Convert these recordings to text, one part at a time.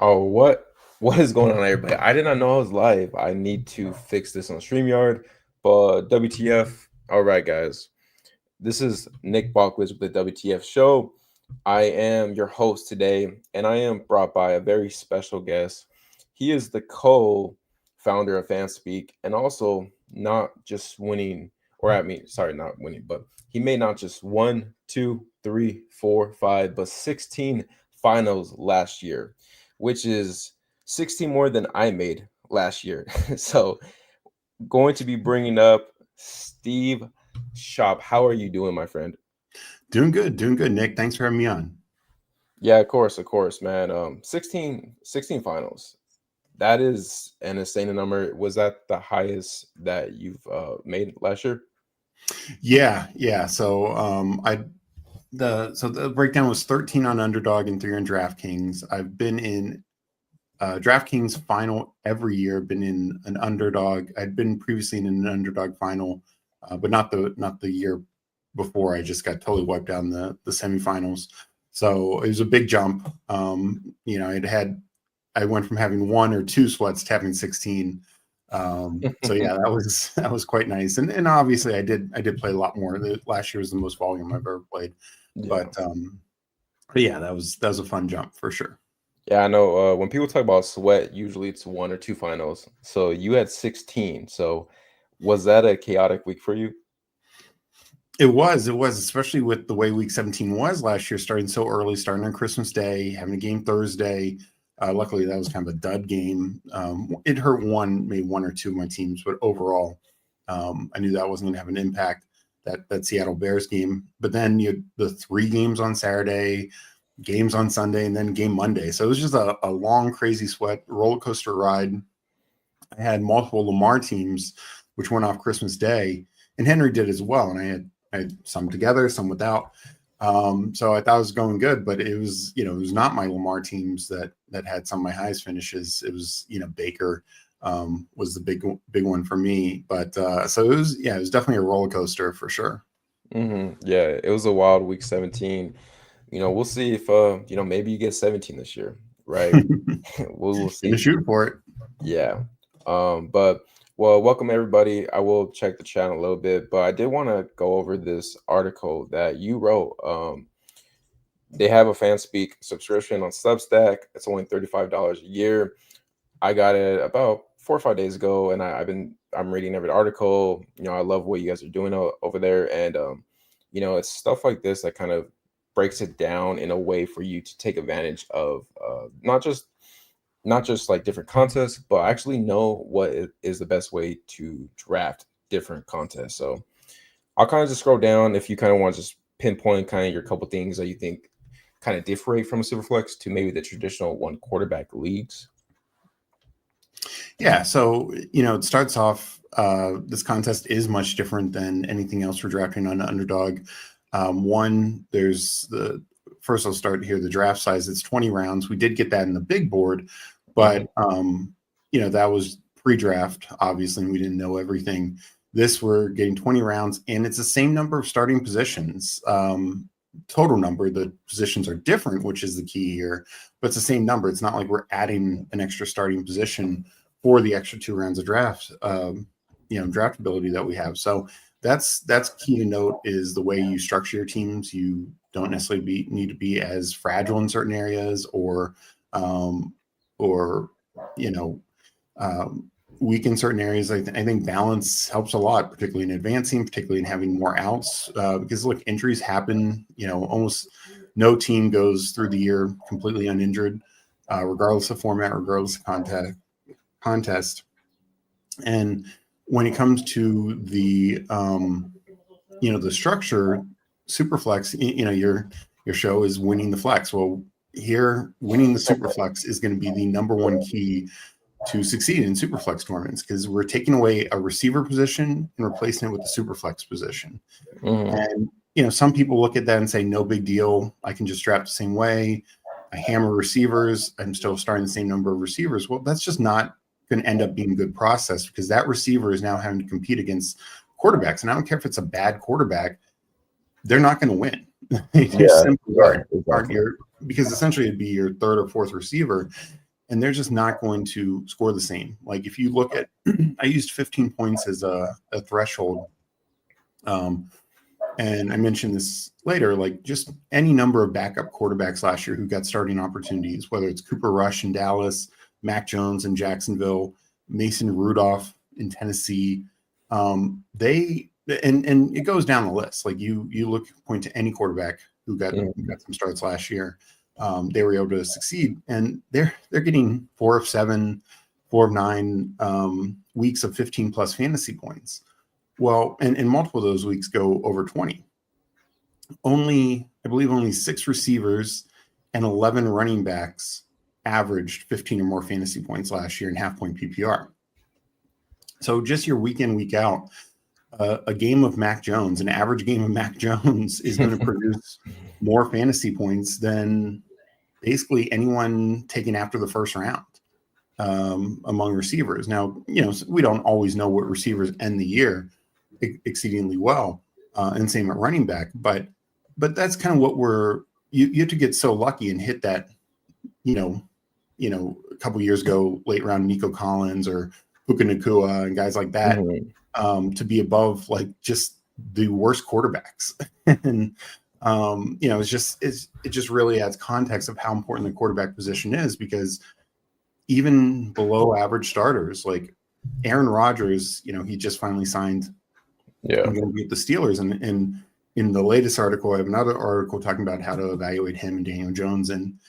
Oh, what is going on, everybody? I did not know I was live. I need to fix this on StreamYard, but WTF? All right, guys. This is Nick Balkwitz with the WTF show. I am your host today, and I am brought by a very special guest. He is the co-founder of FanSpeak, and also not just winning, or I mean, sorry, not winning, but he made not just one, two, three, four, five, but 16 finals last year, which is 16 more than I made last year. So, going to be bringing up Steve Shoup. How are you doing, my friend? Doing good, Nick. Thanks for having me on. Yeah, of course, man. 16 finals. That is an insane number. Was that the highest that you've made last year? Yeah. So the breakdown was 13 on Underdog and 3 on DraftKings. I've been in DraftKings final every year. Been in an Underdog. I'd been previously in an Underdog final, but not the year before. I just got totally wiped out in the semifinals. So it was a big jump. I went from having 1 or 2 sweats to having 16. So yeah, that was quite nice. And obviously I did play a lot more. Last year was the most volume I've ever played. Yeah. But yeah, that was a fun jump for sure. Yeah, I know. When people talk about sweat, usually it's one or two finals. So you had 16. So was that a chaotic week for you? It was, especially with the way week 17 was last year, starting so early, starting on Christmas Day, having a game Thursday. Luckily, that was kind of a dud game. It hurt maybe 1 or 2 of my teams, but overall, I knew that wasn't going to have an impact. That Seattle Bears game, but then you had the 3 games on Saturday, games on Sunday, and then game Monday. So it was just a long, crazy sweat roller coaster ride. I had multiple Lamar teams, which went off Christmas Day, and Henry did as well. And I had some together, some without. So I thought it was going good, but it was not my Lamar teams that had some of my highest finishes. It was, Baker was the big one for me. But so it was definitely a roller coaster for sure. Yeah, it was a wild week 17. We'll see if maybe you get 17 this year, right? We'll Gonna see. shoot for it. Yeah. But well, welcome everybody. I will check the channel a little bit, but I did want to go over this article that you wrote. They have a FanSpeak subscription on Substack. It's only $35 a year. I got it about 4 or 5 days ago, and I'm reading every article. I love what you guys are doing over there, and it's stuff like this that kind of breaks it down in a way for you to take advantage of not just like different contests, but actually know what is the best way to draft different contests. So I'll kind of just scroll down if you kind of want to just pinpoint kind of your couple things that you think kind of differentiate from a Superflex to maybe the traditional one quarterback leagues. Yeah, so it starts off. This contest is much different than anything else we're drafting on Underdog. There's the first. I'll start here. The draft size. It's 20 rounds. We did get that in the big board, but that was pre-draft, obviously, and we didn't know everything. This we're getting 20 rounds, and it's the same number of starting positions. Total number. The positions are different, which is the key here, but it's the same number. It's not like we're adding an extra starting position for the extra 2 rounds of draft, draftability that we have. So that's key to note is the way you structure your teams. You don't necessarily need to be as fragile in certain areas or you know, weak in certain areas. I think balance helps a lot, particularly in advancing, particularly in having more outs, because look, injuries happen. Almost no team goes through the year completely uninjured, regardless of format, regardless of contest. And when it comes to the the structure, Superflex, your show is winning the flex. Well, here winning the Superflex is going to be the number one key to succeed in Superflex tournaments, because we're taking away a receiver position and replacing it with a Superflex position. And some people look at that and say, no big deal, I can just draft the same way. I hammer receivers, I'm still starting the same number of receivers. Well, that's just not going to end up being a good process, because that receiver is now having to compete against quarterbacks. And I don't care if it's a bad quarterback, they're not going to win. They Yeah, simply yeah, aren't exactly. because essentially it'd be your third or fourth receiver. and they're just not going to score the same. Like if you look at, I used 15 points as a threshold. And I mentioned this later, like just any number of backup quarterbacks last year who got starting opportunities, whether it's Cooper Rush in Dallas, Mac Jones in Jacksonville, Mason Rudolph in Tennessee. They and it goes down the list. Like you point to any quarterback who got some starts last year. They were able to succeed, and they're getting 4 of 7, 4 of 9 weeks of 15 plus fantasy points. Well, and multiple of those weeks go over 20. I believe only 6 receivers and 11 running backs averaged 15 or more fantasy points last year in half-point PPR. So just your week in, week out, a game of Mac Jones, an average game of Mac Jones is going to produce more fantasy points than basically anyone taken after the first round among receivers. Now, we don't always know what receivers end the year exceedingly well, and same at running back, but that's kind of what you have to get so lucky and hit that, a couple of years ago, late round Nico Collins or Puka Nacua and guys like that, to be above like just the worst quarterbacks. And it just really adds context of how important the quarterback position is, because even below average starters like Aaron Rodgers, he just finally signed. I'm going to beat the Steelers. And in the latest article, I have another article talking about how to evaluate him and Daniel Jones and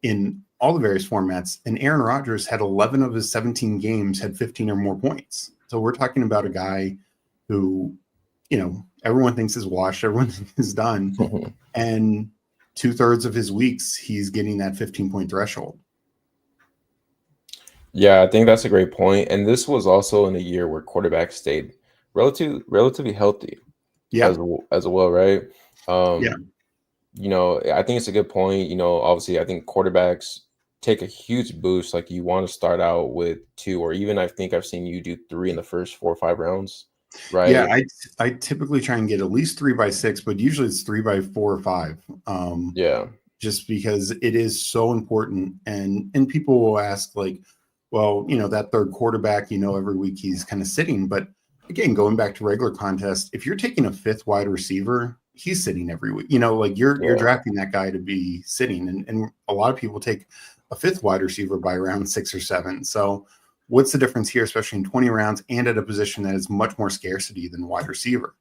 in all the various formats. And Aaron Rodgers had 11 of his 17 games had 15 or more points. So we're talking about a guy who, everyone thinks is washed, everyone thinks is done. And 2/3 of his weeks, he's getting that 15-point threshold. Yeah, I think that's a great point. And this was also in a year where quarterbacks stayed relatively healthy, as well, right? I think it's a good point. Obviously, I think quarterbacks take a huge boost. Like you want to start out with 2, or even I think I've seen you do 3 in the first 4 or 5 rounds, right? Yeah, I typically try and get at least 3 by 6, but usually it's 3 by 4 or 5. Just because it is so important, and people will ask like, well, that third quarterback, every week he's kind of sitting, but again, going back to regular contest, if you're taking a 5th wide receiver, he's sitting every week. Like you're drafting that guy to be sitting, and a lot of people take a 5th wide receiver by round 6 or 7. So what's the difference here, especially in 20 rounds and at a position that is much more scarcity than wide receiver?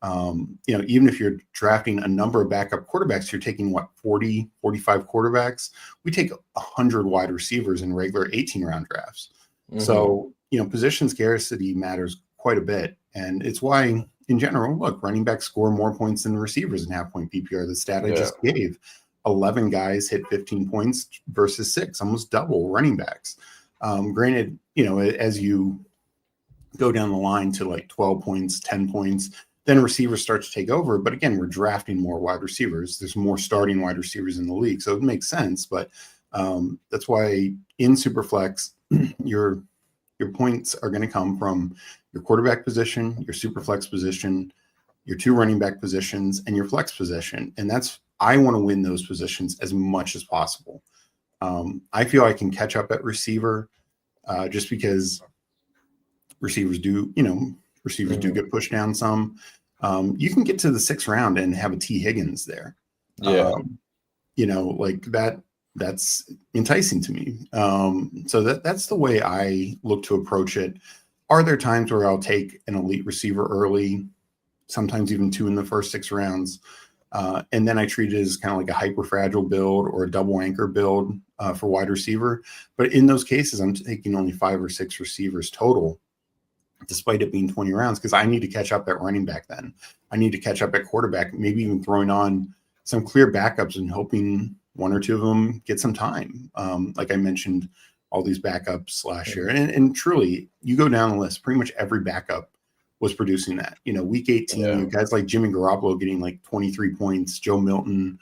Even if you're drafting a number of backup quarterbacks, you're taking 40, 45 quarterbacks. We take 100 wide receivers in regular 18-round drafts. So, position scarcity matters quite a bit. And it's why, in general, look, running backs score more points than receivers in half-point PPR. The stat I just gave, 11 guys hit 15 points versus 6, almost double running backs. Granted, as you go down the line to like 12 points, 10 points, then receivers start to take over. But again, we're drafting more wide receivers. There's more starting wide receivers in the league. So it makes sense. But that's why in Superflex, your points are going to come from your quarterback position, your Superflex position, your 2 running back positions, and your flex position. And I want to win those positions as much as possible. I feel I can catch up at receiver just because receivers do get pushed down some. You can get to the 6th round and have a T. Higgins there. Like that's enticing to me. So that's the way I look to approach it. Are there times where I'll take an elite receiver early, sometimes even 2 in the first 6 rounds, and then I treat it as kind of like a hyper fragile build or a double anchor build for wide receiver? But in those cases, I'm taking only 5 or 6 receivers total, despite it being 20 rounds, because I need to catch up at running back then. I need to catch up at quarterback, maybe even throwing on some clear backups and hoping 1 or 2 of them get some time. Like I mentioned, all these backups last year. And truly, you go down the list, pretty much every backup was producing that. Week 18, you guys like Jimmy Garoppolo getting like 23 points, Joe Milton.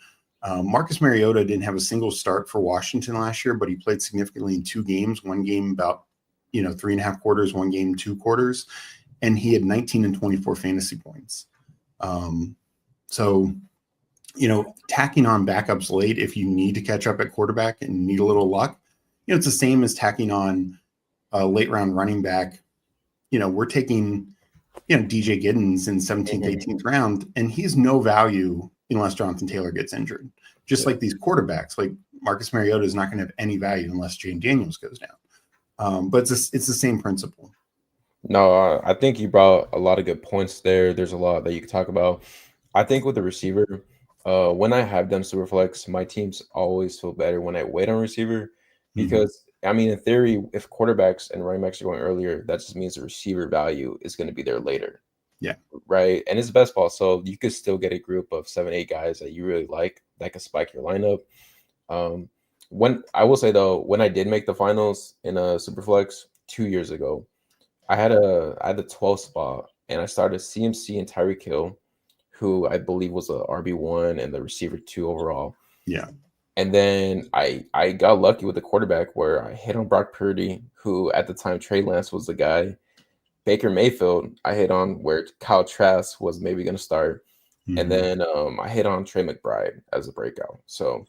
Marcus Mariota didn't have a single start for Washington last year, but he played significantly in 2 games, one game about 3.5 quarters, one game 2 quarters, and he had 19 and 24 fantasy points. So tacking on backups late if you need to catch up at quarterback and need a little luck, it's the same as tacking on a late round running back. We're taking, DJ Giddens in 17th, 18th round, and he's no value unless Jonathan Taylor gets injured. Just like these quarterbacks, like Marcus Mariota is not going to have any value unless Jane Daniels goes down. But it's the same principle. No, I think you brought a lot of good points there. There's a lot that you could talk about. I think with the receiver, when I have them super flex, my teams always feel better when I wait on receiver because I mean, in theory, if quarterbacks and running backs are going earlier, that just means the receiver value is going to be there later. Yeah. Right. And it's best ball. So you could still get a group of 7, 8 guys that you really like that could spike your lineup. When I will say though, when I did make the finals in a Superflex 2 years ago, I had the 12th spot and I started CMC and Tyreek Hill, who I believe was a RB1 and the receiver 2 overall. Yeah. And then I got lucky with the quarterback where I hit on Brock Purdy, who at the time Trey Lance was the guy. Baker Mayfield, I hit on where Kyle Trask was maybe going to start. And then I hit on Trey McBride as a breakout. So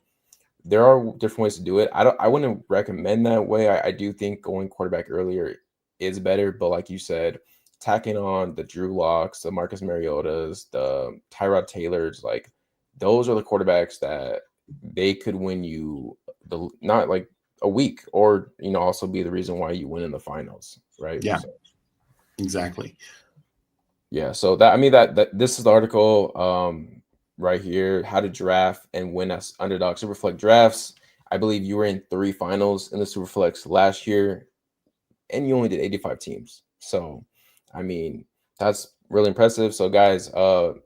there are different ways to do it. I wouldn't recommend that way. I do think going quarterback earlier is better, but like you said, tacking on the Drew Locks, the Marcus Mariotas, the Tyrod Taylors, like those are the quarterbacks that they could win you not like a week, or also be the reason why you win in the finals, right? Yeah, so, exactly. Yeah, so that this is the article right here, how to draft and win as underdog Superflex drafts. I believe you were in 3 finals in the Superflex last year, and you only did 85 teams. So, I mean, that's really impressive. So, guys, the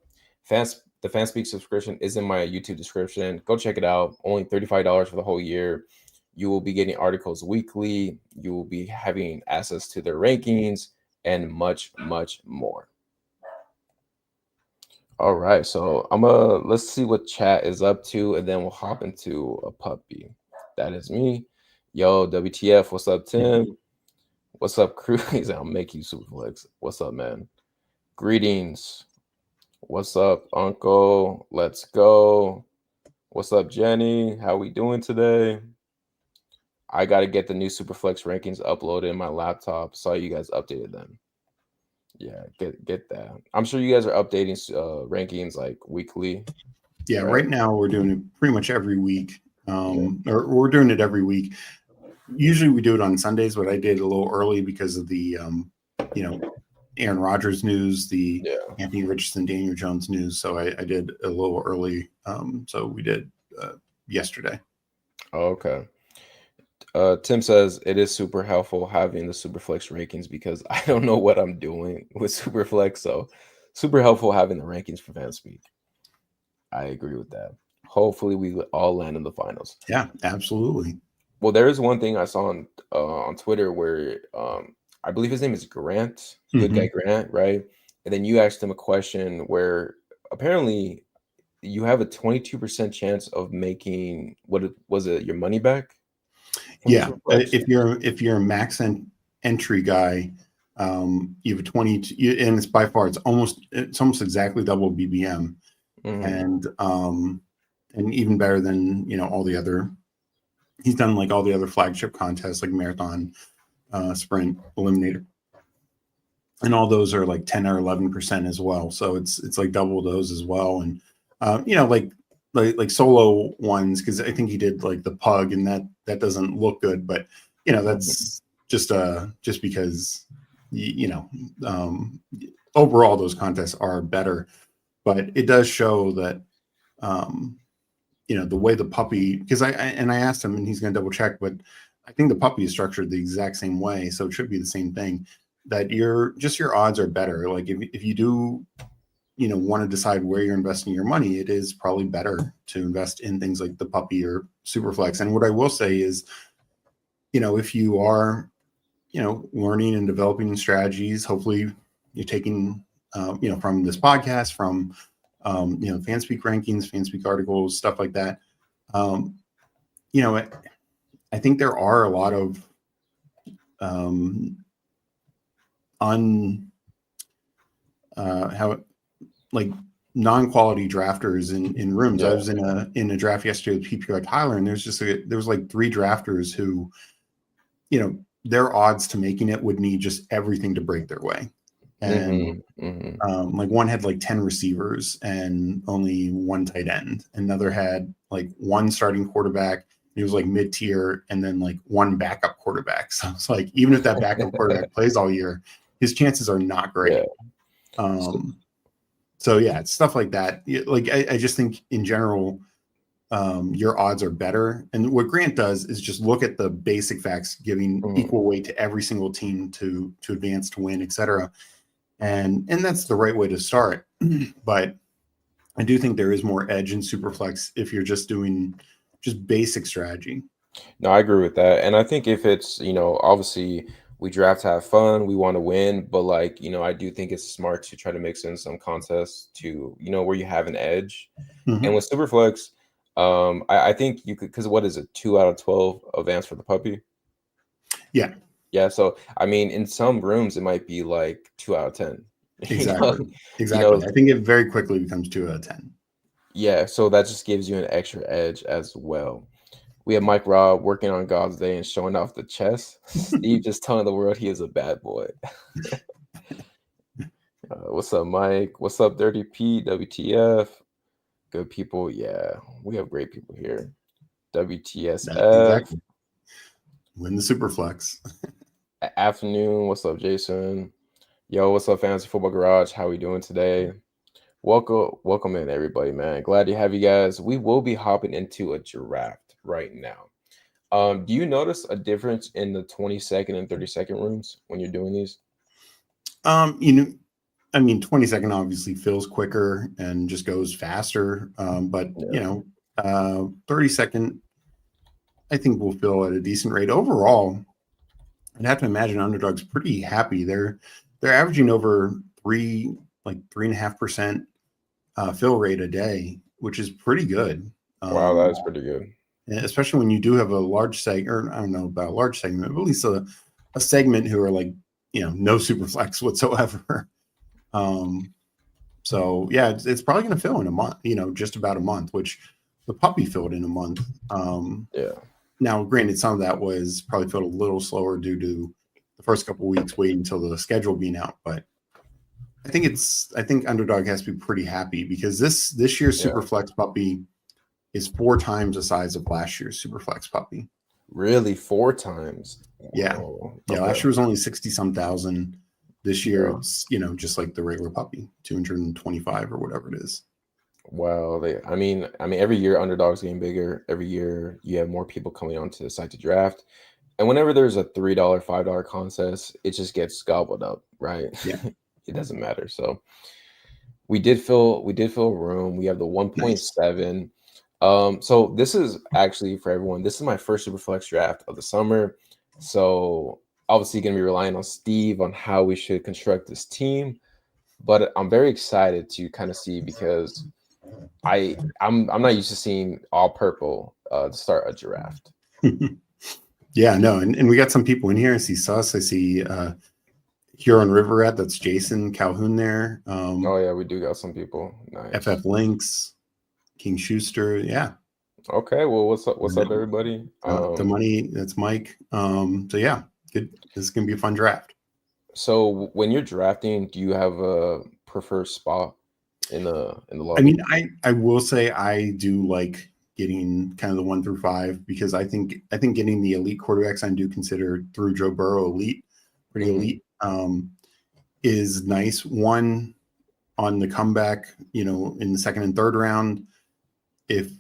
FanSpeak subscription is in my YouTube description. Go check it out. Only $35 for the whole year. You will be getting articles weekly. You will be having access to their rankings and much, much more. All right, so let's see what chat is up to, and then we'll hop into a puppy. That is me. Yo, WTF, what's up, Tim? What's up, crew? He's I'll make you Superflex. What's up, man? Greetings. What's up, Uncle? Let's go. What's up, Jenny? How we doing today? I gotta get the new Superflex rankings uploaded in my laptop. Saw you guys updated them. Yeah, get that. I'm sure you guys are updating rankings like weekly. Yeah, right now we're doing it pretty much every week. Or we're doing it every week. Usually we do it on Sundays, but I did a little early because of the Aaron Rodgers news, the Anthony Richardson, Daniel Jones news. So I did a little early. So we did yesterday. Oh, okay. Tim says it is super helpful having the Superflex rankings because I don't know what I'm doing with Superflex. So super helpful having the rankings for FanSpeak. I agree with that. Hopefully we all land in the finals. Yeah, absolutely. Well, there is one thing I saw on Twitter where I believe his name is Grant, Good Guy Grant, right? And then you asked him a question where apparently you have a 22% chance of making your money back? Yeah, if you're a max entry guy, you have a 20, and it's by far it's almost exactly double BBM, and even better than all the other. He's done like all the other flagship contests like marathon, sprint, eliminator, and all those are like 10 or 11% as well. So it's like double those as well, and like solo ones, because I think he did like the pug, and that doesn't look good, but that's just because overall those contests are better, but it does show that the way the puppy, because I asked him and he's going to double check, but I think the puppy is structured the exact same way, so it should be the same thing, that your odds are better. Like if you do want to decide where you're investing your money, it is probably better to invest in things like the puppy or Superflex. And what I will say is, if you are, learning and developing strategies, hopefully you're taking, from this podcast, from, FanSpeak rankings, FanSpeak articles, stuff like that. I think there are a lot of non-quality drafters in rooms. I was in a draft yesterday with PPR Tyler, and there was like 3 drafters who their odds to making it would need just everything to break their way. And like one had like 10 receivers and only one tight end. Another had like one starting quarterback. He was like mid-tier, and then like one backup quarterback. So it's like, even if that backup quarterback plays all year, his chances are not great. Yeah. So yeah, it's stuff like that. Like I just think in general, your odds are better. And what Grant does is just look at the basic facts, giving equal weight to every single team to advance, to win, etc. And that's the right way to start. But I do think there is more edge in Superflex if you're just doing just basic strategy. No, I agree with that. And I think if it's, obviously we draft to have fun, we want to win, but like, I do think it's smart to try to mix in some contests to, where you have an edge. And with Superflex, I think you could, because what is it, 2 out of 12 advance for the puppy? Yeah. Yeah. So, I mean, in some rooms, it might be like 2 out of 10. Exactly. You know, I think it very quickly becomes 2 out of 10. yeah. So that just gives you an extra edge as well. We have Mike Robb working on God's Day and showing off the chest. Steve just telling the world he is a bad boy. What's up, Mike? What's up, Dirty Pete? WTF? Good people. Yeah, we have great people here. WTSF. Exactly. Win the Superflex. Afternoon. What's up, Jason? Yo, what's up, Fantasy Football Garage? How we doing today? Welcome in, everybody, man. Glad to have you guys. We will be hopping into a draft right now. Do you notice a difference in the 20-second and 30-second rooms when you're doing these? 20-second obviously feels quicker and just goes faster. But 30-second, I think will feel at a decent rate. Overall, I'd have to imagine Underdog's pretty happy. They're averaging over 3.5% fill rate a day, which is pretty good. Wow, that is pretty good. Especially when you do have a large segment, or I don't know about a large segment, but at least a segment who are like, no super flex whatsoever. So yeah, it's probably going to fill in a month, just about a month, which the puppy filled in a month. Yeah. Now, granted, some of that was probably filled a little slower due to the first couple of weeks waiting until the schedule being out, but I think Underdog has to be pretty happy because this year's Superflex puppy is 4 times the size of last year's Superflex puppy. Really, 4 times? Yeah. Whoa. Yeah. Okay. Last year was only 60-some thousand. This year, it's, just like the regular puppy, 225 or whatever it is. Wow. I mean, every year Underdog's getting bigger. Every year you have more people coming onto the site to draft. And whenever there's a $3, $5 contest, it just gets gobbled up, right? Yeah. It doesn't matter. So we did fill a room. We have the 1.7. Nice. So this is actually for everyone. This is my first Superflex draft of the summer. So obviously going to be relying on Steve on how we should construct this team. But I'm very excited to kind of see because I'm not used to seeing all purple to start a draft. Yeah, no, and we got some people in here. I see Sus. I see Huron River Rat. That's Jason Calhoun there. Oh yeah, we do got some people. Nice. FF Links, King Schuster. Yeah. Okay. Well, what's up, everybody? The money. That's Mike. So yeah, good. This is gonna be a fun draft. So when you're drafting, do you have a preferred spot in the lobby? I mean, I will say I do like getting kind of the 1 through 5 because I think getting the elite quarterbacks I do consider through Joe Burrow elite, pretty elite, is nice. One on the comeback, in the second and third round, if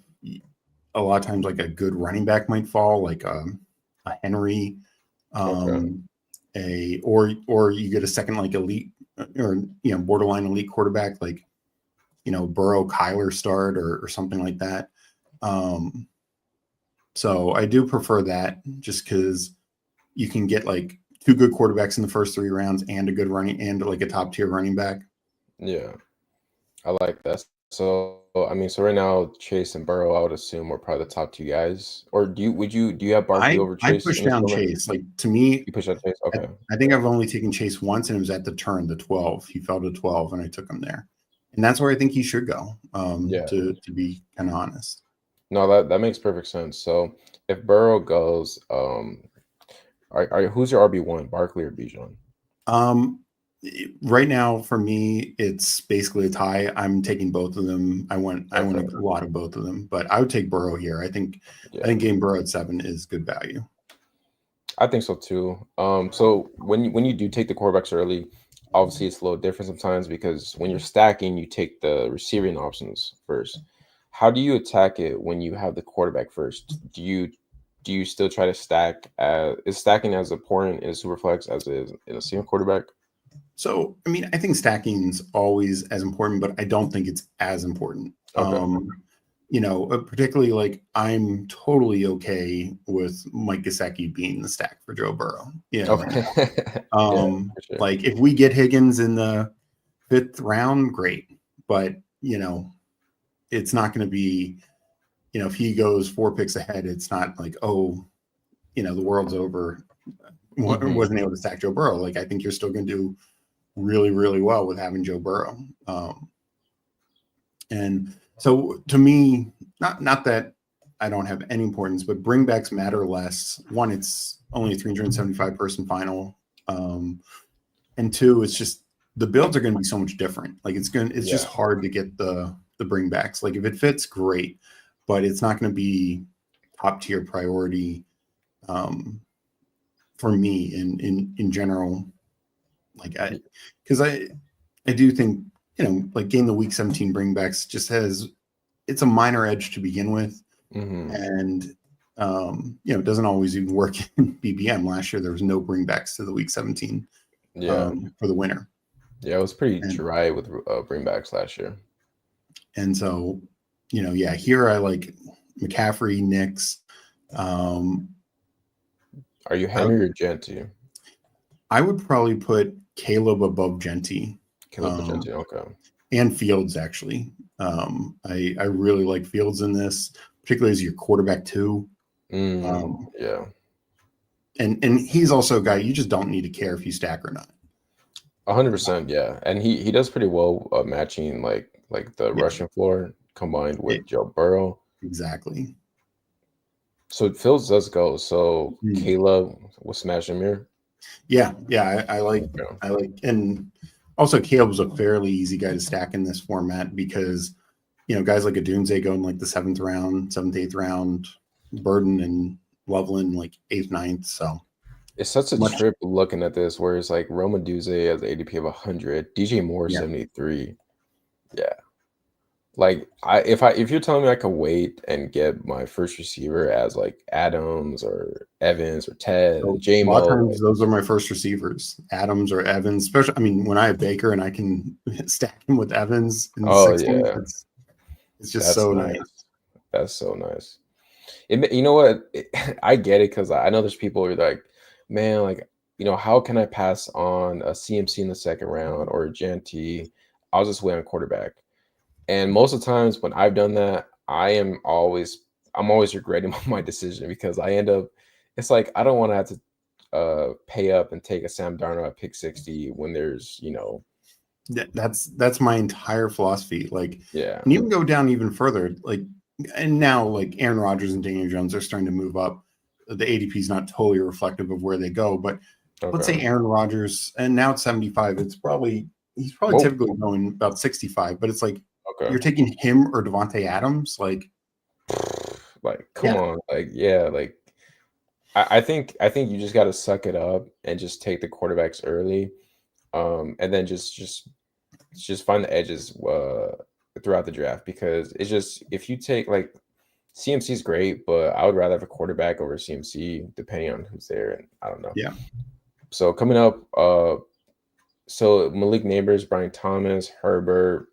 a lot of times like a good running back might fall, like a Henry, or you get a second like elite or borderline elite quarterback like Burrow, Kyler start or something like that. So I do prefer that just because you can get like 2 good quarterbacks in the first 3 rounds and a good running and like a top tier running back. Yeah, I like that. So right now Chase and Burrow, I would assume are probably the top 2 guys. Or do you have Barkley over Chase? I push down Chase. Like to me, you push down Chase. Okay. I think I've only taken Chase once, and it was at the turn, the 12. He fell to 12, and I took him there, and that's where I think he should go. To be kind of honest. No, that makes perfect sense. So if Burrow goes, all Who's your RB1, Barkley or Bijan? Um, right now for me, it's basically a tie. I'm taking both of them. I want Okay. a lot of both of them, but I would take Burrow here. I Yeah. think getting Burrow at 7 is good value. I think so too. So when you do take the quarterbacks early, obviously it's a little different sometimes because when you're stacking, you take the receiving options first. How do you attack it when you have the quarterback first? Do you still try to stack? Is stacking as important in a super flex as it is in a single quarterback? So, I mean, I think stacking is always as important, but I don't think it's as important. Okay. Particularly like I'm totally okay with Mike Gesicki being the stack for Joe Burrow. Okay. Yeah, for sure. Like if we get Higgins in the 5th round, great. But it's not going to be, if he goes 4 picks ahead, it's not like, oh, the world's over. Hmm. Wasn't able to stack Joe Burrow. Like I think you're still going to do really, really well with having Joe Burrow. And so to me, not that I don't have any importance, but bringbacks matter less. One, it's only a 375 person final. And two, it's just the builds are going to be so much different. Like it's just Yeah. hard to get the bringbacks. Like if it fits, great, but it's not going to be top tier priority for me in general. Like I do think like getting the week 17 bringbacks just has it's a minor edge to begin with, Hmm. and it doesn't always even work in BBM. Last year there was no bringbacks to the week 17 Yeah. for the winner, Yeah, it was pretty and dry with bringbacks last year. so yeah, here I like McCaffrey, Knicks. Um, Are you I Henry or Genty? I would probably put Caleb above Genty. Caleb or Um, Genty? Okay. and Fields actually. I really like Fields in this, particularly as your quarterback too. Um, Yeah. and he's also a guy you just don't need to care if you stack or not. 100%, yeah. And he does pretty well matching like the Yeah, rushing floor combined it, with Joe Burrow. exactly. So Fields does go. So Mm. Caleb will smash him here. Yeah. Okay. I like, and also Caleb's a fairly easy guy to stack in this format because guys like Adunze go in like the 7th round, 7th, 8th round, Burden and Loveland like 8th, 9th. So It's such a much, trip looking at this where it's like Roma Duze has ADP of 100, DJ Moore yeah. 73. Yeah. Like if you're telling me I could wait and get my first receiver as like Adams or Evans or Ted So and a lot of JMO, times those are my first receivers, Adams or Evans. Especially, I mean, when I have Baker and I can stack him with Evans in the oh 60s, yeah, it's just that's so nice. nice. That's so nice. You know what? I get it because I know there's people who are like, man, like, how can I pass on a CMC in the second round or a GNT? I'll just wait on quarterback. And most of the times when I've done that, I'm always regretting my decision because I end up, it's like I don't want to have to pay up and take a Sam Darnold at pick 60 when there's. That's my entire philosophy. Like, Yeah. and even go down even further. Like, and now like Aaron Rodgers and Daniel Jones are starting to move up. The ADP is not totally reflective of where they go, but let's say Okay. Aaron Rodgers, and now it's 75. He's probably Well, typically going about 65, but it's like okay. you're taking him or Devontae Adams. Like, Like, come yeah, on. Like, yeah, like I think you just got to suck it up and just take the quarterbacks early, and then just find the edges throughout the draft because it's just if you take like CMC is great, but I would rather have a quarterback over CMC depending on who's there, and I don't know. yeah. So coming up, so Malik Neighbors, Brian Thomas, Herbert.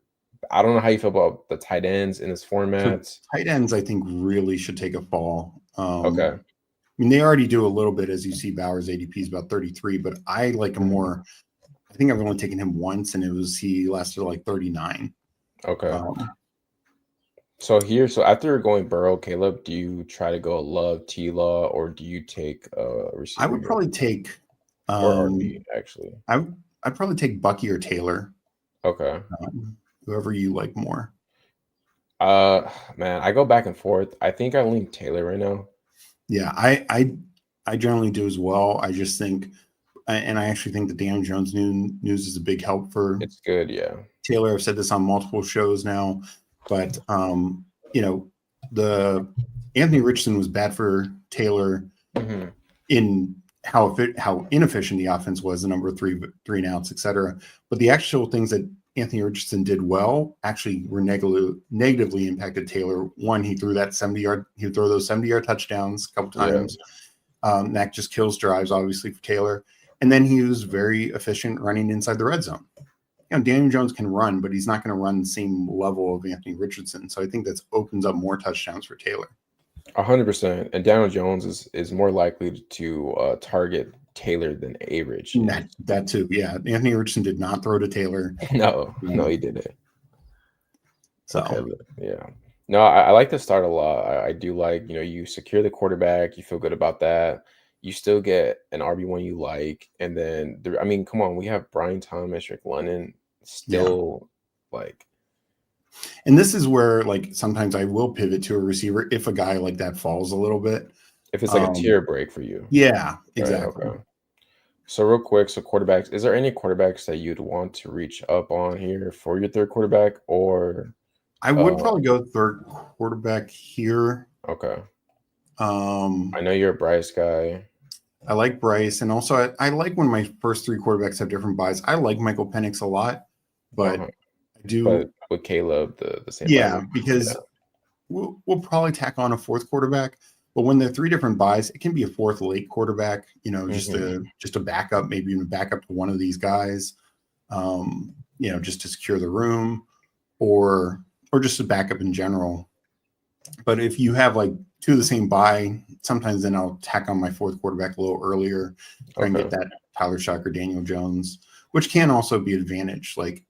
I don't know how you feel about the tight ends in this So format. tight ends, I think, really should take a fall. Okay, I mean, they already do a little bit, as you see. Bowers' ADP is about 33, but I like a more. I think I've only taken him once, and he lasted like 39. okay. Um, So after you're going Burrow, Caleb, do you try to go Love, T Law, or do you take a I receiver would here probably take. or Um, RB actually? I I'd probably take Bucky or Taylor, Okay. whoever you like more. Man, I go back and forth. I think I lean Taylor right now. Yeah, I I generally do as well. I just think, and I actually think the Daniel Jones news is a big help for It's good, yeah. Taylor. I've said this on multiple shows now, but you know, the Anthony Richardson was bad for Taylor Hmm. in how inefficient the offense was, the number of three and outs, etc. But the actual things that Anthony Richardson did well actually were negatively impacted Taylor. One, he threw that 70-yard, he would throw those 70-yard touchdowns a couple Yeah. times. That just kills drives, obviously, for Taylor. And then he was very efficient running inside the red zone. Daniel Jones can run, but he's not going to run the same level of Anthony Richardson. So I think that opens up more touchdowns for Taylor. 100%. And Daniel Jones is more likely to target Taylor than Average is. That too, yeah. Anthony Richardson did not throw to Taylor. No, he didn't. So Okay, yeah. No, I like the start a lot. I do like, you secure the quarterback, you feel good about that. You still get an RB1 you like, and then I mean, come on, we have Brian Thomas, Rick London, yeah. still like. And this is where like sometimes I will pivot to a receiver if a guy like that falls a little bit. If it's like a tier break for you. Yeah, Right, exactly. okay. So real quick, so quarterbacks, is there any quarterbacks that you'd want to reach up on here for your third quarterback, or I would probably go third quarterback here. okay. I know you're a Bryce guy. I like Bryce, and also I like when my first three quarterbacks have different buys. I like Michael Penix a lot, but I do. But with Caleb, the same. Yeah, because we'll probably tack on a fourth quarterback. But when they're three different buys, it can be a fourth late quarterback. Just a backup, maybe even a backup to one of these guys. Just to secure the room, or just a backup in general. But if you have like two of the same buy, sometimes then I'll tack on my fourth quarterback a little earlier, try and get that Tyler Shock or Daniel Jones, which can also be an advantage. Like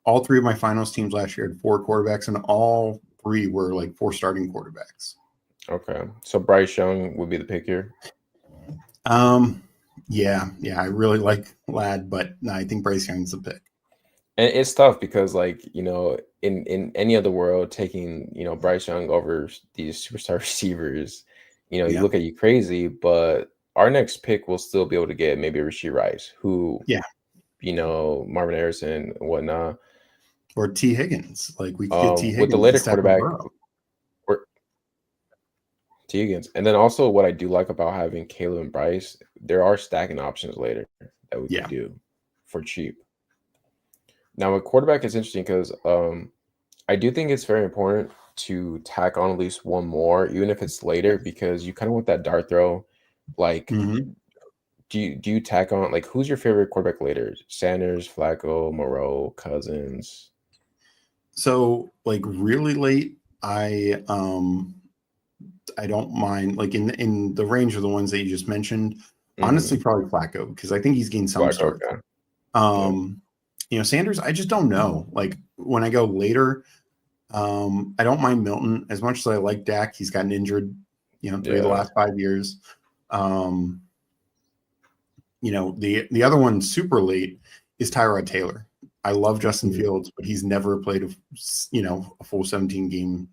all three of my finals teams last year had four quarterbacks, and all three were like four starting quarterbacks. Okay, so Bryce Young would be the pick here. Yeah, I really like Ladd, but no, I think Bryce Young's the pick. And it's tough because, like, in any other world, taking Bryce Young over these superstar receivers, you look at you crazy. But our next pick will still be able to get maybe a Rashee Rice, who, Marvin Harrison, whatnot, or T Higgins. Like we could get T Higgins with the later quarterback. T Higgins, and then also what I do like about having Caleb and Bryce, there are stacking options later that we can do for cheap. Now, with quarterback, it's interesting because I do think it's very important to tack on at least one more, even if it's later, because you kind of want that dart throw. Like, do you tack on, like, who's your favorite quarterback later? Sanders, Flacco, Moreau, Cousins? So, like, really late, I don't mind, like in the range of the ones that you just mentioned. Honestly, probably Flacco, because I think he's gained some start. Sanders, I just don't know. Like when I go later, I don't mind Milton as much as I like Dak. He's gotten injured, 3 of the last 5 years. The other one super late is Tyrod Taylor. I love Justin Fields, but he's never played a full 17 game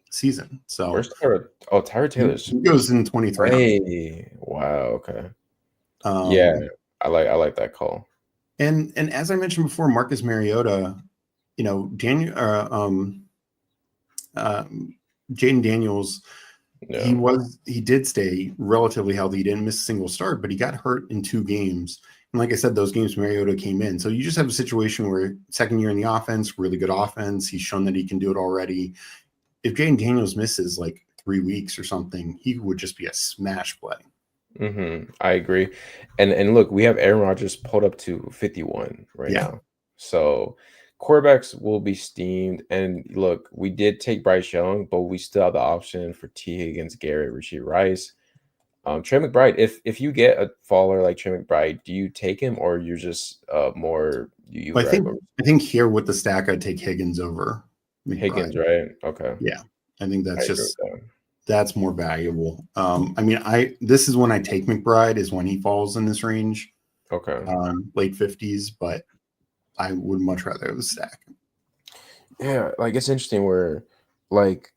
season. So where's Tyrod? Oh, Tyrod Taylor. He goes in 23. Hey, wow. Okay. Yeah, I like that call. And as I mentioned before, Marcus Mariota, Daniel, Jaden Daniels, he did stay relatively healthy. He didn't miss a single start, but he got hurt in 2 games. And like I said, those games Mariota came in. So you just have a situation where second year in the offense, really good offense. He's shown that he can do it already. If Jaden Daniels misses like 3 weeks or something, he would just be a smash play. I agree. And look, we have Aaron Rodgers pulled up to 51 right now. So quarterbacks will be steamed. And look, we did take Bryce Young, but we still have the option for T. Higgins, Garrett, Rashee Rice. Trey McBride, if you get a faller like Trey McBride, do you take him, or you're just more I think here with the stack, I'd take Higgins over McBride. Higgins, right? Okay. Yeah. I think that's that's more valuable. This is when I take McBride, is when he falls in this range. Okay. Late 50s, but I would much rather have a stack. Yeah, like it's interesting where like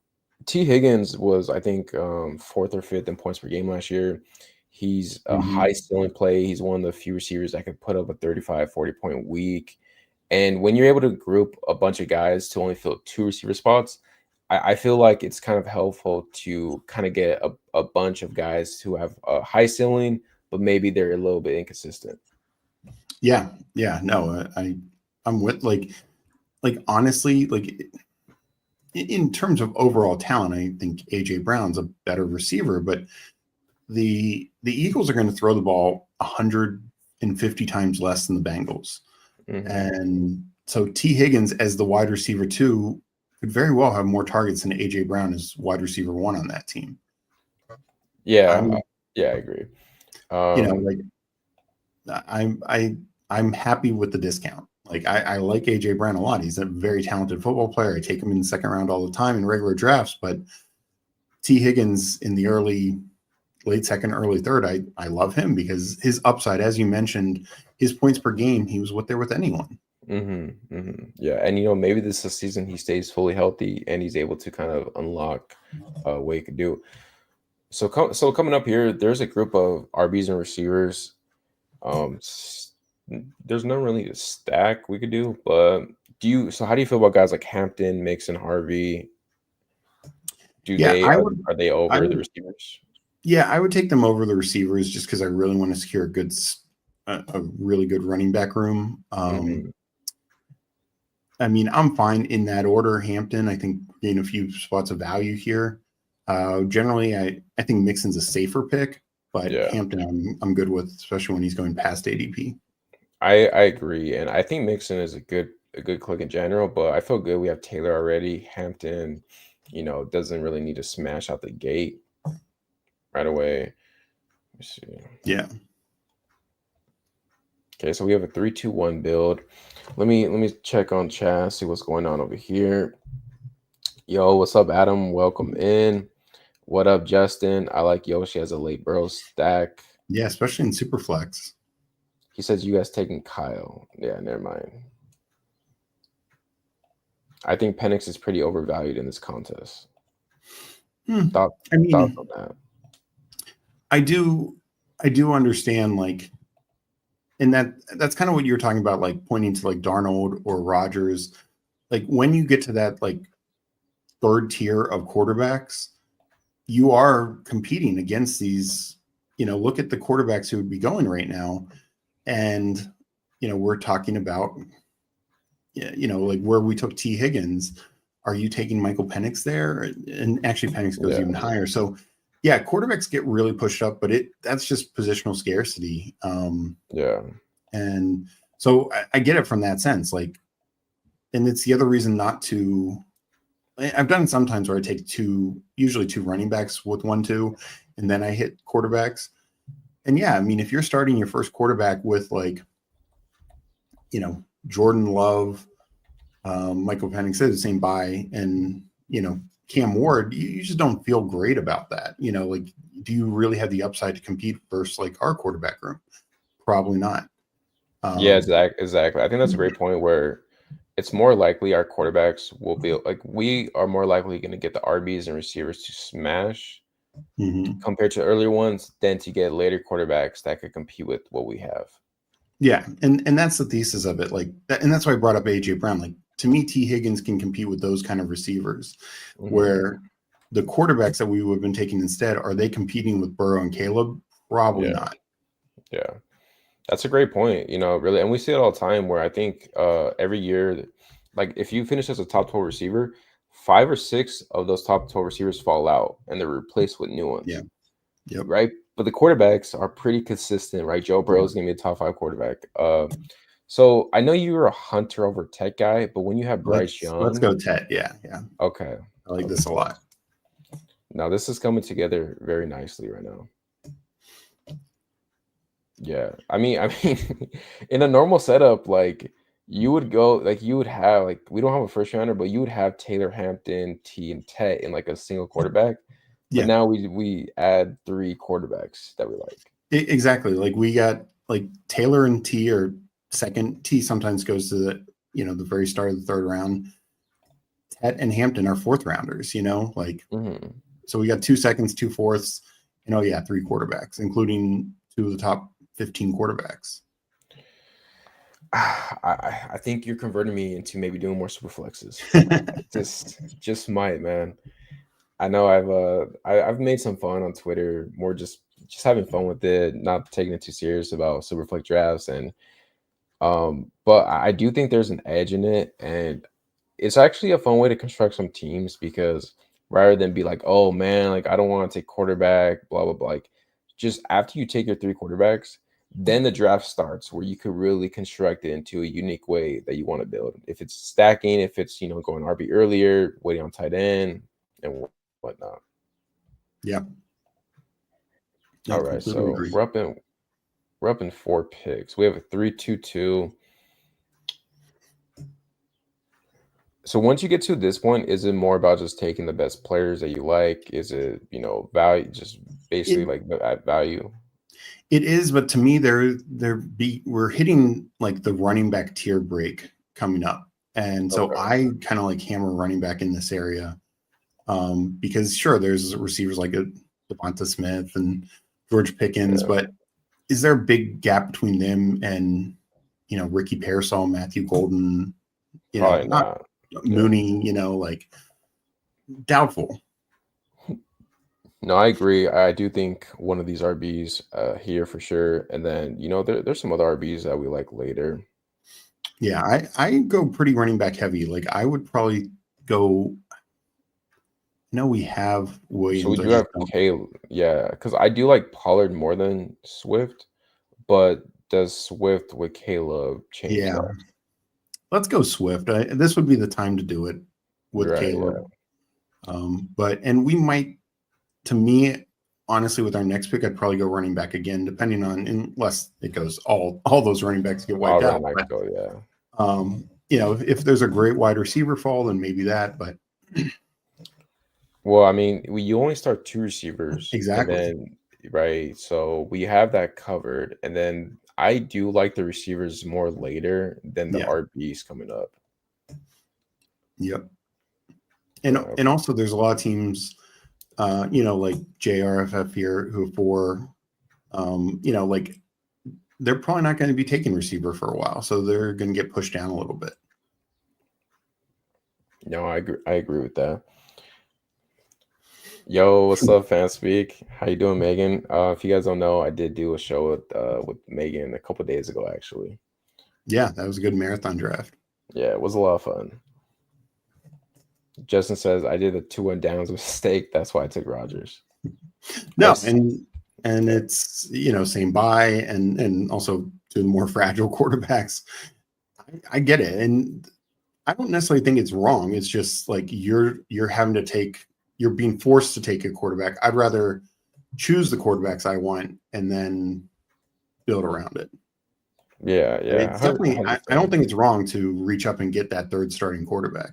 T. Higgins was, I think, 4th or 5th in points per game last year. He's a high Mhm. ceiling play. He's one of the few receivers that can put up a 35, 40 point week. And when you're able to group a bunch of guys to only fill two receiver spots, I feel like it's kind of helpful to kind of get a bunch of guys who have a high ceiling, but maybe they're a little bit inconsistent. Yeah, yeah, no, I'm with like honestly, like in terms of overall talent, I think AJ Brown's a better receiver, but the Eagles are going to throw the ball 150 times less than the Bengals. Hmm. And so T. Higgins as the wide receiver two could very well have more targets than AJ Brown as wide receiver one on that team. I Yeah, would, yeah, I agree. like I'm happy with the discount. Like I like AJ Brown a lot. He's a very talented football player. I take him in the second round all the time in regular drafts, but T. Higgins in the late second, early third, I love him because his upside, as you mentioned, his points per game, he was what there with anyone. Yeah, and maybe this is a season he stays fully healthy and he's able to kind of unlock what he could do. So coming up here, there's a group of RBs and receivers. Um, s- there's not really a stack we could do, but how do you feel about guys like Hampton, Mixon, Harvey? Do Yeah, they I are would are they I over the would receivers? yeah, I would take them over the receivers just because I really want to secure a really good running back room. Hmm. I mean, I'm fine in that order. Hampton, I think, gain a few spots of value here. Generally, I think Mixon's a safer pick, but Yeah, Hampton, I'm good with, especially when he's going past ADP. I agree, and I think Mixon is a good click in general, but I feel good we have Taylor already. Hampton, doesn't really need to smash out the gate right away. Let me see. Yeah. Okay, so we have a 3-2-1 build. Let me check on chat, see what's going on over here. Yo, what's up, Adam? Welcome in. What up, Justin? I like Yoshi as a late bro stack. Yeah, especially in Superflex. He says you guys taking Kyle. Yeah, never mind. I think Penix is pretty overvalued in this contest. Hmm. Thought I thoughts on mean, that? I do I do understand like and that's kind of what you're talking about, like pointing to like Darnold or Rogers. Like when you get to that like third tier of quarterbacks, you are competing against these, look at the quarterbacks who would be going right now. And, we're talking about, like where we took T. Higgins. Are you taking Michael Penix there? And actually, Penix goes Yeah, even higher. So, yeah, quarterbacks get really pushed up, but that's just positional scarcity. yeah, And so I get it from that sense. Like, and it's the other reason not to. I've done it sometimes where I take usually two running backs with 1-2, and then I hit quarterbacks. And yeah, I mean, if you're starting your first quarterback with like, Jordan Love, Michael Penix said the same buy, and Cam Ward, you just don't feel great about that. Like, do you really have the upside to compete versus like our quarterback room? Probably not. yeah. Um, Exactly. I think that's a great point where it's more likely our quarterbacks will be like we are more likely going to get the RBs and receivers to smash mhm. compared to earlier ones than to get later quarterbacks that could compete with what we have. Yeah, and that's the thesis of it. Like, and that's why I brought up AJ Brown. Like to me, T. Higgins can compete with those kind of receivers, Hmm. where the quarterbacks that we would have been taking instead are they competing with Burrow and Caleb? Probably Yeah, not. yeah. That's a great point, really. And we see it all the time where I think every year, like if you finish as a top 12 receiver, five or six of those top 12 receivers fall out and they're replaced with new Yeah. ones, Yep. right? But the quarterbacks are pretty consistent, right? Joe Burrow is going to be a top five quarterback. So I know you're a Hunter over Tech guy, but when you have Bryce Let's Young, go Ted. Yeah, yeah. okay, I like this a okay. lot. Now this is coming together very nicely right now. Yeah. I mean, in a normal setup, like you would go, like you would have, like we don't have a first rounder, but you would have Taylor Hampton, T, and Tet in like a single quarterback. But Yeah, now we add three quarterbacks that we like. exactly. Like we got like Taylor and T or second. T sometimes goes to the very start of the third round. Ted and Hampton are fourth rounders. Like Hmm. so we got 2 seconds, 2 fourths, Yeah, 3 quarterbacks, including 2 of the top 15 quarterbacks. I think you're converting me into maybe doing more super flexes. Just might, man. I know I've made some fun on Twitter, more just having fun with it, not taking it too serious about Superflex drafts, and but I do think there's an edge in it, and it's actually a fun way to construct some teams because rather than be like, oh man, like I don't want to take quarterback, blah blah blah, like just after you take your 3 quarterbacks, then the draft starts where you could really construct it into a unique way that you want to build. If it's stacking, if it's going RB earlier, waiting on tight end and whatnot. Yeah. All No, right, completely so agree. we're up in 4 picks. We have a 3-2-2. So once you get to this point, is it more about just taking the best players that you like? Is it, value, just basically It like at value? it is, but to me, we're hitting like the running back tier break coming up, and so Okay. I kind of like hammer running back in this area, because sure, there's receivers like a Devonta Smith and George Pickens, Yeah, but is there a big gap between them and Ricky Pearsall, Matthew Golden, probably not not. Yeah. Mooney, like doubtful. No, I agree. I do think one of these RBs here for sure. And then, there's some other RBs that we like later. Yeah, I go pretty running back heavy. Like I would probably go. No, we have So we Williams. I do just have don't. Caleb. Yeah, because I do like Pollard more than Swift, but does Swift with Caleb change Yeah, that? let's go Swift. This would be the time to do it with Right. Yeah. Caleb. And we might, to me, honestly, with our next pick, I'd probably go running back again, depending on unless it goes all those running backs get All wiped running out. backs But go. Yeah. if there's a great wide receiver fall, then maybe that. But Well, I mean, you only start 2 receivers, and exactly, then right, so we have that covered, and then I do like the receivers more later than the yeah, RBs coming up. yep. Yeah, And also, there's a lot of teams, like JRFF here, who like they're probably not going to be taking receiver for a while, so they're going to get pushed down a little bit. no, I agree with that. Yo, what's up, fan speak? How you doing, Megan? If you guys don't know, I did do a show with Megan a couple days ago, actually. Yeah, that was a good marathon draft. Yeah, it was a lot of fun. Justin says I did a 2-1 downs mistake. That's why I took Rogers. I No, s- and yeah, it's saying bye and also to the more fragile quarterbacks. I get it, and I don't necessarily think it's wrong. It's just like you're being forced to take a quarterback. I'd rather choose the quarterbacks I want and then build around it. yeah, But yeah, it's definitely, I don't 100%. think it's wrong to reach up and get that third starting quarterback,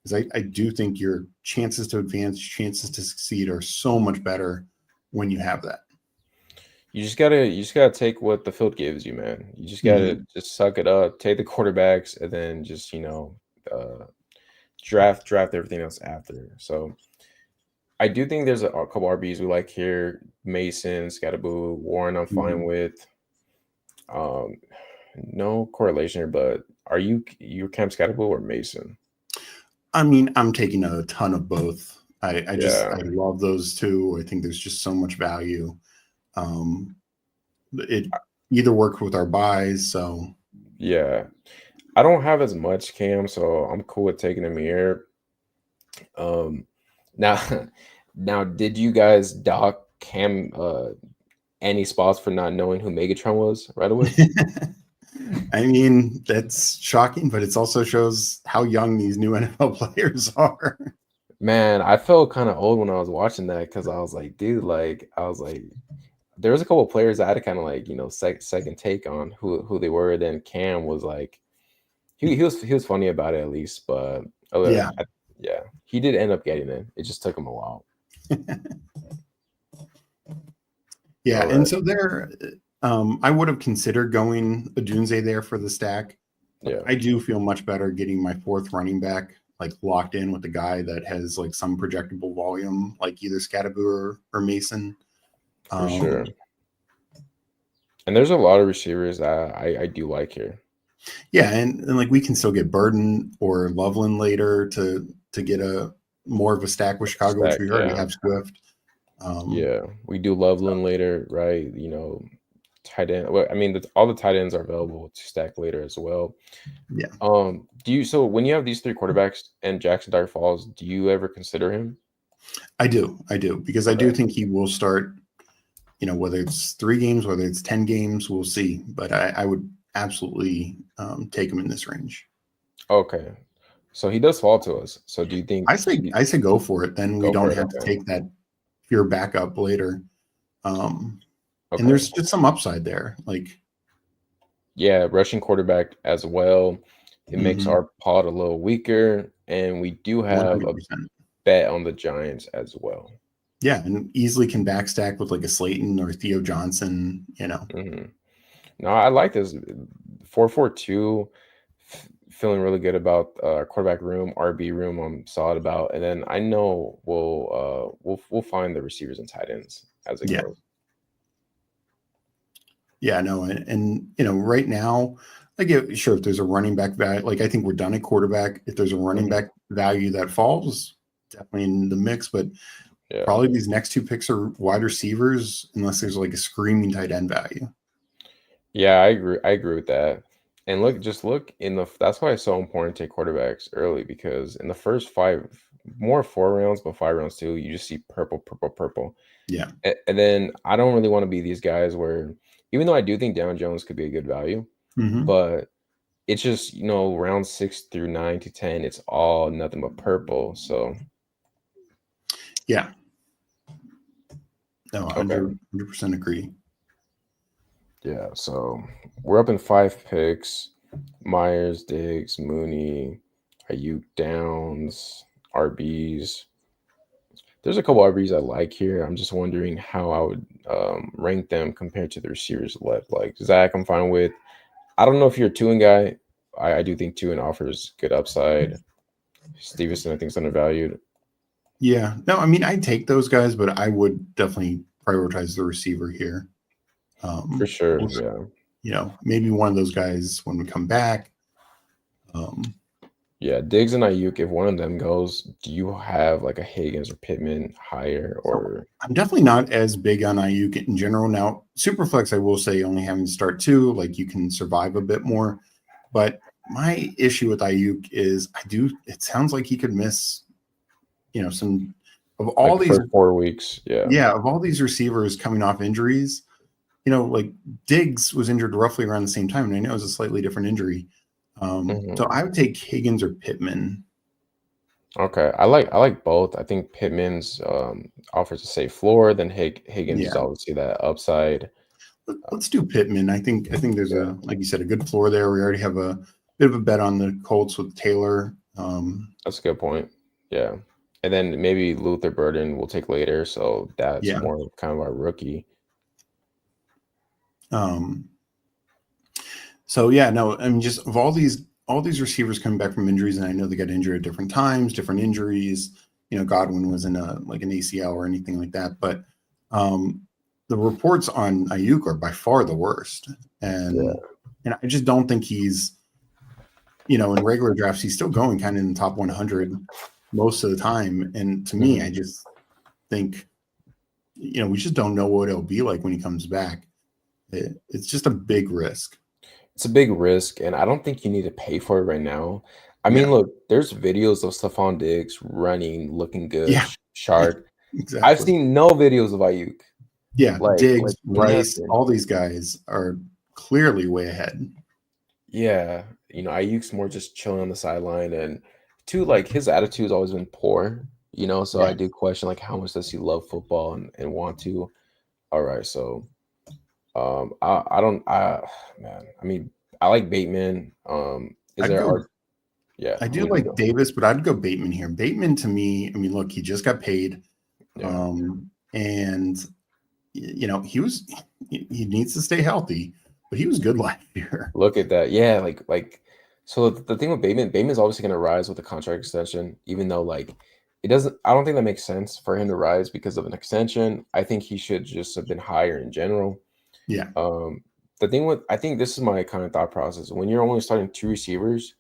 because I do think your chances to advance, chances to succeed are so much better when you have that. You just gotta take what the field gives you, man. You just gotta Mhm. just suck it up, take the quarterbacks, and then just uh, draft everything else after. So I do think there's a couple RBs we like here. Mason, Scatterboo, Warren. I'm fine Mhm. with. Um, no correlation here, but are you Cam Scatterboo or Mason? I mean, I'm taking a ton of both. I Yeah, love those two. I think there's just so much value. Um, it either worked with our buys, so yeah. I don't have as much Cam, so I'm cool with taking him here. Um, now, now, did you guys dock Cam any spots for not knowing who Megatron was right away? I mean, that's shocking, but it also shows how young these new NFL players are. Man, I felt kind of old when I was watching that because I was like, dude, like, I was like, there was a couple of players I had to kind of like, second take on who they were. Then Cam was like, he was funny about it at least, but Yeah. yeah, he did end up getting it. It just took him a while. Yeah. All And right, so there, I would have considered going a Dunze there for the stack, but yeah. I do feel much better getting my fourth running back like locked in with a guy that has like some projectable volume, like either Scatterboo or Mason. for sure. Um, And there's a lot of receivers that I do like here. yeah, and like we can still get Burden or Loveland later to get a more of a stack with Chicago, which Stack, we already yeah. have Swift. Um, Yeah. We do Loveland later, right? You know, tight end. Well, I mean, all the tight ends are available to stack later as well. yeah, Do you so when you have these three quarterbacks and Jackson Dart falls, do you ever consider him? I do, because I do Okay. think he will start. You know, whether it's 3 games, whether it's 10 games, we'll see. But I would absolutely take him in this range. Okay. So he does fall to us. So do you think I say go for it. Then we go don't for it? have to Okay. take that pure backup later. Um, and Okay. there's just some upside there. Like, Yeah, rushing quarterback as well. It makes mhm, our pod a little weaker, and we do have a 100%. bet on the Giants as well. Yeah, and easily can backstack with like a Slayton or Theo Johnson. You know, Hmm. No, I like this 4-4-2. Feeling really good about quarterback room, RB room. I'm solid about, and then I know we'll find the receivers and tight ends as it yeah, goes. yeah, no, and you know, right now, like, yeah, sure, if there's a running back value, like I think we're done at quarterback. If there's a running Hmm. back value that falls, definitely in the mix. But Yeah. probably these next 2 picks are wide receivers, unless there's like a screaming tight end value. Yeah, I agree. I agree with that. And look, just look in the. That's why it's so important to take quarterbacks early because in the first five, more 4 rounds, but 5 rounds too, you just see purple, purple, purple. Yeah. And then I don't really want to be these guys where, even though I do think Down Jones could be a good value, Hmm. but it's just round 6 through 9 to 10, it's all nothing but purple. So Yeah. No, okay, 100% agree. yeah. So we're up in 5 picks. Myers, Diggs, Mooney, Ayuk, Downs, RBs. There's a couple RBs I like here. I'm just wondering how I would rank them compared to the receivers left. Like Zach, I'm fine with. I don't know if you're a two-in guy. I do think two-in offers good upside. Stevenson, I think, is undervalued. Yeah. No, I mean, I'd take those guys, but I would definitely prioritize the receiver here. For sure, We'll yeah. you know, maybe one of those guys when we come back. Um, Yeah, Diggs and Ayuk, if one of them goes, do you have like a Higgins or Pittman higher so or I'm definitely not as big on Ayuk in general. Now, Superflex, I will say, only having to start 2, like you can survive a bit more. But my issue with Ayuk is it sounds like he could miss, you know, some of like all the these, first 4 weeks? Yeah. yeah, of all these receivers coming off injuries, you know, like Diggs was injured roughly around the same time. And I know it was a slightly different injury. So Hmm. I would take Higgins or Pittman. Okay. I like both. I think Pittman's offers a safe floor, then Higgins is Yeah. obviously that upside. Let's do Pittman. I think there's Yeah, a, like you said, a good floor there. We already have a bit of a bet on the Colts with Taylor. that's a good point. Yeah. And then maybe Luther Burden we'll take later. So that's Yeah. more of kind of our rookie. Um, so yeah, no, I mean, just of all these receivers coming back from injuries, and I know they got injured at different times, different injuries. You know, Godwin was in a like an ACL or anything like that, but um, the reports on Ayuk are by far the worst, Yeah. and I just don't think he's, you know, in regular drafts he's still going kind of in the top 100 most of the time, and to me, I Hmm. just think, you know, we just don't know what it'll be like when he comes back. It's just a big risk. It's a big risk, and I don't think you need to pay for it right now. I mean, No. look, there's videos of Stephon Diggs running, looking good, Yeah. sharp. I've Exactly. seen no videos of Ayuk. Yeah. Like Diggs, Rice, nothing. all these guys are clearly way ahead. Yeah, Ayuk's more just chilling on the sideline, and two, like his attitude's always been poor. So Yeah. I do question like how much does he love football and want to. All right, so I don't man, I mean I like Bateman. Is I'd there go, art? Yeah, I do who do you like go? Davis, but I'd go Bateman here. Bateman to me, I mean, look, he just got paid. Yeah. And you know, he needs to stay healthy, but he was good last year. Look at that. Yeah, so the thing with Bateman's obviously gonna rise with the contract extension, even though like it doesn't. I don't think that makes sense for him to rise because of an extension. I think he should just have been higher in general. Yeah. Um, the thing with I think this is my kind of thought process. When you're only starting two receivers,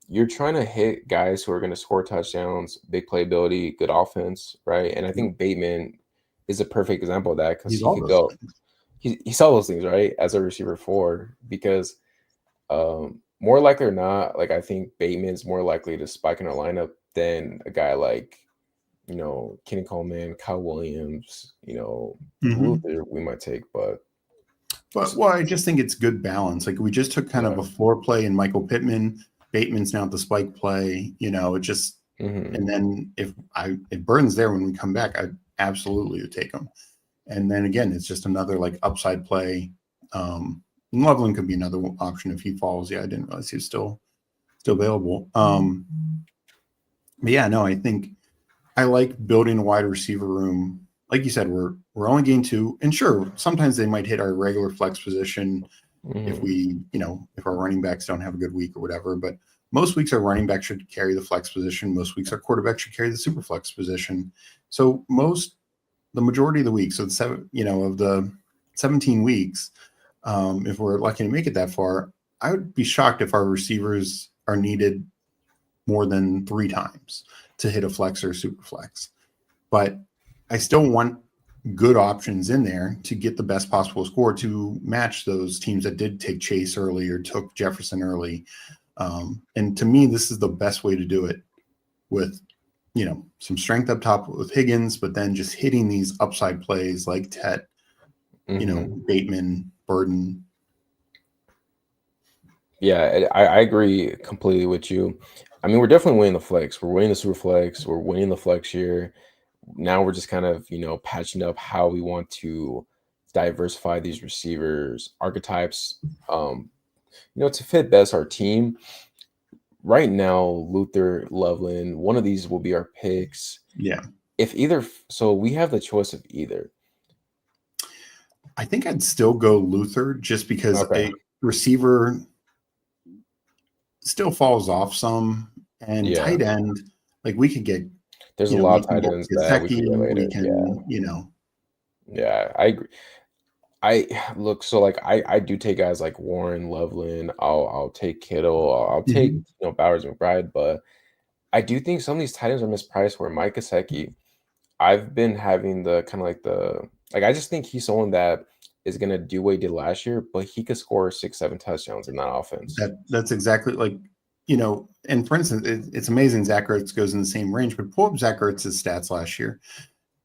you're trying to hit guys who are going to score touchdowns, big playability, good offense, right? And I think Bateman is a perfect example of that because He's he all could those go. things. He saw those things, right, as a receiver four because more likely or not, like I think Bateman's more likely to spike in our lineup than a guy like Kenny Coleman, Kyle Williams, Hmm. Luther we might take, but But well, I just think it's good balance. Like we just took kind of yeah. a floor play in Michael Pittman. Bateman's now at the spike play. It just Hmm. and then if Burton's there when we come back, I absolutely would take him. And then again, it's just another like upside play. Loveland could be another option if he falls. Yeah, I didn't realize he was still available. But yeah, no, I think I like building a wide receiver room. Like you said, we're only getting two, and sure, sometimes they might hit our regular flex position if Hmm. if our running backs don't have a good week or whatever. But most weeks our running back should carry the flex position. Most weeks our quarterback should carry the super flex position. So the majority of the weeks, so of the 17 weeks, if we're lucky to make it that far, I would be shocked if our receivers are needed more than 3 times to hit a flex or a super flex. But I still want good options in there to get the best possible score to match those teams that did take Chase early or took Jefferson early. And to me, this is the best way to do it with, some strength up top with Higgins, but then just hitting these upside plays like Tet, Hmm. Bateman, Burden. Yeah, I agree completely with you. I mean, we're definitely winning the flex. We're winning the super flex. We're winning the flex year. Now we're just kind of, patching up how we want to diversify these receivers archetypes, to fit best our team. Right now, Luther, Loveland, one of these will be our picks. Yeah. If either, so we have the choice of either. I think I'd still go Luther just because Okay. a receiver still falls off some, and Yeah. tight end, like we could get, There's a we lot of can tight get ends that we can get Gesicki, we later. Yeah. can, Yeah. I agree. I look so like I do take guys like Warren, Loveland. I'll take Kittle. I'll take Mhm. Bowers McBride, but I do think some of these tight ends are mispriced. Where Mike Gesicki, I've been having the kind of like I just think he's someone that is gonna do what he did last year, but he could score 6, 7 touchdowns in that offense. That's exactly like, and for instance, it's amazing Zach Ertz goes in the same range, but pull up Zach Ertz's stats last year.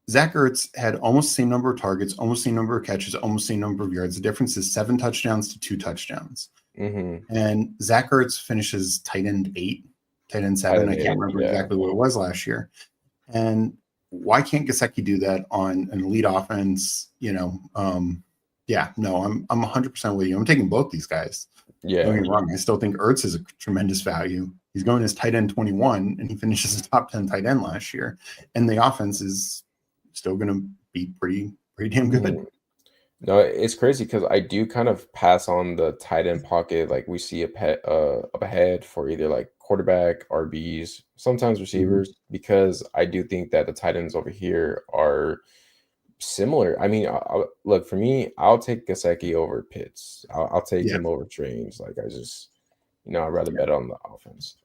Zach Ertz had almost the same number of targets, almost the same number of catches, almost the same number of yards. The difference is 7 touchdowns to 2 touchdowns. Mm-hmm. And Zach Ertz finishes tight end 8, tight end Tight 7. end I can't eight, remember yeah, exactly what it was last year. And why can't Gesicki do that on an elite offense? Yeah, no, I'm 100% with you. I'm taking both these guys. Don't get yeah. me wrong. I still think Ertz is a tremendous value. He's going as tight end 21, and he finishes as top 10 tight end last year. And the offense is still going to be pretty damn good. Mhm. No, it's crazy because I do kind of pass on the tight end pocket. Like we see up ahead for either like quarterback, RBs, sometimes Mhm. receivers, because I do think that the tight ends over here are similar. I mean, look for me, I'll take Gasecki over Pitts. I'll take Yeah, him over Trains. Like I just, I'd rather bet on the offense.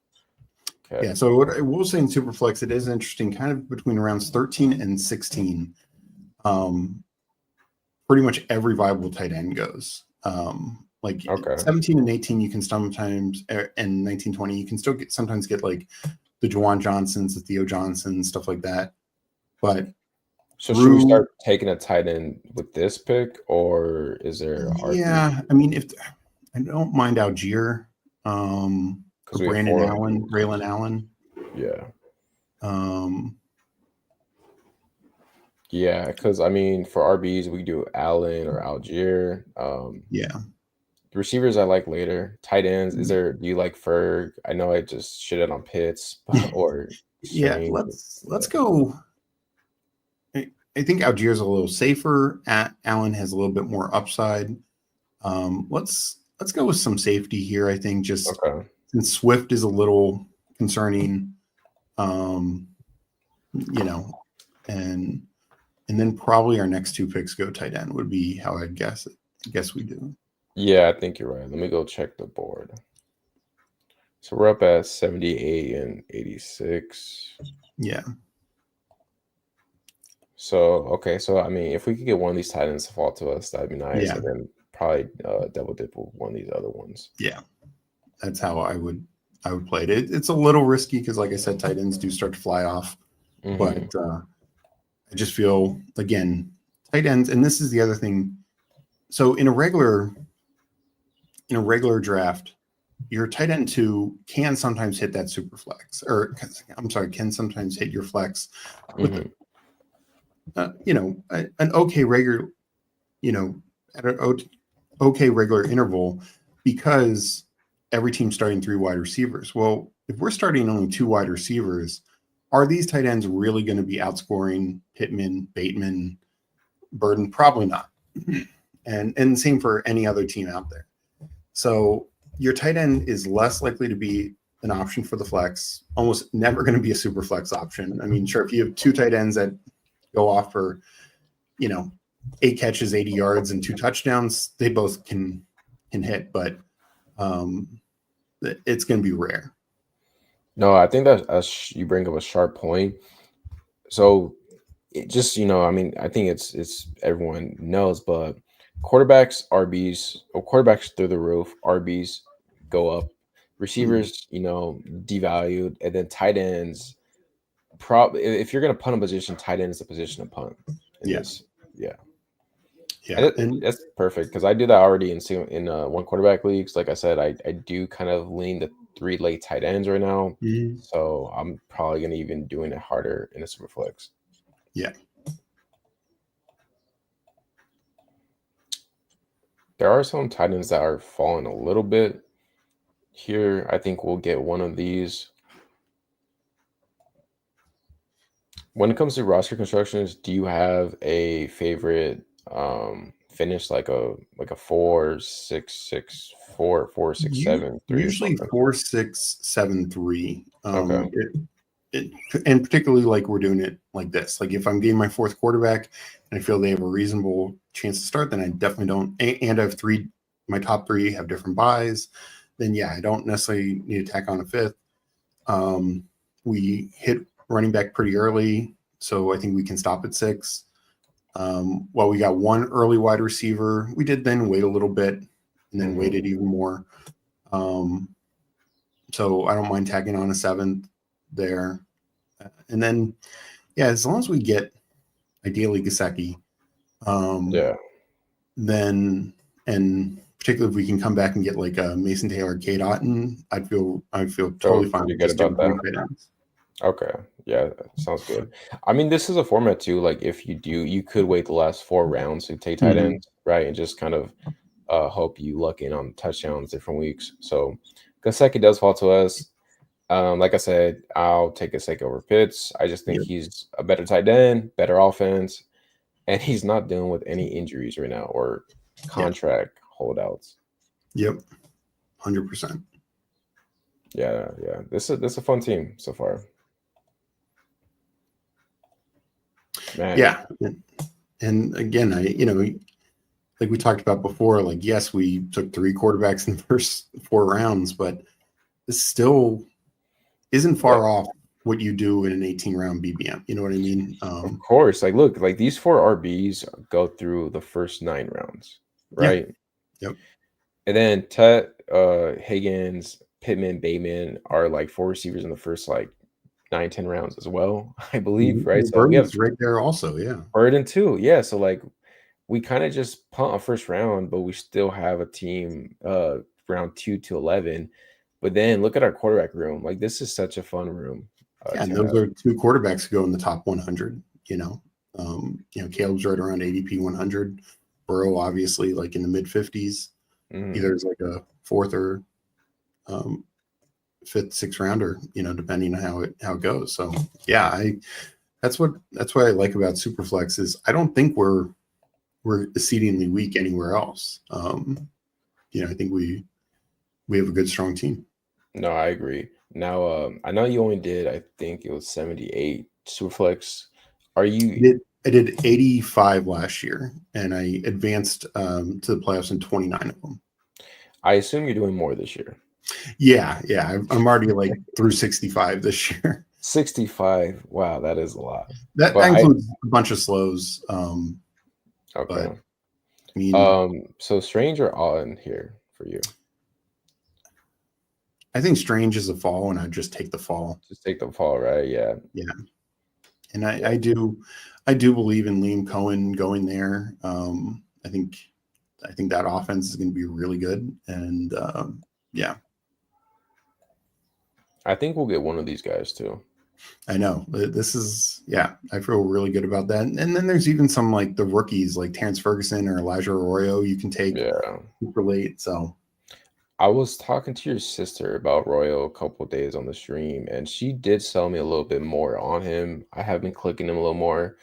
Okay. yeah. So what I will say in Superflex, it is interesting, kind of between rounds 13 and 16. Um, Pretty much every viable tight end goes. Like Okay. 17 and 18, you can sometimes, and 19, 20, you can still sometimes get like the Jawan Johnsons, the Theo Johnsons, stuff like that. But So should we through, start taking a tight end with this pick, or is there a hard three? yeah, I mean, if I don't mind Algier, or Because we have Brandon four Allen, RBs. Braylon Allen. Yeah. Um, Yeah, because I mean, for RBs, we do Allen or Algier. yeah. The receivers I like later. Tight ends, do you like Ferg? I know I just shitted on Pitts or Yeah, Strange. let's go. I think Algier's a little safer. Allen has a little bit more upside. Let's go with some safety here. I think just Okay. since Swift is a little concerning, um, you know, and then probably our next two picks go tight end would be how I'd guess it. I guess we do. Yeah, I think you're right. Let me go check the board. So we're up at 78 and 86. Yeah. So okay, so I mean, if we could get one of these tight ends to fall to us, that'd be nice, Yeah. and then probably double dip with one of these other ones. Yeah. That's how I would play it. It's a little risky because, like I said, tight ends do start to fly off. But I just feel, again, tight ends, and this is the other thing. So in a regular draft, your tight end 2 can sometimes hit that super flex, or I'm sorry, can sometimes hit your flex with an okay regular, at an okay regular interval, because every team's starting 3 wide receivers. Well, if we're starting only 2 wide receivers, are these tight ends really going to be outscoring Pittman, Bateman, Burden? Probably not. And same for any other team out there. So your tight end is less likely to be an option for the flex, almost never going to be a super flex option. I mean, sure, if you have 2 tight ends that go off for, 8 catches, 80 yards, and 2 touchdowns, they both can hit, but it's going to be rare. No, I think that you bring up a sharp point. So it just, I mean, I think it's everyone knows, but quarterbacks, RBs, or quarterbacks through the roof, RBs go up, receivers, devalued, and then tight ends. Probably, if you're gonna punt a position, tight end is the position to punt in this. Yeah. Yeah, And that's perfect because I do that already in one quarterback leagues. Like I said, I do kind of lean the 3 late tight ends right now, so I'm probably gonna even doing it harder in a super flex. Yeah. There are some tight ends that are falling a little bit here. I think we'll get one of these. When it comes to roster constructions, do you have a favorite finish, like a 4-6-6-4, 4-6-7-3 or Usually something? 4-6-7-3. Okay. And particularly like we're doing it like this. Like if I'm getting my 4th quarterback and I feel they have a reasonable chance to start, then I definitely don't. And I have 3, my top 3 have different buys. Then yeah, I don't necessarily need to tack on a 5th. We hit running back pretty early, so I think we can stop at 6. Well, we got 1 early wide receiver. We did then wait a little bit and then waited even more. So I don't mind tagging on a 7th there. And then, yeah, as long as we get ideally Gesicki, then, and particularly if we can come back and get like a Mason Taylor, Kate Otten, I'd feel totally fine with just doing 3 tight ends. Okay. Yeah, sounds good. I mean, this is a format too. Like if you could wait the last 4 rounds to take tight ends, right? And just kind of hope you luck in on touchdowns different weeks. So Gesicki does fall to us. Like I said, I'll take Gesicki over Pitts. I just think he's a better tight end, better offense, and he's not dealing with any injuries right now or contract holdouts. Yep. 100%. Yeah. This is a fun team so far. Man. Yeah. And again, like we talked about before, like, yes, we took 3 quarterbacks in the first 4 rounds, but this still isn't far off what you do in an 18-round BBM. You know what I mean? Of course. Like, look, like these 4 RBs go through the first 9 rounds, right? Yep. And then Tet, Higgins, Pittman, Bateman are like 4 receivers in the first like 9-10 rounds as well, I believe, right? So we have Burden's right there also, yeah. Burden too. Yeah. So like we kind of just punt a first round, but we still have a team round 2 to 11. But then look at our quarterback room. Like this is such a fun room. And those are 2 quarterbacks who go in the top 100. Caleb's right around ADP 100. Burrow obviously like in the mid 50s. Either as like a 4th or 5th, 6th rounder, depending on how it goes. So yeah, that's what I like about Superflex is I don't think we're exceedingly weak anywhere else. I think we have a good, strong team. No, I agree. Now, I know you only did, I think it was 78 Superflex. Are I you? did, I did 85 last year, and I advanced to the playoffs in 29 of them. I assume you're doing more this year. Yeah. I'm already like through 65 this year. 65. Wow, that is a lot. That But I includes a bunch of slows. But okay. I mean, So Strange or on here for you? I think Strange is a fall, and I just take the fall. Just take the fall, right? Yeah. Yeah, and Yeah. I do believe in Liam Cohen going there. I think that offense is going to be really good, and yeah, I think we'll get one of these guys too. I know this is yeah. I feel really good about that. And then there's even some like the rookies like Terrence Ferguson or Elijah Arroyo you can take Yeah. super late. So I was talking to your sister about Royal a couple days on the stream, and she did sell me a little bit more on him. I have been clicking him a little more.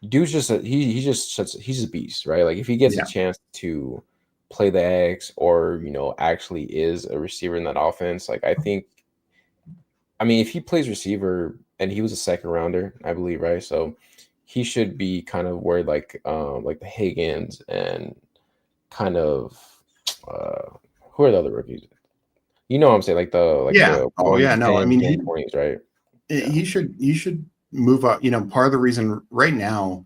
Dude's just he's a beast, right? Like if he gets a yeah, chance to play the X or actually is a receiver in that offense, like I mean if he plays receiver and he was a second rounder, I believe, right? So he should be kind of where like the Higgins and kind of uh who are the other rookies? You know what I'm saying? Like yeah. the Oh yeah, no. I 110, mean 120s, right? Yeah. he should move up. You know, part of the reason right now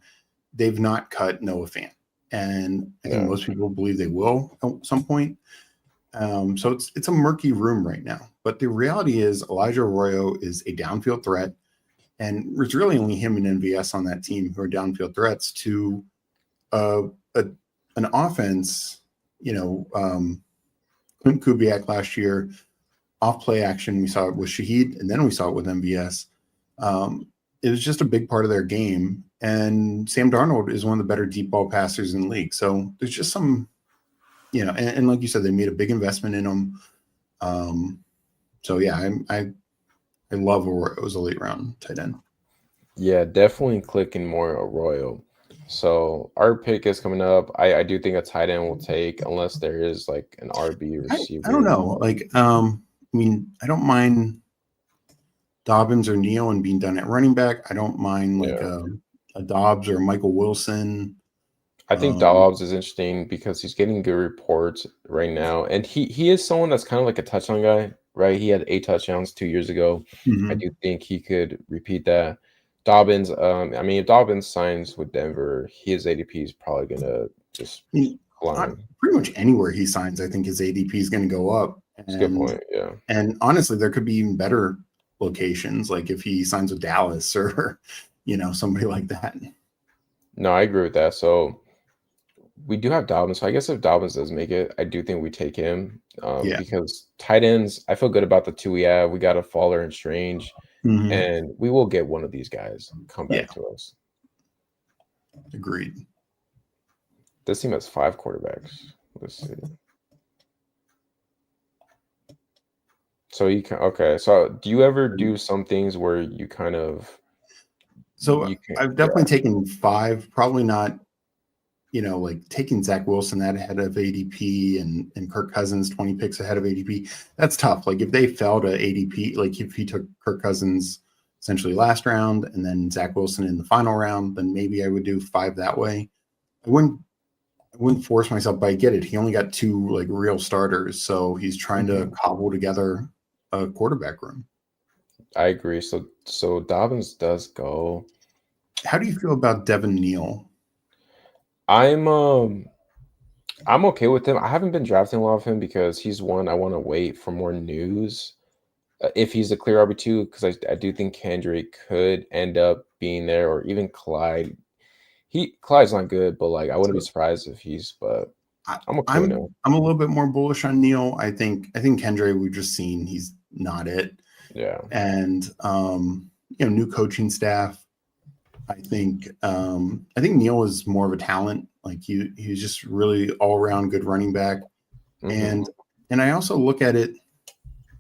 they've not cut Noah Fant, and I think Yeah. most people believe they will at some point. So it's a murky room right now. But the reality is Elijah Arroyo is a downfield threat, and there's really only him and NVS on that team who are downfield threats to uh, a, an offense. You know, Clint Kubiak last year off play action. We saw it with Shaheed, and then we saw it with MVS. It was just a big part of their game. And Sam Darnold is one of the better deep ball passers in the league. So there's just some, and like you said, they made a big investment in him. So yeah, I love it was a late round tight end. Yeah, definitely clicking more Arroyo. So our pick is coming up. I do think a tight end will take unless there is like an RB I don't receiver. know. Like, I mean, I don't mind Dobbins or Neal and being done at running back. I don't mind like Yeah. a Dobbs or Michael Wilson. I think Um, Dobbs is interesting because he's getting good reports right now. And he is someone that's kind of like a touchdown guy, right? He had 8 touchdowns 2 years ago. I mhm. do think he could repeat that. Dobbins, I mean, if Dobbins signs with Denver, his ADP is probably gonna just I mean, climb. pretty much anywhere he signs, I think his ADP is going to go up. It's a good point. Yeah. And honestly, there could be even better locations, like if he signs with Dallas or somebody like that. No, I agree with that. So we do have Dobbins. So I guess if Dobbins does make it, I do think we take him Yeah, because tight ends, I feel good about the two we have. We got a Faller and Strange, hmm and we will get one of these guys come yeah, back to us. agreed. This team has 5 quarterbacks. Let's see. So you can okay. So do you ever do some things where you kind of So you can I've yeah definitely taken five, probably not, like taking Zach Wilson that ahead of ADP and Kirk Cousins 20 picks ahead of ADP. That's tough. Like if they fell to ADP, like if he took Kirk Cousins essentially last round and then Zach Wilson in the final round, then maybe I would do five that way. I wouldn't force myself, but I get it. He only got two like real starters, so he's trying to mhm. cobble together a quarterback room. I agree. So Dobbins does go. How do you feel about Devin Neal? I'm um I'm okay with him. I haven't been drafting a lot of him because he's one I want to wait for more news. If he's a clear RB2, because I do think Kendrick could end up being there, or even Clyde. Clyde's not good, but like I wouldn't be So surprised if but I, I'm okay with him. I'm a little bit more bullish on Neal. I think Kendrick we've just seen he's not it, Yeah. and new coaching staff. I think Neal is more of a talent. Like he's just really all around good running back, Hmm. and I also look at it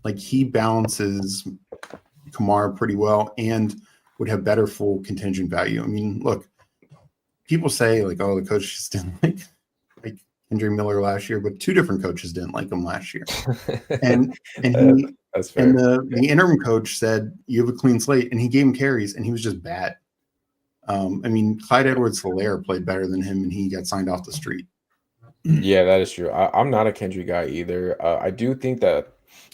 like he balances Kamara pretty well and would have better full contingent value. I mean, look, people say like, oh, the coach just didn't like Kendry Miller last year, but two different coaches didn't like him last year. And Uh, he that's and fair. the interim coach said you have a clean slate, and he gave him carries, and he was just bad. I mean, Clyde Edwards-Helaire played better than him, and he got signed off the street. Yeah, that is true. I'm not a Kendry guy either. I do think that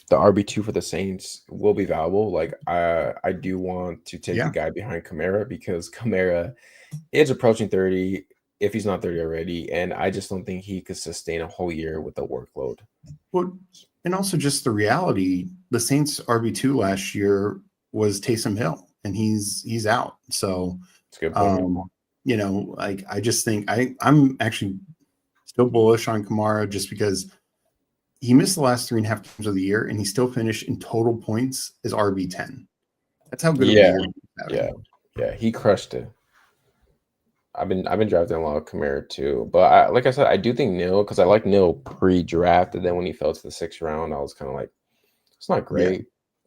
the RB2 for the Saints will be valuable. Like I do want to take the Yeah. guy behind Kamara because Kamara is approaching 30 if he's not 30 already, and I just don't think he could sustain a whole year with the workload. Well, and also just the reality, the Saints RB2 last year was Taysom Hill, and he's out. So, It's a good point. like I just think I'm actually still bullish on Kamara just because he missed the last 3.5 games of the year, and he still finished in total points as RB10. That's how good of a Yeah, year he's yeah, having. yeah. He crushed it. I've been drafting a lot of Kamara too, but like I said, I do think Neil because I like Neil pre-draft, and then when he fell to the 6th round, I was kind of like, it's not Yeah. great,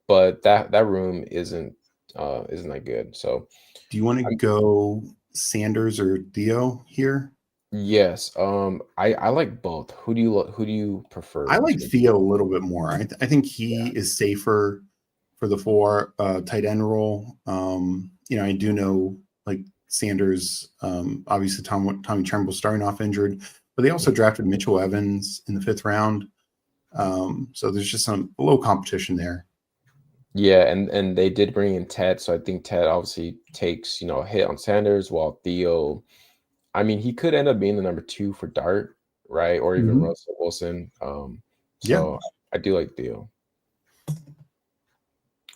but that room isn't that good. So Do you want to I'm, go Sanders or Theo here? yes, I like both. Who do you prefer I like between? Theo a little bit more. I think he Yeah, is safer for the four tight end role. I do know like Sanders, obviously Tommy Tremble starting off injured, but they also drafted Mitchell Evans in the 5th round. So there's just a little competition there. yeah, and they did bring in Ted, so I think Ted obviously takes a hit on Sanders, while Theo, I mean, he could end up being the number 2 for Dart, right? Or even Mhm. Russell Wilson. Yeah, So I do like Theo.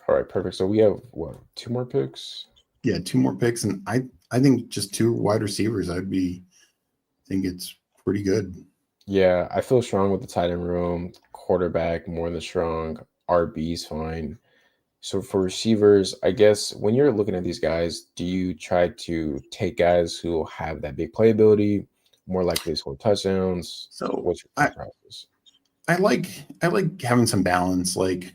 All right, perfect. So we have what, 2 more picks? yeah, two more picks, and I think just two wide receivers. Think it's pretty good. Yeah, I feel strong with the tight end room. Quarterback more than strong. RB's fine. So for receivers, I guess when you're looking at these guys, do you try to take guys who have that big playability, more likely to score touchdowns? So What's your thought process? I like having some balance, like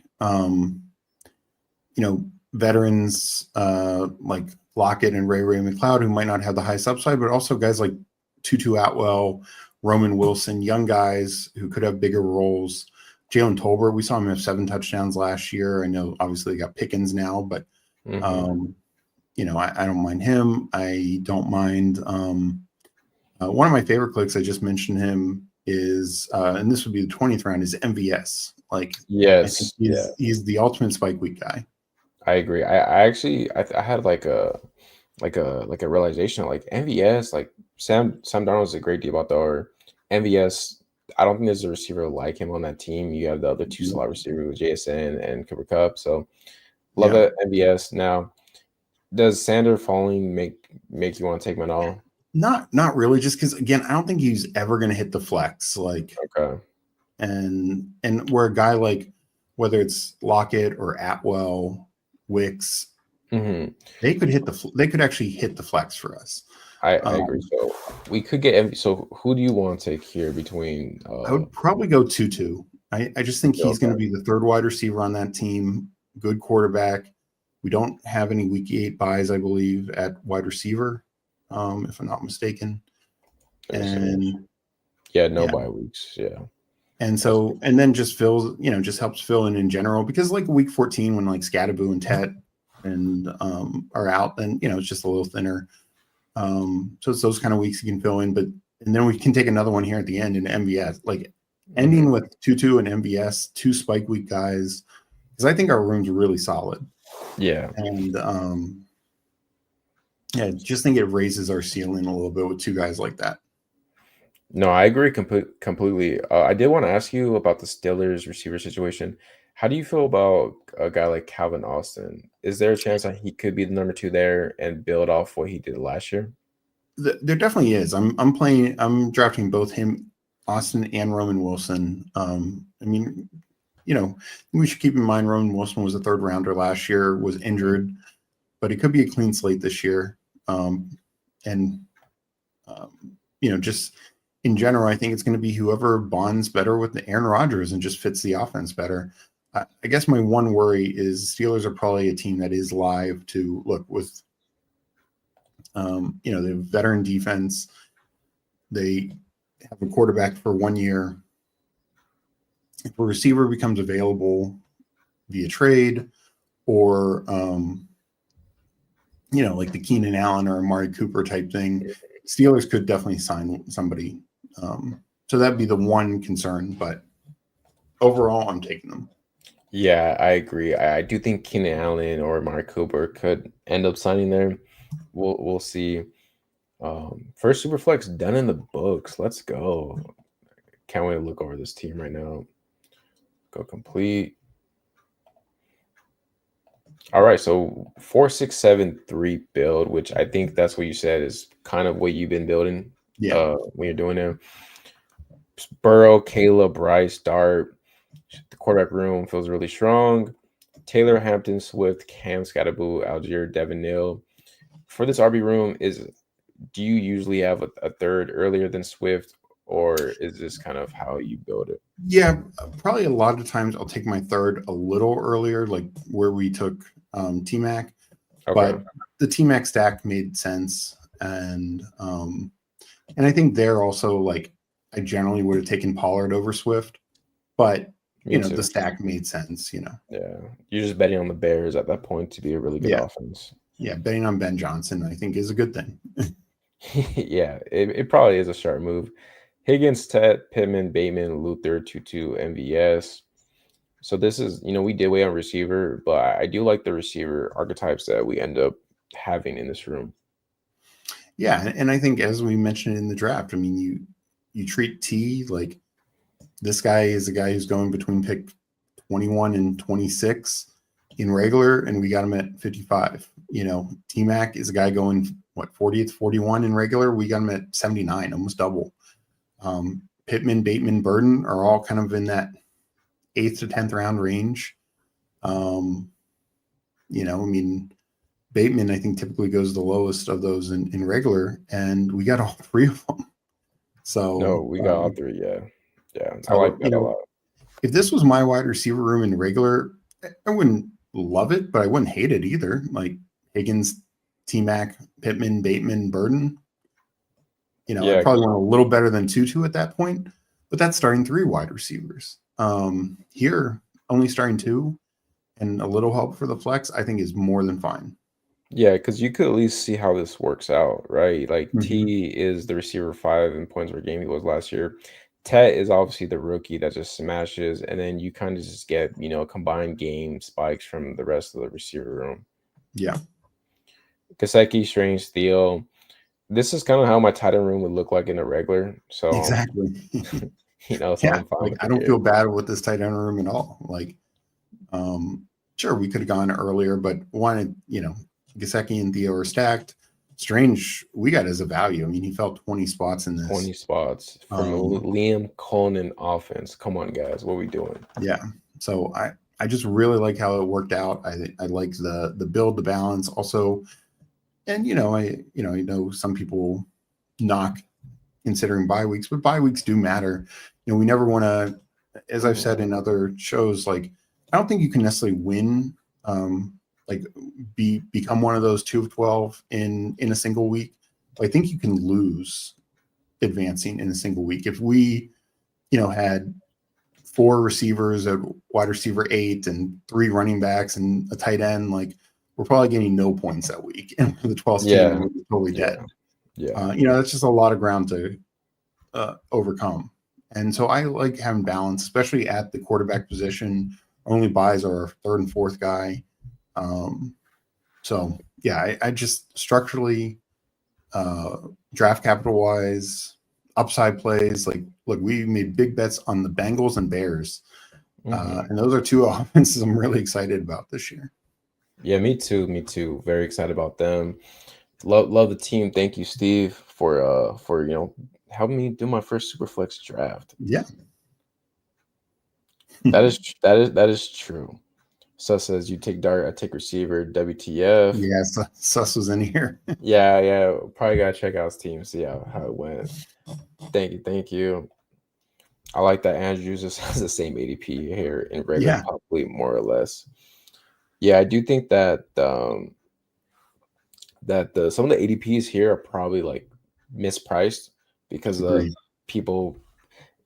veterans like Lockett and Ray McLeod, who might not have the highest upside, but also guys like Tutu Atwell, Roman Wilson, young guys who could have bigger roles. Jalen Tolbert, we saw him have 7 touchdowns last year. I know obviously they got Pickens now, but Hmm. um, I don't mind him. I don't mind one of my favorite clicks, I just mentioned him, is and this would be the 20th round, is MVS. Like I think Yes, yeah, he's the ultimate spike week guy. I agree. I actually I had like a realization like MVS, like Sam Darnold is a great deal about the or MVS. I don't think there's a receiver like him on that team. You have the other two slot receivers with JSN and Cooper Cup. So love Yeah. that MVS. Now, does Sander falling make you want to take him at all? Not really, just because again, I don't think he's ever going to hit the flex. Like, Okay. and where a guy like whether it's Lockett or Atwell, Wicks, Hmm. they could actually hit the flex for us. I agree. Um, So we could get so who do you want to take here between I would probably go 2-2. I just think he's going okay. to be the third wide receiver on that team. Good quarterback. We don't have any week 8 buys, I believe, at wide receiver, if I'm not mistaken. Let me see. And Yeah, no yeah, bye weeks. Yeah. and That's so and then just fills, just helps fill in general because like week 14 when like Scadaboo and Tet and are out, then it's just a little thinner. So it's those kind of weeks you can fill in, but and then we can take another one here at the end in MVS, like ending mhm. with Tutu and MVS, two spike week guys, because I think our room's really solid. Yeah. And yeah, just think it raises our ceiling a little bit with two guys like that. No, I agree completely. I did want to ask you about the Steelers receiver situation. How do you feel about a guy like Calvin Austin? Is there a chance that he could be the number 2 there and build off what he did last year? There definitely is. I'm drafting both him, Austin, and Roman Wilson. I mean, we should keep in mind Roman Wilson was a 3rd rounder last year, was injured, but it could be a clean slate this year. And just in general, I think it's going to be whoever bonds better with the Aaron Rodgers and just fits the offense better. I guess my one worry is Steelers are probably a team that is live to look with. They have veteran defense. They have a quarterback for 1 year. If a receiver becomes available via trade or like the Keenan Allen or Amari Cooper type thing, Steelers could definitely sign somebody. So that'd be the one concern, but overall, I'm taking them. Yeah, I agree. I do think Keenan Allen or Mark Cooper could end up signing there. We'll see. First Superflex done in the books. Let's go. Can't wait to look over this team right now. Go complete. All right, so 4673 build, which I think that's what you said is kind of what you've been building Yeah. when you're doing it. Burrow, Caleb, Bryce, Dart. The quarterback room feels really strong. Taylor, Hampton, Swift, Cam, Scatterboo, Algier, Devin Neal. For this RB room, do you usually have a third earlier than Swift, or is this kind of how you build it? Yeah, probably a lot of times I'll take my third a little earlier, like where we took T-Mac. Okay. But the T-Mac stack made sense. And I think there also, like, I generally would have taken Pollard over Swift. But, the stack made sense, Yeah. You're just betting on the Bears at that point to be a really good offense. Yeah, betting on Ben Johnson, I think, is a good thing. Yeah, it probably is a sharp move. Higgins, Tet, Pittman, Bateman, Luther, Tutu, MVS. So this is, we did wait on receiver, but I do like the receiver archetypes that we end up having in this room. Yeah, and I think as we mentioned in the draft, I mean, you treat T like this guy is a guy who's going between pick 21 and 26 in regular, and we got him at 55. T-Mac is a guy going, 40th, 41 in regular. We got him at 79, almost double. Pittman, Bateman, Burden are all kind of in that 8th to 10th round range. Bateman, I think, typically goes the lowest of those in regular, and we got all three of them. So no, we got all three. Yeah. So, I like that a lot. If this was my wide receiver room in regular, I wouldn't love it, but I wouldn't hate it either. Like Higgins, T-Mac, Pittman, Bateman, Burden. I probably want a little better than Tutu at that point, but that's starting 3 wide receivers. Here, only starting 2 and a little help for the flex, I think, is more than fine. Yeah, because you could at least see how this works out, right? Like T is the receiver 5 in points per game he was last year. Tet is obviously the rookie that just smashes, and then you kind of just get, combined game spikes from the rest of the receiver room. Yeah. Kaseki, Strange, Theo. This is kind of how my tight end room would look like in a regular. So exactly. so yeah, I'm fine with I don't feel bad with this tight end room at all. Like, sure, we could have gone earlier, but wanted, Gasecki and Theo are stacked. Strange, we got as a value. I mean, he fell 20 spots in this. 20 spots from Liam Coleman offense. Come on, guys. What are we doing? Yeah. So I just really like how it worked out. I like the build, the balance also. And, I know some people knock considering bye weeks, but bye weeks do matter. We never want to, as I've said in other shows, like, I don't think you can necessarily win, become one of those 2 of 12 in a single week. But I think you can lose advancing in a single week. If we, had 4 receivers at wide receiver 8 and 3 running backs and a tight end, like, we're probably getting no points that week. And for the 12th team, we're totally dead. Yeah. That's just a lot of ground to overcome. And so I like having balance, especially at the quarterback position. Only buys are 3rd and 4th guy. So yeah, I just structurally, draft capital wise, upside plays, like, look, we made big bets on the Bengals and Bears. And those are 2 offenses I'm really excited about this year. Yeah, me too. Very excited about them. Love the team. Thank you, Steve, for helping me do my first Superflex draft. Yeah. that is true. Sus says you take Dart, I take receiver, WTF. Yeah, Sus was in here. yeah. Probably gotta check out his team, see how it went. Thank you. I like that Andrews just has the same ADP here in regular, probably more or less. Yeah, I do think that some of the ADPs here are probably like mispriced because people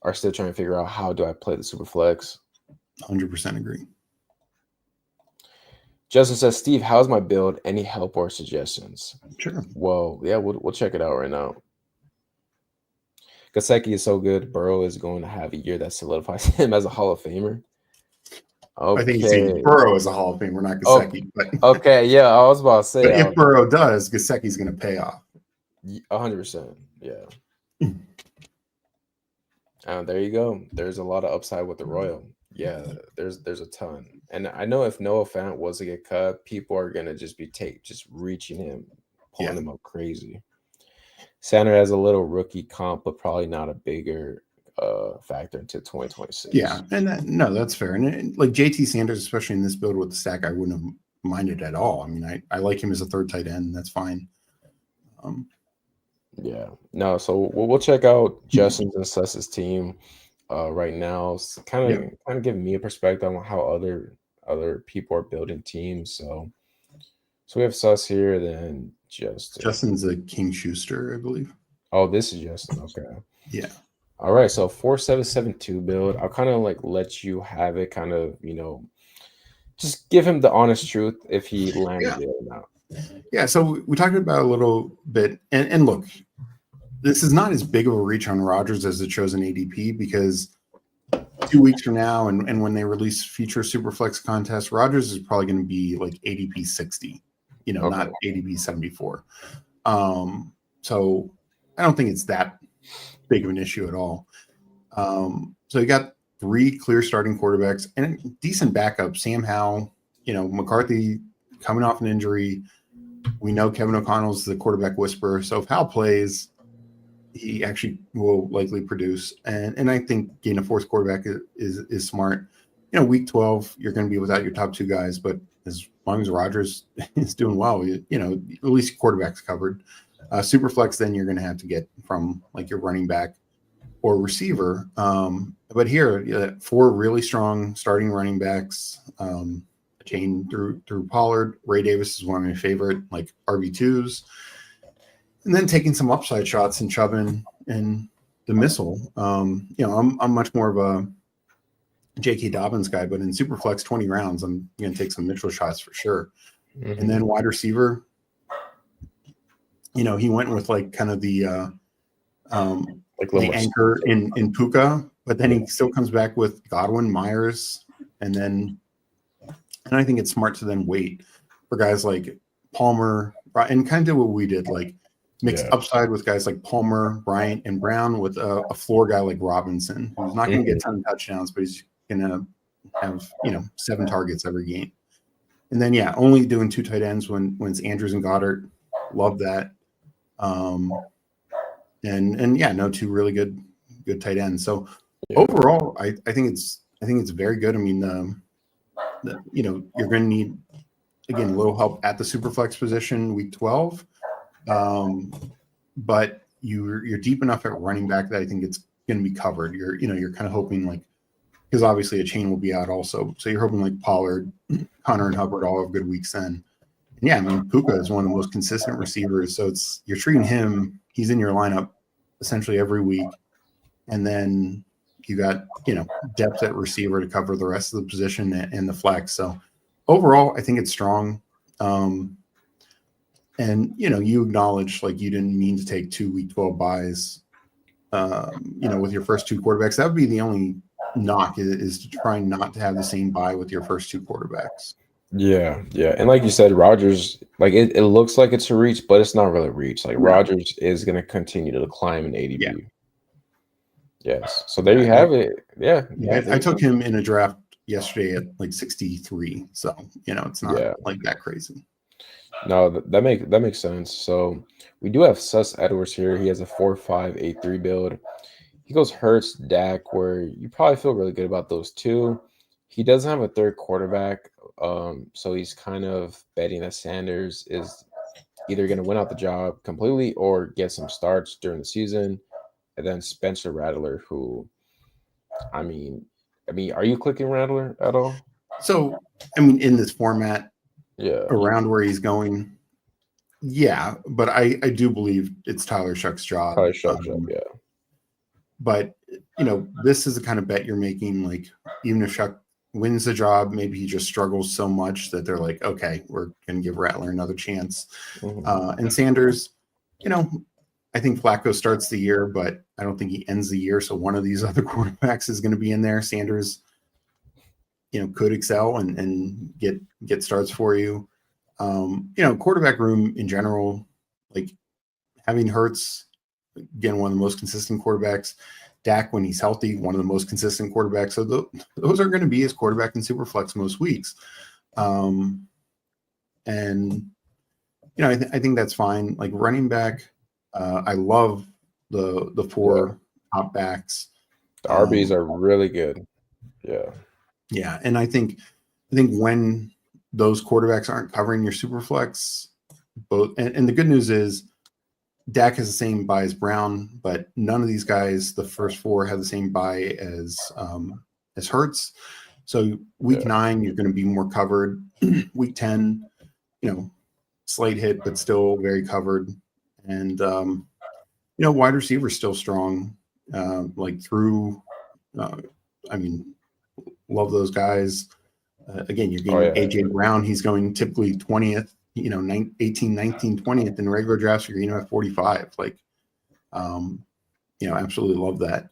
are still trying to figure out how do I play the super flex. 100% agree. Justin says, Steve, how's my build? Any help or suggestions? Sure. Well, yeah, we'll check it out right now. Gasecki is so good. Burrow is going to have a year that solidifies him as a Hall of Famer. I think he's saying Okay. Burrow is a Hall of Famer, not Oh, Gesicki. But okay. Yeah, I was about to say. but if Burrow does, Gesicki's going to pay off. 100%. Yeah. There you go. There's a lot of upside with the Royal. Yeah, there's a ton. And I know if Noah Fant was to get cut, people are gonna just be just reaching him, pulling Yeah. him up crazy. Sander has a little rookie comp, but probably not a bigger factor until 2026. Yeah, and no, that's fair. And like JT Sanders, especially in this build with the stack, I wouldn't have minded at all. I mean, I like him as a third tight end. That's fine. Yeah, no. So we'll check out Justin's and Suss's team right now. Kind of giving me a perspective on how other people are building teams. So we have Suss here, then Justin. Justin's a King Schuster, I believe. Oh, this is Justin. Okay. Yeah. All right. So 4772 build. I'll kind of like let you have it. Kind of just give him the honest truth if he landed it or not. Yeah, so we talked about a little bit, and look, this is not as big of a reach on Rodgers as it shows in ADP because 2 weeks from now, and when they release future Superflex contests, Rodgers is probably going to be like ADP 60, not ADP 74. So I don't think it's that big of an issue at all. So you got 3 clear starting quarterbacks and a decent backup. Sam Howell, McCarthy coming off an injury. We know Kevin O'Connell's the quarterback whisperer. So if Hal plays, he actually will likely produce. And I think getting a fourth quarterback is smart. Week 12, you're going to be without your top 2 guys, but as long as Rodgers is doing well, at least quarterback's covered. Superflex, then you're going to have to get from like your running back or receiver. But here, 4 really strong starting running backs. Chain through Pollard. Ray Davis is one of my favorite, like RB2s. And then taking some upside shots and Chubb and the missile. I'm much more of a J.K. Dobbins guy, but in Superflex 20 rounds, I'm going to take some Mitchell shots for sure. Mm-hmm. And then wide receiver, he went with like kind of the anchor in Puka, but then he still comes back with Godwin, Myers, and I think it's smart to then wait for guys like Palmer and kind of what we did, like mix upside with guys like Palmer, Bryant, and Brown with a floor guy like Robinson, who's not going to get a ton of touchdowns, but he's going to have 7 targets every game. And then only doing 2 tight ends when it's Andrews and Goddard. Love that. And 2 really good tight ends. So overall, I think it's very good. I mean, you're going to need, again, a little help at the Superflex position week 12. But you're deep enough at running back that I think it's going to be covered. You're kind of hoping like, because obviously a chain will be out also. So you're hoping like Pollard, Connor, and Hubbard all have good weeks then. And I mean, Puka is one of the most consistent receivers. So you're treating him, he's in your lineup essentially every week. And then you got, depth at receiver to cover the rest of the position and the flex. So overall, I think it's strong. And, you acknowledge like you didn't mean to take 2 week 12 buys, with your first 2 quarterbacks. That would be the only knock is to try not to have the same buy with your first 2 quarterbacks. Yeah. And like you said, Rodgers, like it looks like it's a reach, but it's not really a reach. Like Rodgers is going to continue to climb in ADP. Yeah. Yes. So there you have it. Yeah. I took him in a draft yesterday at like 63. So, it's not like that crazy. No, that makes sense. So we do have Suss Edwards here. He has a 4.583 build. He goes Hurts, Dak, where you probably feel really good about those 2. He doesn't have a third quarterback, so he's kind of betting that Sanders is either going to win out the job completely or get some starts during the season. And then Spencer Rattler, who, I mean, are you clicking Rattler at all? So, in this format, around where he's going, but I do believe it's Tyler Shuck's job. Tyler Shuck's job, But this is the kind of bet you're making. Like, even if Shoup wins the job, maybe he just struggles so much that they're like, okay, we're going to give Rattler another chance. And Sanders, I think Flacco starts the year, but I don't think he ends the year. So one of these other quarterbacks is going to be in there. Sanders, could excel and get starts for you. Quarterback room in general, like having Hurts, again, one of the most consistent quarterbacks. Dak, when he's healthy, one of the most consistent quarterbacks. So those are going to be his quarterback in Superflex most weeks. And I think that's fine. Like running back, I love the four top backs. The RBs are really good. Yeah. Yeah, and I think when those quarterbacks aren't covering your Superflex, both and the good news is Dak has the same buy as Brown, but none of these guys, the first four, have the same buy as Hurts. So week 9, you're going to be more covered. Week 10, slight hit, but still very covered. And wide receiver still strong. Love those guys. Again, you're getting AJ Brown. He's going typically 20th. 18, 19, 20th in regular drafts, you're going to have 45. Absolutely love that.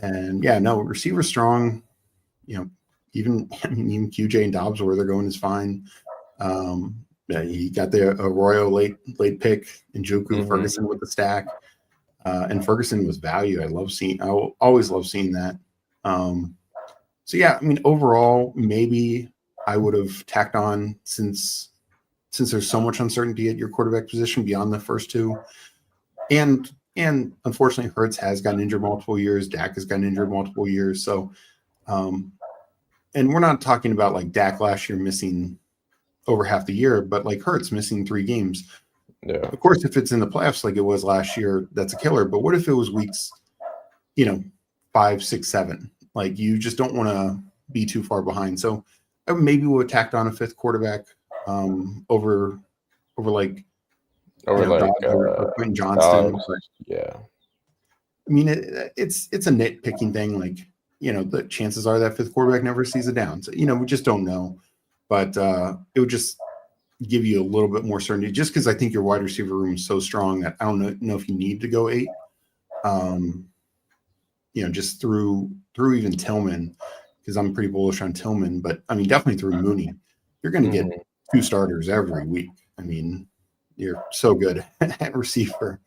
And receiver strong. Even QJ and Dobbs, where they're going, is fine. He got the Arroyo late pick, and Njoku, Ferguson with the stack, and Ferguson was value. I always love seeing that. Overall, maybe I would have tacked on since there's so much uncertainty at your quarterback position beyond the first two. And unfortunately, Hurts has gotten injured multiple years. Dak has gotten injured multiple years. So, and we're not talking about like Dak last year missing over half the year, but like Hurts missing 3 games. Yeah. Of course, if it's in the playoffs like it was last year, that's a killer. But what if it was weeks, 5, 6, 7? Like, you just don't want to be too far behind. So maybe we'll have tacked on a 5th quarterback over Quentin Johnston. Yeah. I mean, it's a nitpicking thing. Like, the chances are that 5th quarterback never sees a down. So, we just don't know. But it would just give you a little bit more certainty, just because I think your wide receiver room is so strong that I don't know if you need to go 8. Just through even Tillman, because I'm pretty bullish on Tillman. But I mean, definitely through Mooney, you're going to get 2 starters every week. I mean, you're so good at receiver.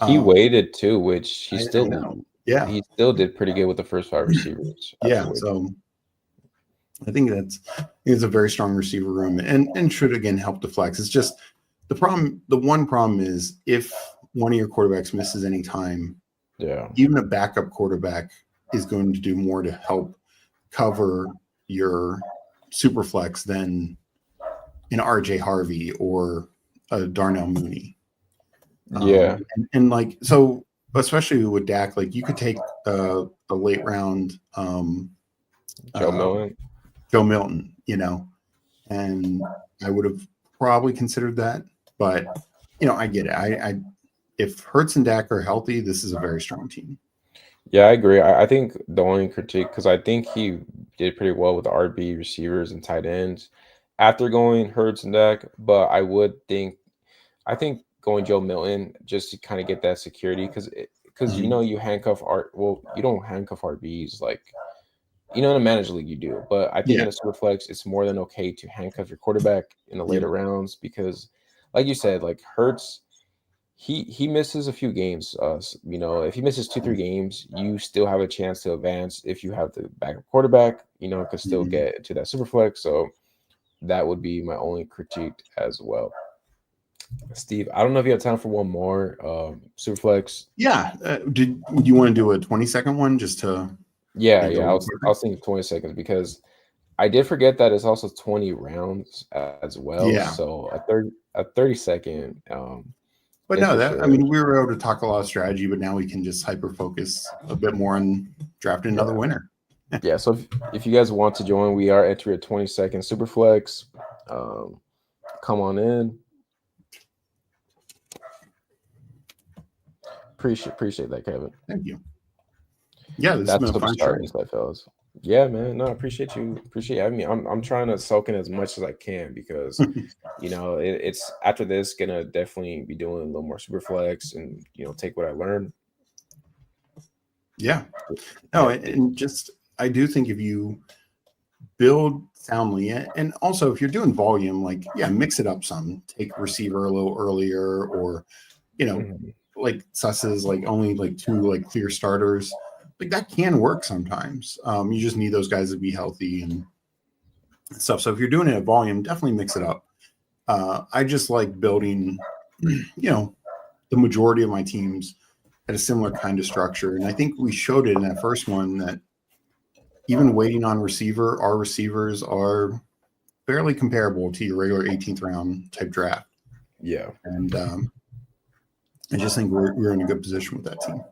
He waited too, which he he still did pretty good with the first 5 receivers. So I think it's a very strong receiver room and should again help the flex. It's just the one problem is if one of your quarterbacks misses any time, even a backup quarterback is going to do more to help cover your super flex than an RJ Harvey or a Darnell Mooney. And like, so especially with Dak, like you could take a late round Joe Milton, and I would have probably considered that, but I get it. If Hurts and Dak are healthy, this is a very strong team. Yeah, I agree. I think the only critique, because I think he did pretty well with the RB receivers and tight ends after going Hurts and Dak, but I think going Joe Milton just to kind of get that security, because you handcuff you don't handcuff RBs like in a manager league you do, but I think in a super flex it's more than okay to handcuff your quarterback in the later rounds, because like you said, like Hurts, he misses a few games. If he misses 2-3 games, you still have a chance to advance if you have the backup quarterback. Could still get to that super flex. So that would be my only critique as well. Steve, I don't know if you have time for one more super flex. Yeah. Do you want to do a 20-second one just to? Yeah. I was thinking 20 seconds because I did forget that it's also 20 rounds as well. Yeah. So a 30-second. But no, I mean, we were able to talk a lot of strategy, but now we can just hyper focus a bit more on drafting another winner. Yeah. So if you guys want to join, we are entering a 20-second super flex. Come on in. Appreciate that, Kevin. Thank you. Yeah, this has That's been a what the fun starting show. stuff fellas. Yeah, man. No, I appreciate you. Appreciate having me. I'm trying to soak in as much as I can because it's after this gonna definitely be doing a little more super flex and take what I learned. Yeah. No, Yeah, and just I do think if you build soundly, and also if you're doing volume, like yeah, mix it up some. Take receiver a little earlier, or you know, mhm. like susses like only like two like clear starters. Like that can work sometimes. You just need those guys to be healthy and stuff. So if you're doing it at volume, definitely mix it up. I just like building, the majority of my teams had a similar kind of structure. And I think we showed it in that first one that even waiting on receiver, our receivers are fairly comparable to your regular 18th round type draft. Yeah. And I just think we're in a good position with that team.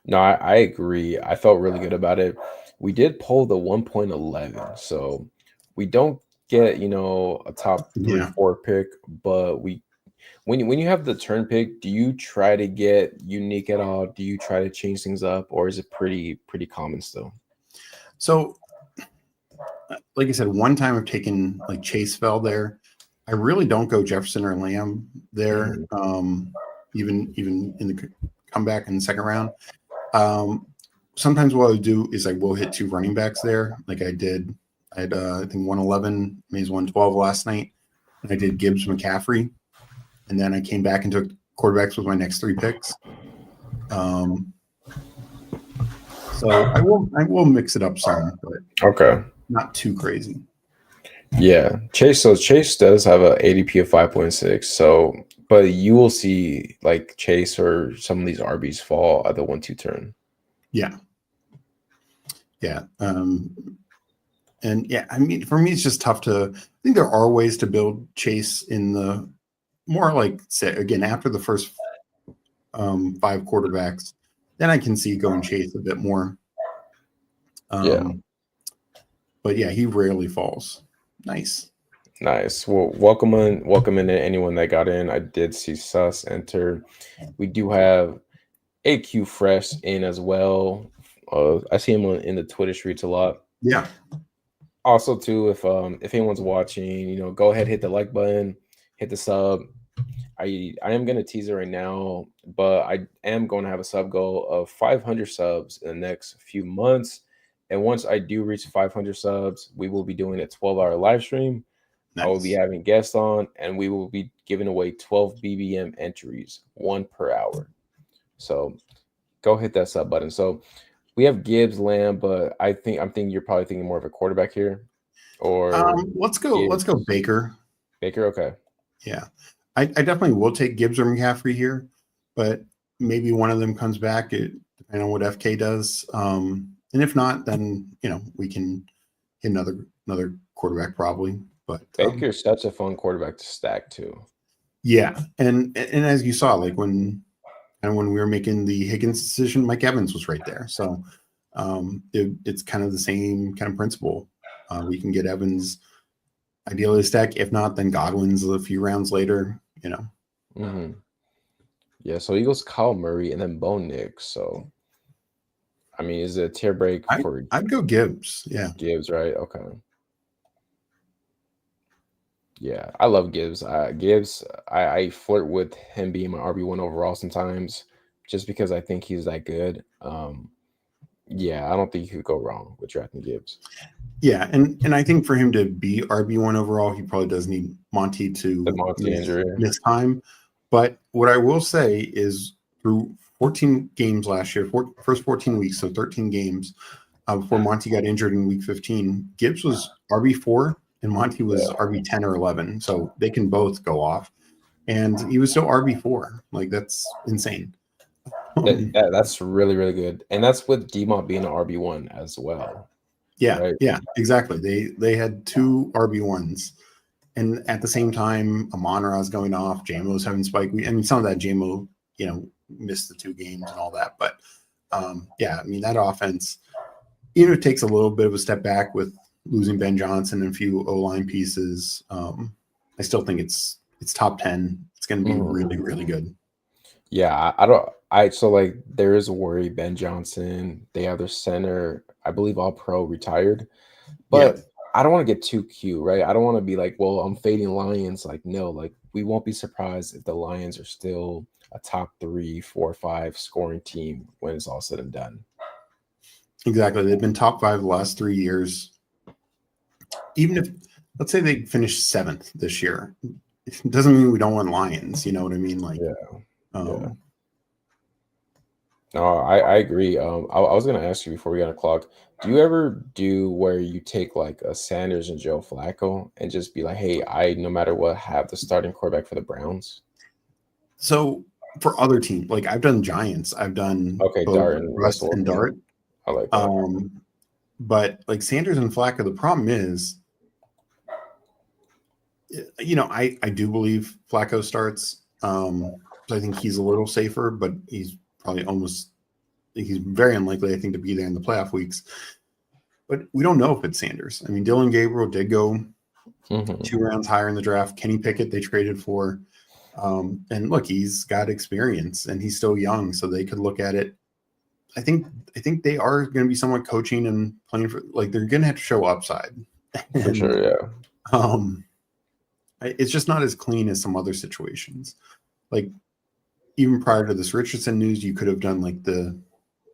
No, I agree. I felt really good about it. We did pull the 1.11, so we don't get, a top three, Yeah. four pick, but when you have the turn pick, do you try to get unique at all? Do you try to change things up, or is it pretty common still? So, like I said, one time I've taken like Chase fell there. I really don't go Jefferson or Lamb there. Mhm. Even in the comeback in the second round. Um, Sometimes what I would do is I will hit two running backs there, like I did. I had I think 111, maybe 112 last night, and I did Gibbs McCaffrey, and then I came back and took quarterbacks with my next three picks. Um, so I will mix it up some, but Okay. not too crazy. Yeah. Chase. So Chase does have a ADP of 5.6. So, but you will see like Chase or some of these RBs fall at the 1-2 turn. Yeah, yeah. And yeah, I mean, for me, it's just tough to. I think there are ways to build Chase in the more like say again after the first five quarterbacks, then I can see going Chase a bit more. Yeah. Um, but yeah, he rarely falls. Nice. Nice. Well, welcome in anyone that got in. I did see Sus enter. We do have AQ Fresh in as well. I see him in the Twitter streets a lot. Yeah. Also, too, if anyone's watching, go ahead, hit the like button, hit the sub. I am gonna tease it right now, but I am going to have a sub goal of 500 subs in the next few months. And once I do reach 500 subs, we will be doing a 12-hour live stream. I will be Nice. having guests on, and we will be giving away 12 BBM entries, one per hour. So go hit that sub button. So we have Gibbs, Lamb, but I'm thinking you're probably thinking more of a quarterback here, or Let's go. Let's go Gibbs, Baker. Baker. Okay, Yeah, I definitely will take Gibbs or McCaffrey here, but maybe one of them comes back. Depending on what FK does. And if not, then we can hit another quarterback probably. But Baker's such a fun quarterback to stack too. yeah, and as you saw, like when we were making the Higgins decision, Mike Evans was right there. So it's kind of the same kind of principle. We can get Evans ideally a stack. If not, then Godwin's a few rounds later. Hmm. Yeah, so Eagles, Kyle Murray, and then Bo Nix. So I mean, is it a tier break for I'd go Gibbs. Yeah, Gibbs, right? Okay. Yeah, I love Gibbs. Gibbs, I flirt with him being my RB1 overall sometimes, just because I think he's that good. Yeah, I don't think you could go wrong with drafting Gibbs. yeah, and I think for him to be RB1 overall, he probably does need Monty The to Monty injury. miss time. But what I will say is through 14 games last year, first 14 weeks, so 13 games before Monty got injured in week 15, Gibbs was RB4 and Monty was Yeah, RB10 or 11. So they can both go off. And he was still RB4. Like, that's insane. that's really really good, and that's with Demont being an RB1 as well, Yeah, right? yeah, exactly. They had two RB1s. And at the same time, Amon-Ra is going off. JMO's having spike. I mean, some of that JMO, missed the two games and all that. But yeah, I mean, that offense, it takes a little bit of a step back with losing Ben Johnson and a few O-line pieces. I still think it's top 10. It's going to be Mhm. really, really good. Yeah, I don't. So like there is a worry. Ben Johnson, they have their center, I believe, all pro retired, Yeah, but I don't want to get too cute, right? I don't want to be like, well, I'm fading Lions. Like, no, like we won't be surprised if the Lions are still a top 3, 4, 5 scoring team when it's all said and done. exactly. They've been top five the last 3 years. Even if, let's say they finish seventh this year, it doesn't mean we don't want Lions. You know what I mean? Like, Yeah, yeah. um, No, I agree. I was gonna ask you before we got a clock. Do you ever do where you take like a Sanders and Joe Flacco and just be like, hey, I no matter what have the starting quarterback for the Browns? so for other teams, like I've done Giants, I've done Okay, both Dart and Russ Russell and Wilson. Dart. I like that. Um, but like Sanders and Flacco, the problem is, I do believe Flacco starts. So I think he's a little safer, but he's probably he's very unlikely, I think, to be there in the playoff weeks. But we don't know if it's Sanders. I mean, Dylan Gabriel did go Hmm. 2 rounds higher in the draft. Kenny Pickett, they traded for. And look, he's got experience and he's still young, so they could look at it. I think they are going to be somewhat coaching and playing for, like, they're going to have to show upside, For and sure, yeah. um, it's just not as clean as some other situations. Like even prior to this Richardson news, you could have done like the